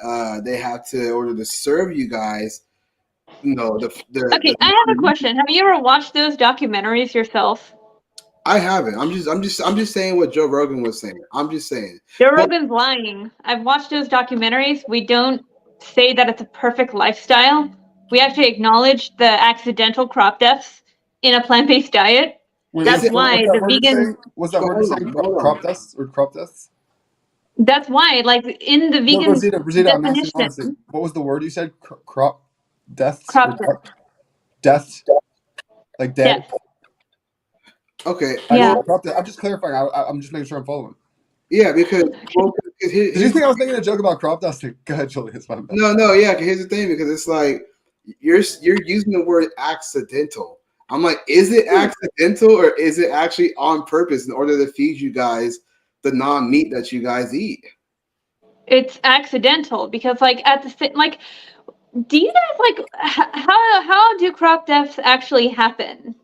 they have to, in order to serve you guys, okay, I have a question. Have you ever watched those documentaries yourself? I haven't. I'm just saying what Joe Rogan was saying. I'm just saying. Joe Rogan's lying. I've watched those documentaries. We don't say that it's a perfect lifestyle. We actually acknowledge the accidental crop deaths in a plant-based diet. That's why the vegan. What's that word saying? Crop deaths or crop deaths? That's why, in the vegan Rosita, I'm asking honestly. What was the word you said? Crop deaths? Crop deaths? Like dead? Death. Okay. Yeah. I'm just clarifying. I'm just making sure I'm following. Yeah, because did you think I was making a joke about crop dusting? Go ahead, Julius. No, yeah. Here's the thing, because it's like you're using the word accidental. I'm like, is it accidental or is it actually on purpose in order to feed you guys the non-meat that you guys eat? It's accidental because, at the do you guys how do crop deaths actually happen?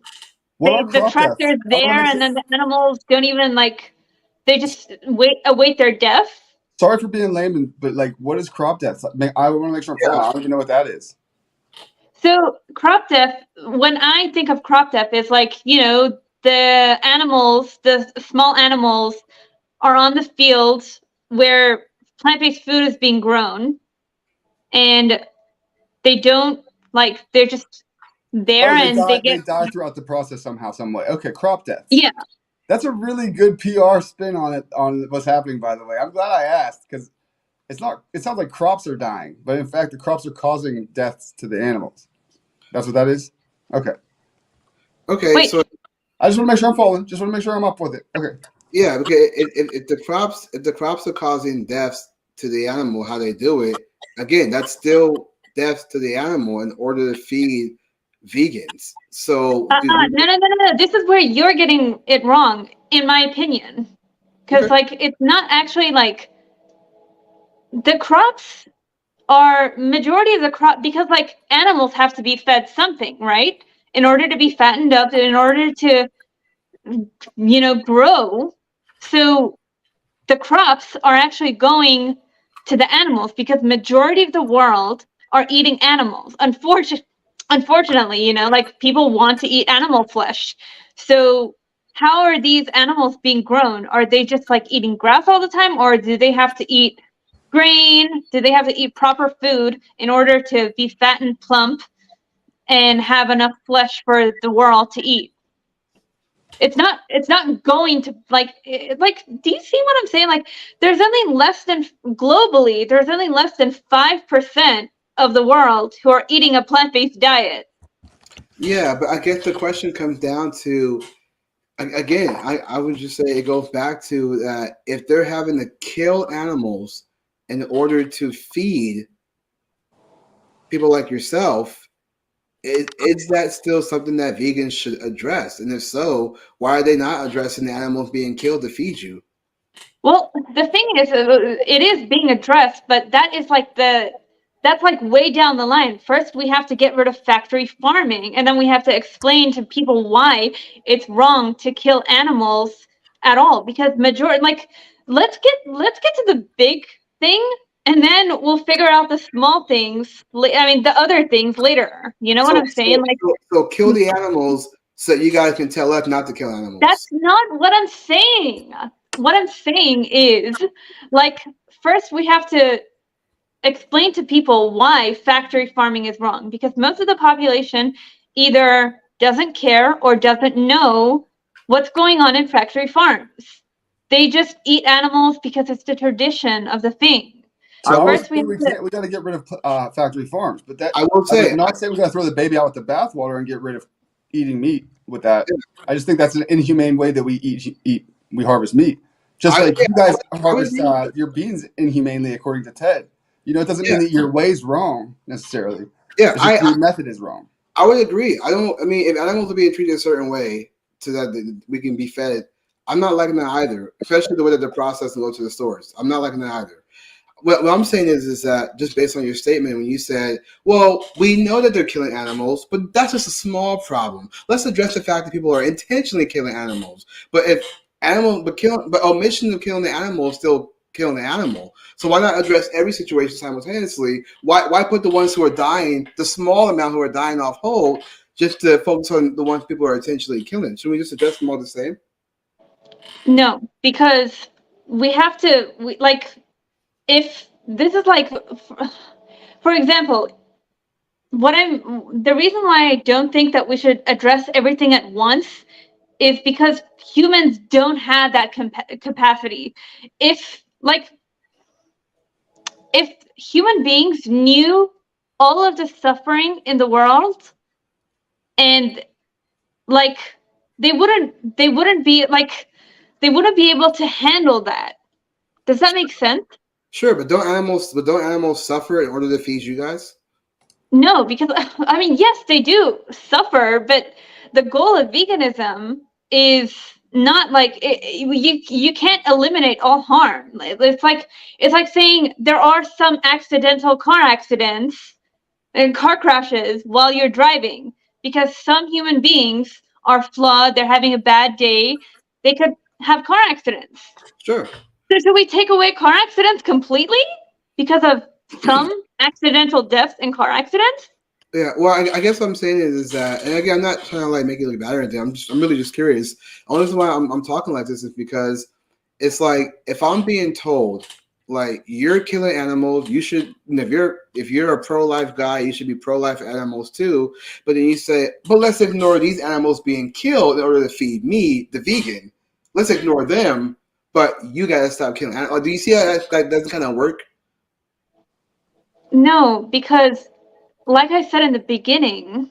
The tractor's there, and then the animals don't even they just await their death. Sorry for being lame, but what is crop death? I want to make sure I'm following. I don't even know what that is. So crop death, when I think of crop death, is the animals, the small animals, are on the field where plant-based food is being grown, and they don't they're just there, and they die throughout the process somehow, some way. Okay, crop death. Yeah, that's a really good PR spin on what's happening. By the way, I'm glad I asked because it's not. It sounds like crops are dying, but in fact, the crops are causing deaths to the animals. That's what that is. Okay. Wait. So I just want to make sure I'm following. Just want to make sure I'm up with it. Okay. Yeah, because if the crops are causing deaths to the animal, how they do it, again, that's still deaths to the animal in order to feed vegans. So no. This is where you're getting it wrong, in my opinion, because it's not actually the crops are majority of the crop, because animals have to be fed something, right? In order to be fattened up, in order to grow. So the crops are actually going to the animals because majority of the world are eating animals. Unfortunately, people want to eat animal flesh. So how are these animals being grown? Are they just eating grass all the time, or do they have to eat grain? Do they have to eat proper food in order to be fat and plump and have enough flesh for the world to eat? It's not going to do you see what I'm saying? There's only less than 5% of the world who are eating a plant-based diet. Yeah, but I guess the question comes down to, again, I would just say it goes back to that if they're having to kill animals in order to feed people like yourself, is that still something that vegans should address? And if so, why are they not addressing the animals being killed to feed you? Well, the thing is, it is being addressed, but that is that's way down the line. First, we have to get rid of factory farming, and then we have to explain to people why it's wrong to kill animals at all. Because majority, let's get to the big thing, and then we'll figure out the small things. The other things later. You know what I'm saying? So kill the animals so you guys can tell us not to kill animals. That's not what I'm saying. What I'm saying is, first we have to explain to people why factory farming is wrong, because most of the population either doesn't care or doesn't know what's going on in factory farms. They just eat animals because it's the tradition of the thing. So I First, we got to get rid of factory farms, but that I will I say, would not say we got to throw the baby out with the bathwater and get rid of eating meat with that. I just think that's an inhumane way that we harvest meat. Just like you guys harvest your beans inhumanely, according to Ted. You know, it doesn't mean that your way's wrong necessarily. Yeah, it's just your method is wrong. I would agree. I mean, if animals are being treated a certain way so that we can be fed, I'm not liking that either. Especially the way that they're processed and go to the stores. I'm not liking that either. What I'm saying is that just based on your statement, when you said, well, we know that they're killing animals, but that's just a small problem. Let's address the fact that people are intentionally killing animals. But but omission of killing the animal is still killing the animal. So why not address every situation simultaneously? Why put the ones who are dying, the small amount who are dying off hold, just to focus on the ones people are intentionally killing? Should we just address them all the same? No, because we have to, if this is like, for example, the reason why I don't think that we should address everything at once is because humans don't have that capacity. If human beings knew all of the suffering in the world, and they wouldn't be able to handle that. Does that make sense? Sure, but don't animals suffer in order to feed you guys? No, because I mean, yes, they do suffer, but the goal of veganism is not you can't eliminate all harm. It's like saying there are some accidental car accidents and car crashes while you're driving, because some human beings are flawed, they're having a bad day, they could have car accidents. Sure. So should we take away car accidents completely because of some accidental deaths in car accidents? Yeah, well, I guess what I'm saying is that, and again, I'm not trying to make it look bad or anything. I'm really just curious. The only reason why I'm talking like this is because it's like, if I'm being told like you're killing animals, you should, if you're a pro-life guy, you should be pro-life animals too. But then you say, but let's ignore these animals being killed in order to feed me, the vegan. Let's ignore them, but you gotta stop killing animals. Do you see how that doesn't kind of work? No, because like I said in the beginning,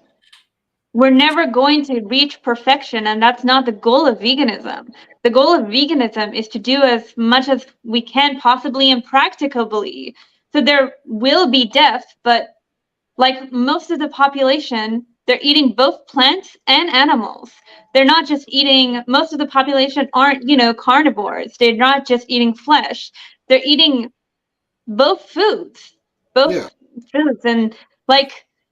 we're never going to reach perfection, and that's not the goal of veganism. The goal of veganism is to do as much as we can possibly and practicably. So there will be death, but like most of the population, they're eating both plants and animals. They're not just eating, most of the population aren't, carnivores. They're not just eating flesh. They're eating both foods, foods. And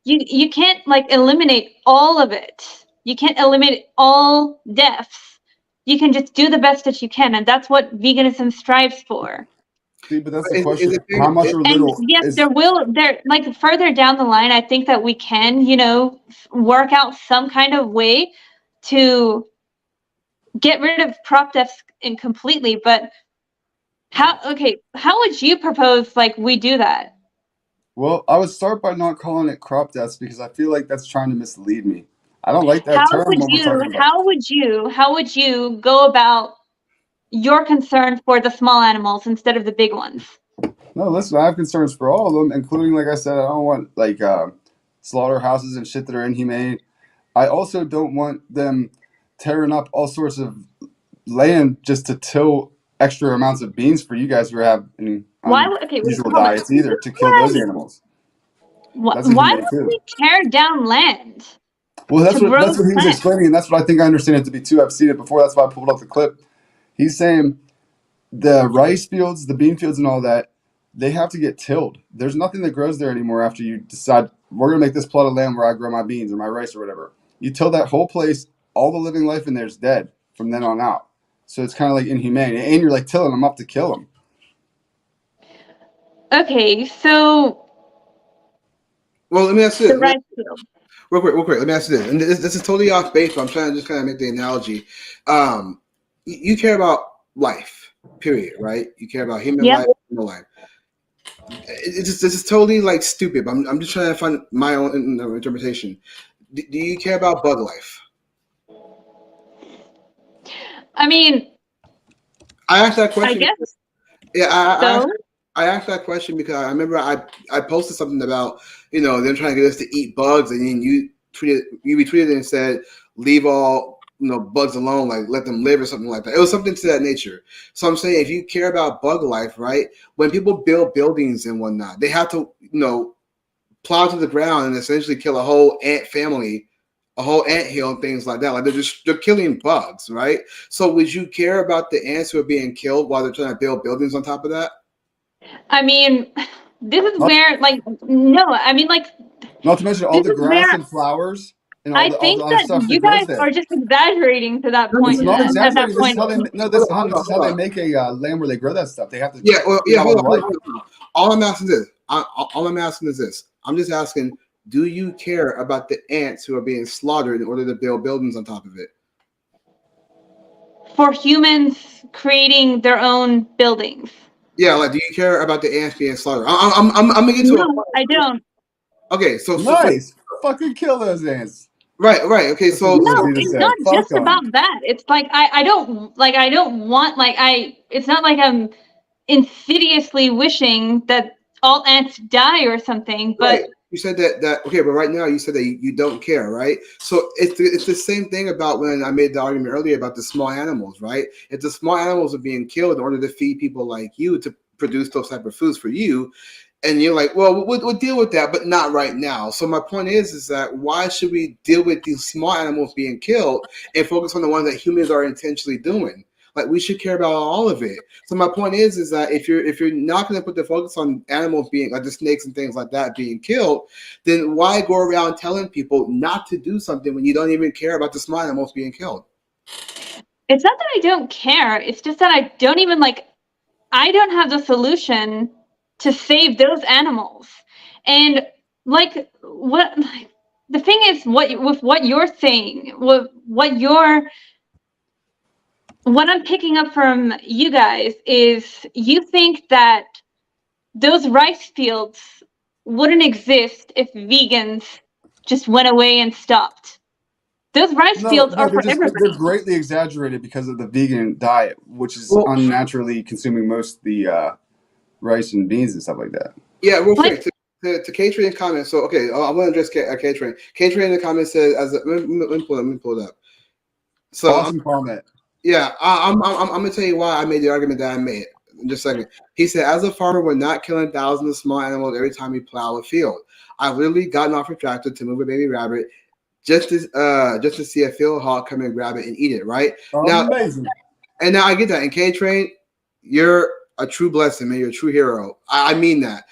you can't eliminate all of it. You can't eliminate all deaths. You can just do the best that you can, and that's what veganism strives for. See, but that's the question. How much or little? And yes, further down the line, I think that we can, work out some kind of way to get rid of crop deaths completely. But how would you propose we do that? Well, I would start by not calling it crop deaths, because I feel like that's trying to mislead me. I don't like that term when we're talking about. How would you go about your concern for the small animals instead of the big ones? No, listen, I have concerns for all of them, including, like I said, I don't want slaughterhouses and shit that are inhumane. I also don't want them tearing up all sorts of land just to till extra amounts of beans for you guys who have unusual diets either, to kill those animals. Why would we tear down land? Well, that's what he was explaining, and that's what I think I understand it to be too. I've seen it before. That's why I pulled up the clip. He's saying the rice fields, the bean fields, and all that, they have to get tilled. There's nothing that grows there anymore after you decide, we're going to make this plot of land where I grow my beans or my rice or whatever. You till that whole place, all the living life in there is dead from then on out. So it's kind of like inhumane. And you're tilling them up to kill them. Okay, so... Well, let me ask you this. Rice field. Real quick. Let me ask you this. And this is totally off base, but I'm trying to just kind of make the analogy. You care about life, period, right? You care about human Yeah. life, animal life. This is totally like stupid. I'm just trying to find my own interpretation. Do you care about bug life? I mean, I asked that I question. guess Yeah, so. I asked that question because I remember I posted something about them trying to get us to eat bugs, and then you retweeted it and said leave all bugs alone, like let them live or something like that. It was something to that nature. So I'm saying if you care about bug life, right? When people build buildings and whatnot, they have to plow to the ground and essentially kill a whole ant family, a whole ant hill, and things like that. Like they're killing bugs, right? So would you care about the ants who are being killed while they're trying to build buildings on top of that? I mean, this is Not, where like no. I mean, like not to mention all this the is where grass and flowers and I all the think other that stuff that you grows guys there. are just exaggerating to that No, no, point. It's no, not no, At that exaggerating. This is point, how they no. hold This on, honey. This is how hold they on. make a land where they grow that stuff. They have to Yeah, well, treat yeah, all hold the on, hold life. on, hold on. All I'm asking is this. All I'm asking is this. I'm just asking, do you care about the ants who are being slaughtered in order to build buildings on top of it? for humans creating their own buildings. Yeah, like, do you care about the ants being slaughtered? I'm gonna get to a No, point. I don't. Okay, so Nice. Fucking kill those ants. right. Okay, That's what so No, Rosita it's said. not Fuck just them. about that. It's like I don't want like I it's not like I'm insidiously wishing that all ants die or something, right. but You said that okay, but right now you said that you don't care, right? So it's the same thing about when I made the argument earlier about the small animals, right? If the small animals are being killed in order to feed people like you to produce those type of foods for you, and you're like, well, we'll deal with that, but not right now. So my point is that why should we deal with these small animals being killed and focus on the ones that humans are intentionally doing? Like we should care about all of it. So my point is that if you're not going to put the focus on animals being like the snakes and things like that being killed, then why go around telling people not to do something when you don't even care about the small animals being killed? it's not that I don't care. It's just that I don't even like I don't have the solution to save those animals. And like what like, the thing is what you're saying, what I'm picking up from you guys is you think that those rice fields wouldn't exist if vegans just went away and stopped. Those rice No, fields no, are for they're everybody. greatly exaggerated because of the vegan diet, which is Well, unnaturally consuming most of the rice and beans and stuff like that. yeah, real Like quick to K-Train comments. So okay, I'm gonna address K-Train. K-Train in the comments says let me pull it up. So Awesome comment. yeah, I'm gonna tell you why I made the argument that I made in just a second. He said, as a farmer, we're not killing thousands of small animals every time we plow a field. I've literally gotten off a tractor to move a baby rabbit just to see a field hawk come and grab it and eat it. Right Amazing. now I get that. And K-Train, you're a true blessing, man. You're a true hero. I mean that.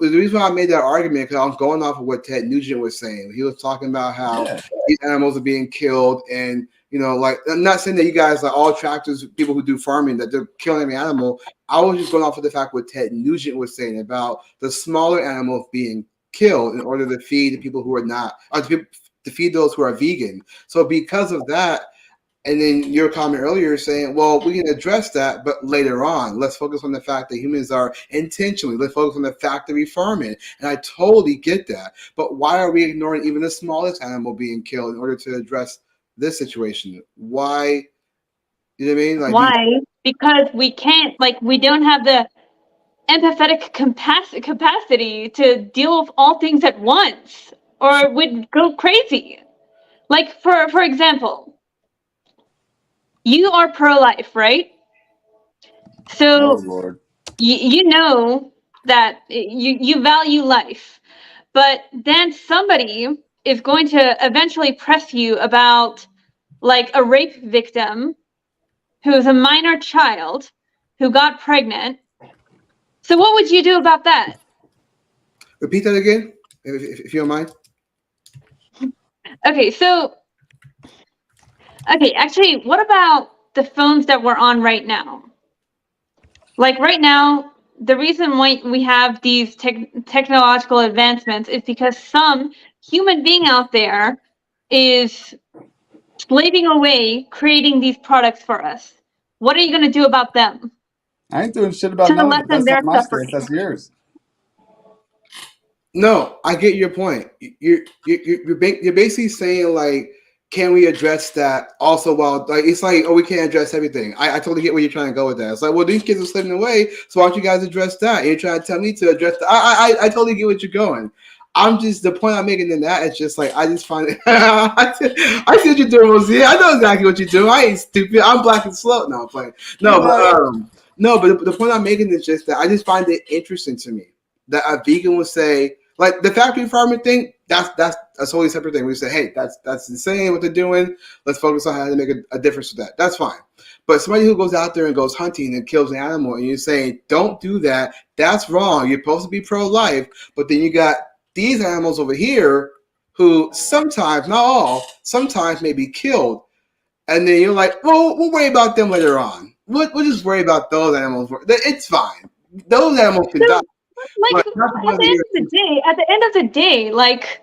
The reason why I made that argument because I was going off of what Ted Nugent was saying. He was talking about how these animals are being killed, and like I'm not saying that you guys are all tractors, people who do farming, that they're killing every animal. I was just going off of the fact what Ted Nugent was saying about the smaller animals being killed in order to feed the people who are not, or to feed those who are vegan. So because of that. And then your comment earlier saying, well, we can address that, but later on, let's focus on the fact that humans are intentionally, let's focus on the factory farming. And I totally get that. But why are we ignoring even the smallest animal being killed in order to address this situation? Why? You know what I mean? Like, why? Because we can't like we don't have the empathetic capacity to deal with all things at once or we'd go crazy. Like for example, you are pro-life, right? Oh So Lord. you know that you value life, but then somebody is going to eventually press you about like a rape victim who is a minor child who got pregnant. So what would you do about that? repeat that again, if you don't mind. Okay, actually, what about the phones that we're on right now? Like right now, the reason why we have these technological advancements is because some human being out there is slaving away creating these products for us. What are you going to do about them? I ain't doing shit about to none of it. lessen That's their not my suffering. stance. That's yours. No, I get your point. You're basically saying like, can we address that also? While like it's like, oh, we can't address everything. I totally get where you're trying to go with that. It's like, well, these kids are slipping away, so why don't you guys address that? And you're trying to tell me to address that. I totally get what you're going. I'm just the point I'm making in that is just like I just find it. I see what you're doing, Rosita. I know exactly what you're doing. I ain't stupid. I'm black and slow. No, I'm playing. No, but the point I'm making is just that I just find it interesting to me that a vegan would say, like the factory farming thing, that's a totally separate thing. We say, hey, that's insane what they're doing. Let's focus on how to make a difference with that. That's fine. But somebody who goes out there and goes hunting and kills an animal, and you're saying, don't do that. That's wrong. You're supposed to be pro-life. But then you got these animals over here who sometimes, not all, sometimes may be killed. And then you're like, well, we'll worry about them later on. We'll just worry about those animals. It's fine. Those animals can die. Like at the end of the day, like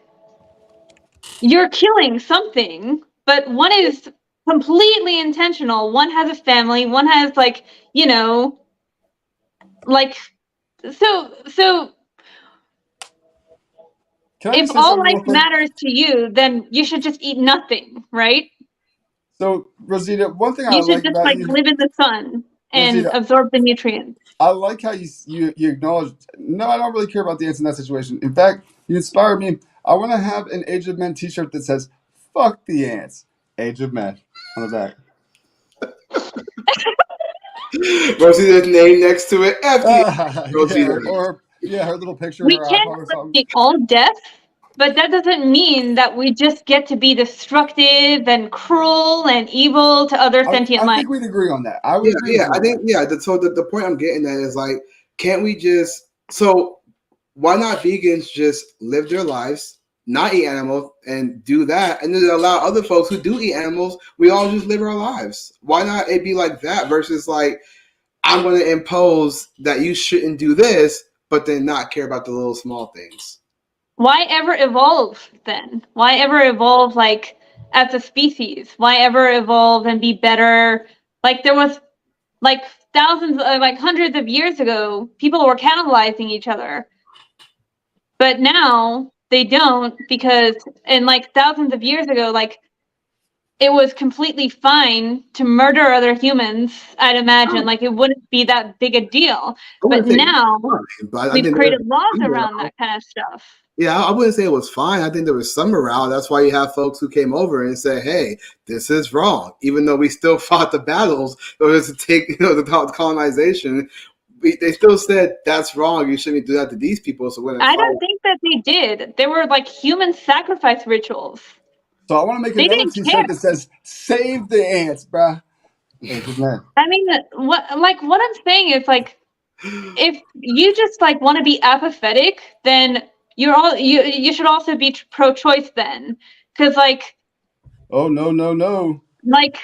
you're killing something, but one is completely intentional. One has a family. One has like, like so. If all life matters to you, then you should just eat nothing, right? So, Rosita, one thing I You should like just about like you, live in the sun and Rosita, absorb the nutrients. I like how you acknowledge. No, I don't really care about the ants in that situation. In fact, you inspired me. I want to have an Age of Men T-shirt that says "Fuck the ants, Age of Men" on the back. Rosita's name next to it. Rosita. Her little picture in We her can't iPhone or something. be all death, but that doesn't mean that we just get to be destructive and cruel and evil to other sentient I life. think we'd agree on that. I would agree. I think the point I'm getting at is like, can't we just why not vegans just live their lives, not eat animals, and do that, and then allow other folks who do eat animals, we all just live our lives? Why not it be like that versus like, I'm going to impose that you shouldn't do this, but then not care about the little small things? Why ever evolve then? Why ever evolve like as a species? Why ever evolve and be better? Like there was like hundreds of years ago, people were cannibalizing each other. But now they don't, because in like thousands of years ago, like it was completely fine to murder other humans, I'd imagine. Like it wouldn't be that big a deal. But now we've created laws around that kind of stuff. Yeah, I wouldn't say it was fine. I think there was some morale. That's why you have folks who came over and said, hey, this is wrong. Even though we still fought the battles in order to take the colonization, they still said that's wrong. You shouldn't do that to these people. So I don't think that they did. There were like human sacrifice rituals. So I want to make another T-shirt that says "Save the ants, bruh." I mean, what I'm saying is like, if you just like want to be apathetic, then you should also be pro-choice then, because like, oh no, like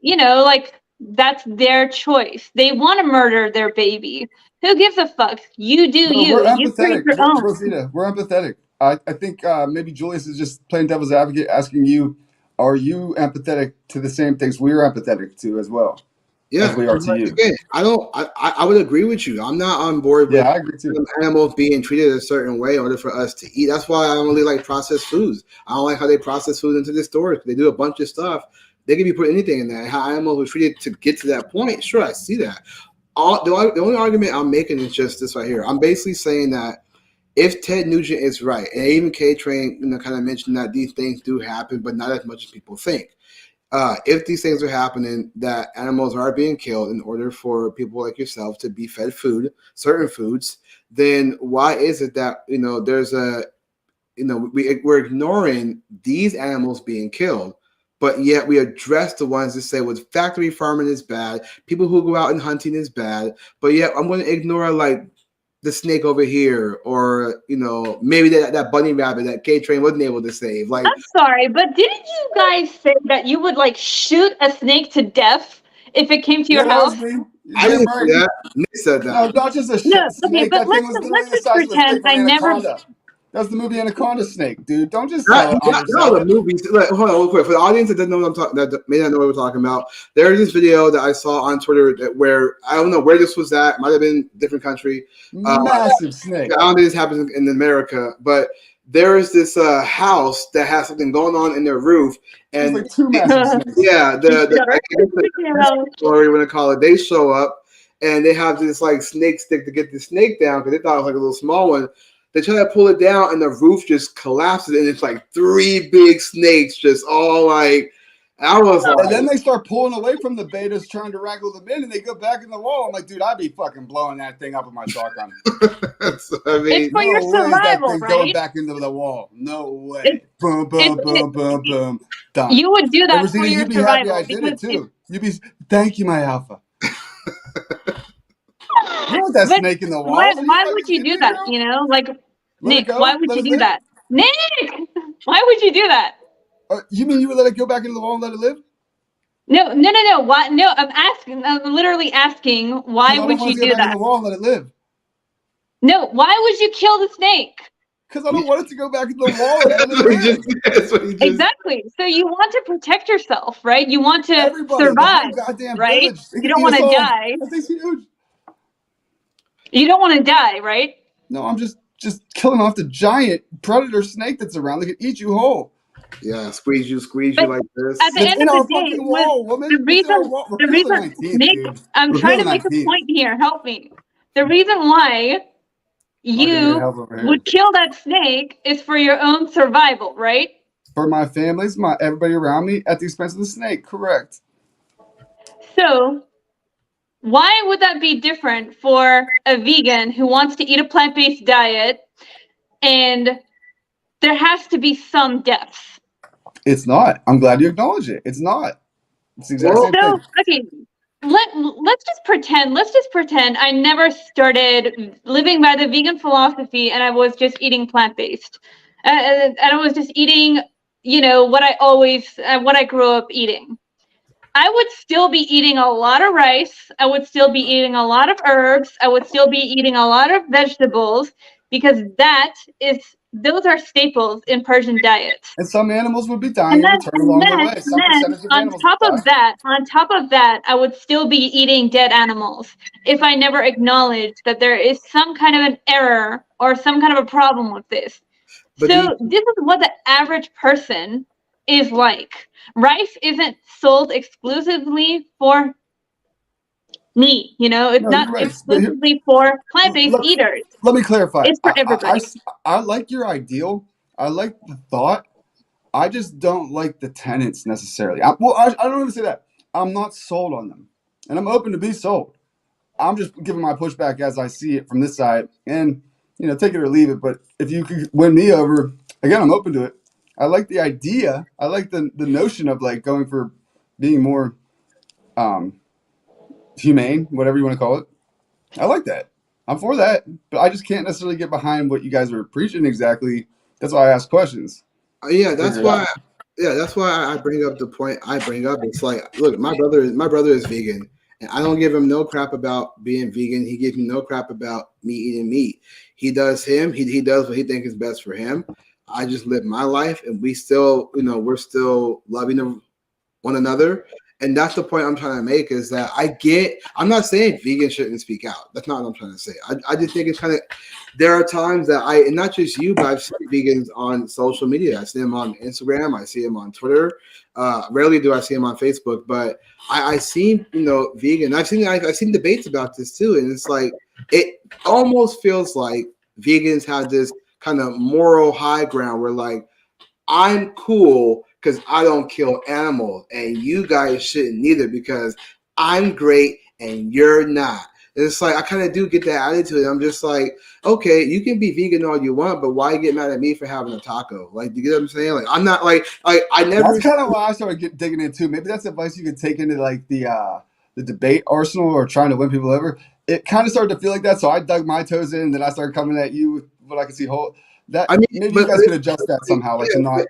like that's their choice. They want to murder their baby. Who gives a fuck? You do you. We're You empathetic, create your own. Rosita. We're empathetic. I think maybe Julius is just playing devil's advocate, asking you, are you empathetic to the same things we're empathetic to as well? Yeah, as we are to you. Again, I would agree with you. I'm not on board with I agree too. Animals being treated a certain way in order for us to eat. That's why I don't really like processed foods. I don't like how they process food into the stores. They do a bunch of stuff. They can be put anything in there. How animals were treated to get to that point. Sure, I see that. The only argument I'm making is just this right here. I'm basically saying that if Ted Nugent is right, and even K-Train, kind of mentioned that these things do happen, but not as much as people think. If these things are happening, that animals are being killed in order for people like yourself to be fed food, certain foods, then why is it that there's we're ignoring these animals being killed, but yet we address the ones that say, well, factory farming is bad, people who go out and hunting is bad, but yet I'm going to ignore like the snake over here, or maybe that bunny rabbit that K-Train wasn't able to save. Like, I'm sorry, but didn't you guys say that you would like shoot a snake to death if it came to your house? I didn't say that. Nick said that. No, not just a No, snake. okay, but That thing was literally the let's just size of a pretend snake from Anaconda. That's the movie Anaconda Snake, dude. Don't just sell it on No, yourself. the movies. Like, hold on, real quick. For the audience that doesn't know what I'm talking, that may not know what we're talking about, there's this video that I saw on Twitter where I don't know where this was at. Might have been a different country. Massive snake. I don't think this happens in America, but there is this house that has something going on in their roof, There's and like 2 massive snakes. yeah, the story when they call it, they show up and they have this like snake stick to get the snake down because they thought it was like a little small one. They try to pull it down and the roof just collapses and it's like 3 big snakes just all like. I was like, And then they start pulling away from the betas, trying to wrangle them in, and they go back in the wall. I'm like, dude, I'd be fucking blowing that thing up with my shotgun. I mean, It's for your No way is that survival, thing going right? back into the wall. No way. Boom, boom, boom, boom, boom. Done. You would do that for Rosita, your you'd be happy survival I did it because too. You'd be, thank you, my alpha. You don't want that But snake in the wall. why What would you do that? You know, like Let it Nick, go? why would Let you it do live? that? Nick, why would you do that? You mean you would let it go back into the wall and let it live? No. Why? No, I'm literally asking, why 'Cause I would don't want you it to go do back in that? the wall and let it live. No, why would you kill the snake? Because I don't want it to go back into the wall and let that's it what he live. that's what he just. Exactly. So you want to protect yourself, right? You want to Everybody, the survive, whole goddamn right? village. They You could don't eat want us to all. die. That thing's huge. You don't want to die, right? No, I'm just killing off the giant predator snake that's around that could eat you whole. Yeah, squeeze you But like this. at the It's end in of our the day, fucking wall, woman. the It's in our reason, wall. the Repeal the reason, 19th, Nick, dude. I'm Repeal trying to the make a 19th. point here. Help me. The reason why Not gonna get you help over here. would kill that snake is for your own survival, right? For my families, everybody around me, at the expense of the snake. Correct. So why would that be different for a vegan who wants to eat a plant-based diet and there has to be some deaths? It's not. I'm glad you acknowledge it. It's not. It's the exact Well, same So, thing. okay, let's just pretend I never started living by the vegan philosophy and I was just eating plant-based. And I was just eating, what I grew up eating. I would still be eating a lot of rice. I would still be eating a lot of herbs. I would still be eating a lot of vegetables because those are staples in Persian diets. And some animals would be dying And in then, return along the way. Some percentage of on animals top would of die. that, I would still be eating dead animals if I never acknowledged that there is some kind of an error or some kind of a problem with this. But So this is what the average person is like. Rice isn't sold exclusively for meat, it's No, not you're right. But here, exclusively for plant-based let, eaters. let me clarify. It's for everybody. I like your ideal. I like the thought. I just don't like the tenets necessarily. I don't even say that. I'm not sold on them. And I'm open to be sold. I'm just giving my pushback as I see it from this side. And, take it or leave it. But if you could win me over, again, I'm open to it. I like the idea. I like the notion of like going for being more humane, whatever you want to call it. I like that. I'm for that. But I just can't necessarily get behind what you guys are preaching exactly. That's why I ask questions. yeah, that's why. Yeah, that's why I bring up the point I bring up. It's like, look, my brother is vegan, and I don't give him no crap about being vegan. He gives me no crap about me eating meat. He does him. He does what he thinks is best for him. I just live my life, and we still, we're still loving one another. And that's the point I'm trying to make is that I'm not saying vegans shouldn't speak out. That's not what I'm trying to say. I just think it's kind of, there are times that and not just you, but I've seen vegans on social media. I see them on Instagram. I see them on Twitter. Rarely do I see them on Facebook, but I seen, vegan. I've seen debates about this too. And it's like, it almost feels like vegans have this kind of moral high ground where like, I'm cool because I don't kill animals, and you guys shouldn't either because I'm great and you're not. And it's like I kind of do get that attitude. I'm just like, okay, you can be vegan all you want, but why get mad at me for having a taco? Like, you get what I'm saying? Like, I'm not like I never. That's kind of why I started digging into. Maybe that's advice you could take into like the debate arsenal or trying to win people over. It kind of started to feel like that, so I dug my toes in, and then I started coming at you with what I could see whole. Maybe you guys could adjust that somehow, like to not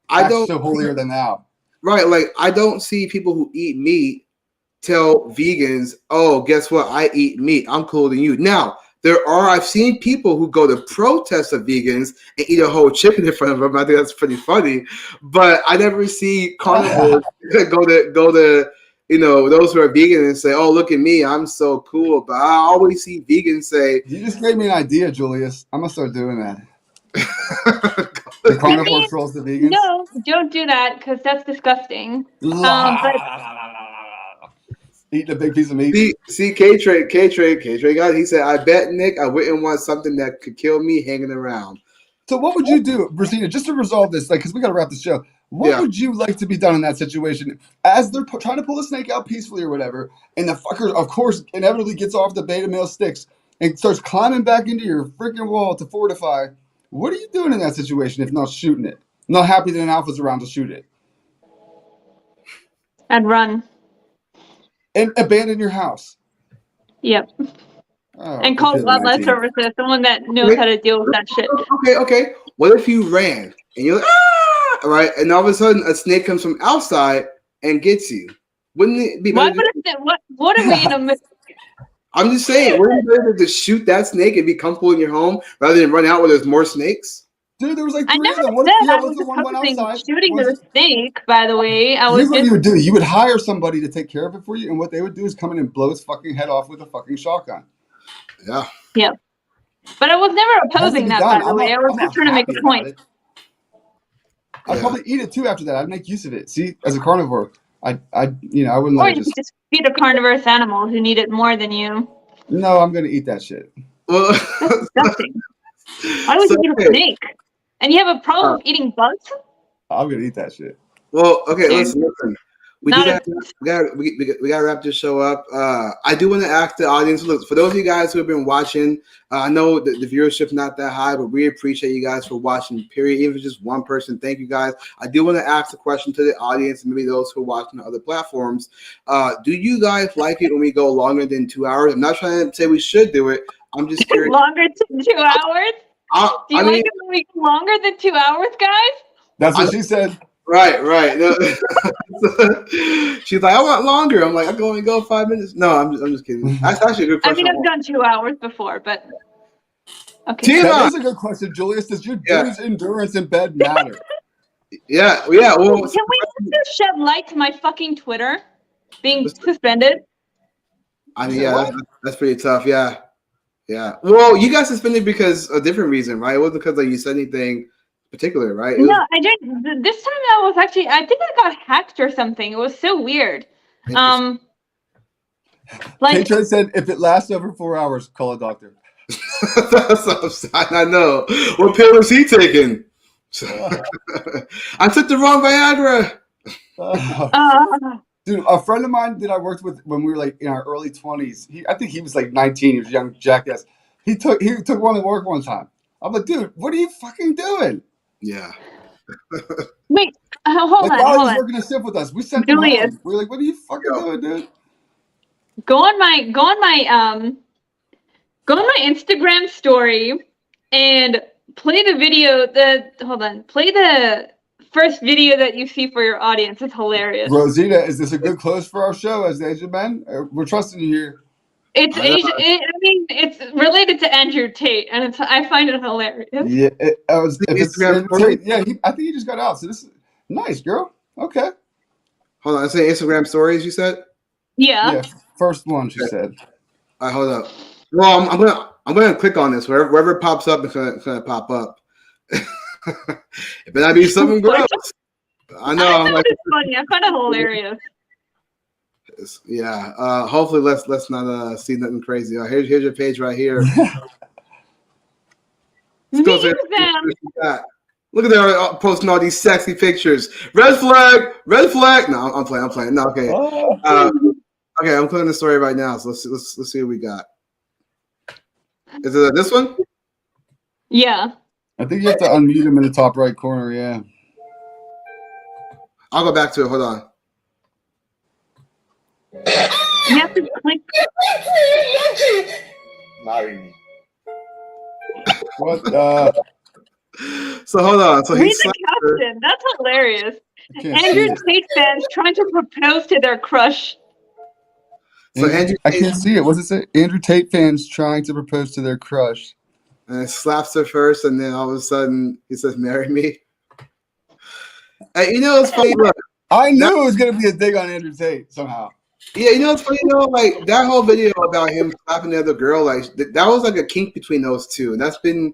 act so holier than thou. Right, like I don't see people who eat meat tell vegans, "Oh, guess what? I eat meat. I'm cooler than you." Now, I've seen people who go to protest of vegans and eat a whole chicken in front of them. I think that's pretty funny. But I never see carnivores go to those who are vegan and say, "Oh, look at me, I'm so cool." But I always see vegans say, You just gave me an idea, Julius. I'm gonna start doing that. The carnivore trolls the vegans. No, don't do that because that's disgusting. But Eating a big piece of meat. See, K-Trade got it. He said, "I bet, Nick, I wouldn't want something that could kill me hanging around." So what would you do, Rosita, just to resolve this? Like, because we got to wrap the show. What would you like to be done in that situation? As they're trying to pull the snake out peacefully or whatever, and the fucker, of course, inevitably gets off the beta male sticks and starts climbing back into your freaking wall to fortify. What are you doing in that situation if not shooting it? Not happy that an alpha's around to shoot it. I'd run. And abandon your house. Yep. Oh, And call wildlife services, someone that knows how to deal with that shit. Okay. What if you ran and you're like, right, and all of a sudden a snake comes from outside and gets you? Wouldn't it be better? What are we in a mix? I'm just saying, wouldn't it be better to shoot that snake and be comfortable in your home rather than run out where there's more snakes? Dude, there was like I three never of them. What said if I was was the one went opposing outside? shooting the snake, by the way. Here's what you would do. You would hire somebody to take care of it for you, and what they would do is come in and blow its fucking head off with a fucking shotgun. Yeah. Yeah. But I was never opposing that, by the way. I was just trying to make a point. I'd probably eat it too after that. I'd make use of it. See, as a carnivore, I wouldn't Or let you it could just feed a carnivorous animal who need it more than you. No, I'm gonna eat that shit. Well, that's disgusting. Why would you eat a snake? And you have a problem with eating bugs? I'm gonna eat that shit. Well, okay, listen. We gotta wrap this show up. I do want to ask the audience. Look, for those of you guys who have been watching, I know the viewership's not that high, but we appreciate you guys for watching. Period. Even if it's just one person, thank you guys. I do want to ask a question to the audience, and maybe those who are watching on other platforms. Do you guys like it when we go longer than 2 hours? I'm not trying to say we should do it. I'm just curious. Longer than 2 hours? Do you like it when we go longer than 2 hours, guys? That's what she said. Right. No. She's like, I want longer. I'm like, I can only go 5 minutes. No, I'm just kidding. That's actually a good question. I mean, I've done 2 hours before, but okay. That is a good question, Julius. Does your dude's endurance in bed matter? Yeah. Well, can we just shed light to my fucking Twitter being suspended? I mean, that's pretty tough. Yeah. Well, you got suspended because a different reason, right? It wasn't because you said anything particular, right? No, I didn't. This time I was actually, I think I got hacked or something. It was so weird. K-Trade said, if it lasts over 4 hours, call a doctor. I know. What pill was he taking? I took the wrong Viagra. Dude, a friend of mine that I worked with when we were like in our early 20s, I think he was like 19, he was a young jackass. He took one to work one time. I'm like, dude, what are you fucking doing? Yeah. Wait, hold on. He was working a shift with us. We sent him home. We were like, what are you fucking doing, dude? Go on my Instagram story and play the video play the first video that you see for your audience. It's hilarious. Rosita, is this a good close for our show as the Asian men? We're trusting you here. It's Asian. It's related to Andrew Tate, and I find it hilarious. Yeah, I think he just got out. So this is nice, girl. Okay. Hold on. I say Instagram stories. You said. Yeah. First one she said. All right, hold up. Well, I'm gonna click on this. Wherever it pops up, it's gonna pop up. It better not be something gross. I know. It's funny. I find it hilarious. Yeah. Hopefully, let's not see nothing crazy. Here's your page right here. Let's go to look at them posting all these sexy pictures. Red flag. No, I'm playing. No, okay. Okay, I'm clicking the story right now. So let's see what we got. Is it this one? Yeah. I think you have to unmute him in the top right corner. Yeah. I'll go back to it. Hold on. You have to click. What? So hold on. So read the caption. That's hilarious. Andrew Tate fans trying to propose to their crush. So Andrew I Tate, can't see it. What's it say? Andrew Tate fans trying to propose to their crush. slaps her first, and then all of a sudden he says, "Marry me." You know, it's funny. Look, I knew it was going to be a dig on Andrew Tate somehow. yeah, you know, it's funny. You know, like that whole video about him slapping the other girl, like that was like a kink between those two, and that's been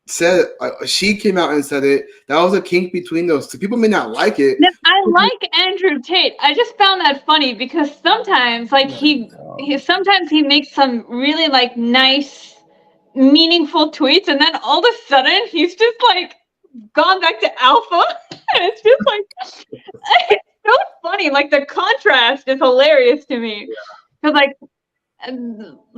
said. She came out and said it. That was a kink between those two. People may not like it. No, I like Andrew Tate. I just found that funny because sometimes, like sometimes he makes some really like nice, meaningful tweets, and then all of a sudden he's just like gone back to alpha, and it's just like it's so funny. Like the contrast is hilarious to me because like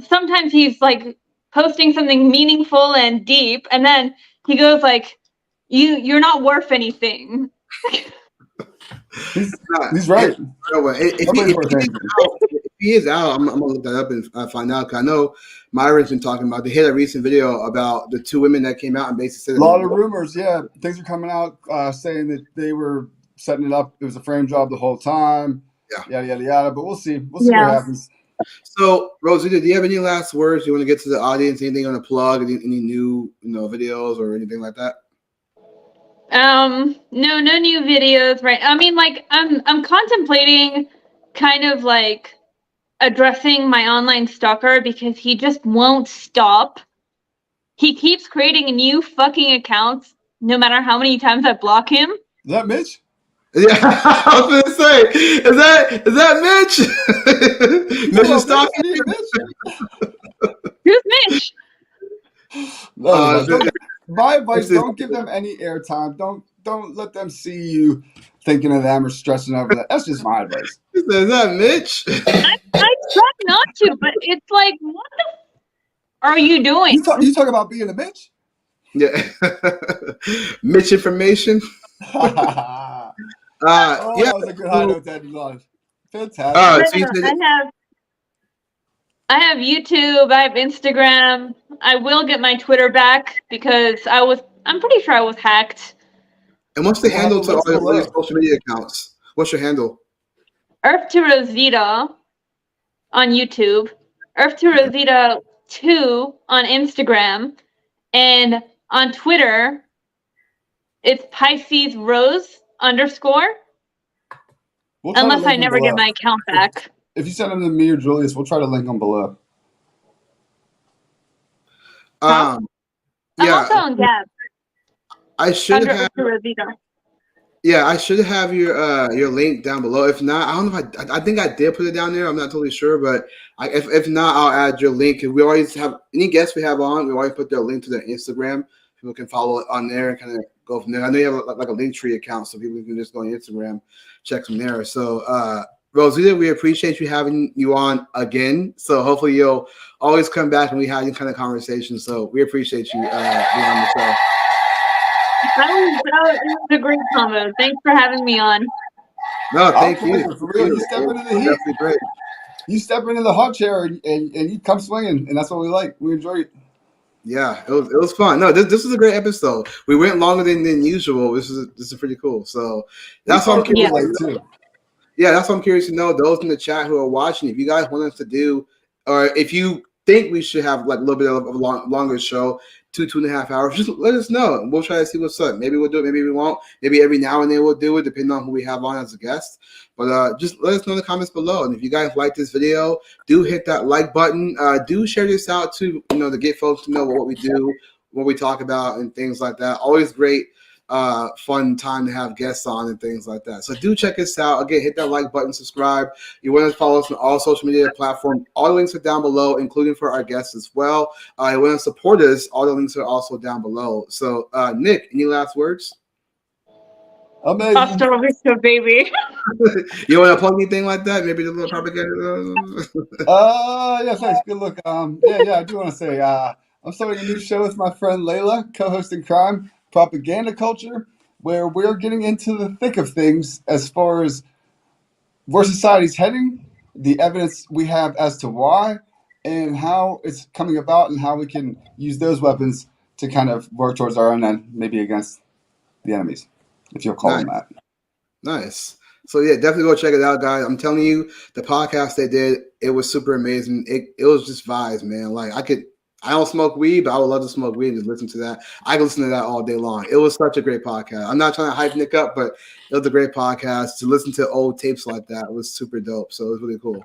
sometimes he's like posting something meaningful and deep, and then he goes like, "You're not worth anything." He's right. If he is out, I'm gonna look that up and find out. Cause I know Myron's been talking about. They had a recent video about the two women that came out and basically said a lot of rumors. Yeah, things are coming out saying that they were setting it up. It was a frame job the whole time. Yeah, yada yada. But we'll see. We'll see what happens. So, Rosita, do you have any last words you want to get to the audience? Anything you want to plug? Any new videos or anything like that? No new videos, right? I mean, like I'm contemplating kind of like addressing my online stalker because he just won't stop. He keeps creating new fucking accounts no matter how many times I block him. Is that Mitch? Yeah, I was gonna say, is that Mitch? Mitch is stalking. Who's Mitch? My advice: don't give them any airtime. Don't let them see you thinking of them or stressing over that. That's just my advice. Is that Mitch? I try not to, but it's like, what the are you doing? You talk about being a bitch? Yeah. Mitch information. Yeah. That was a good high note to end on. Fantastic. I have YouTube, I have Instagram. I will get my Twitter back because I'm pretty sure I was hacked. And what's the handle to all your social media accounts? What's your handle? Earth to Rosita on YouTube, Earth to Rosita 2 on Instagram, and on Twitter, it's Pisces Rose _. Unless I never get my account back. If you send them to me or Julius, we'll try to link them below. I'm also on Gab. I should have. Yeah, I should have your link down below. If not, I don't know if I think I did put it down there. I'm not totally sure, but if not, I'll add your link. We always have any guests we have on. We always put their link to their Instagram. People can follow it on there and kind of go from there. I know you have like a Linktree account, so people can just go on Instagram, check from there. So, Rosita, we appreciate you having you on again. So hopefully you'll always come back and we have any kind of conversation. So we appreciate you being on the show. That was a great combo. Thanks for having me on. No, thank you. For real, you step into the heat. Definitely great. You step into the hot chair and you come swinging, and that's what we like. We enjoy it. Yeah, it was fun. No, this was a great episode. We went longer than usual. This is pretty cool. So that's what I'm curious too. Yeah, that's what I'm curious to know. Those in the chat who are watching, if you guys want us to do, or if you think we should have like a little bit of a longer show, 2.5 hours, just let us know. We'll try to see what's up. Maybe we'll do it. Maybe we won't. Maybe every now and then we'll do it, depending on who we have on as a guest. But just let us know in the comments below. And if you guys like this video, do hit that like button. Do share this out to to get folks to know what we do, what we talk about, and things like that. Always great. Fun time to have guests on and things like that. So do check us out. Again, hit that like button, subscribe. You want to follow us on all social media platforms. All the links are down below, including for our guests as well. You want to support us, all the links are also down below. So Nick, any last words? Amazing. Hasta la vista, baby. You want to plug anything like that? Maybe a little propaganda? Yeah, thanks. Good look. I do want to say I'm starting a new show with my friend Layla, co-host in crime, Propaganda Culture, where we're getting into the thick of things as far as where society's heading, the evidence we have as to why, and how it's coming about, and how we can use those weapons to kind of work towards our own end, maybe against the enemies, if you'll call them that. Nice. So yeah, definitely go check it out, guys. I'm telling you, the podcast they did, it was super amazing. It was just vibes, man. Like I don't smoke weed, but I would love to smoke weed and just listen to that. I can listen to that all day long. It was such a great podcast. I'm not trying to hype Nick up, but it was a great podcast. To listen to old tapes like that was super dope. So it was really cool.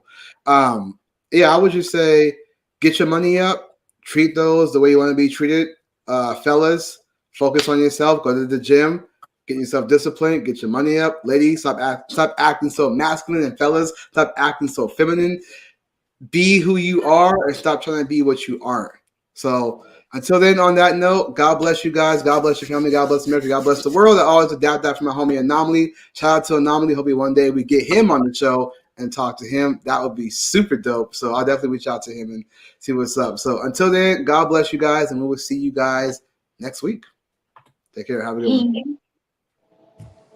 Yeah, I would just say get your money up, treat those the way you want to be treated. Fellas, focus on yourself, go to the gym. Get yourself disciplined. Get your money up, ladies. Stop acting so masculine, and fellas, stop acting so feminine. Be who you are, and stop trying to be what you aren't. So until then, on that note, God bless you guys. God bless your family. God bless America. God bless the world. I always adapt that from my homie Anomaly. Shout out to Anomaly. Hopefully one day we get him on the show and talk to him. That would be super dope. So I'll definitely reach out to him and see what's up. So until then, God bless you guys, and we will see you guys next week. Take care. Have a good one.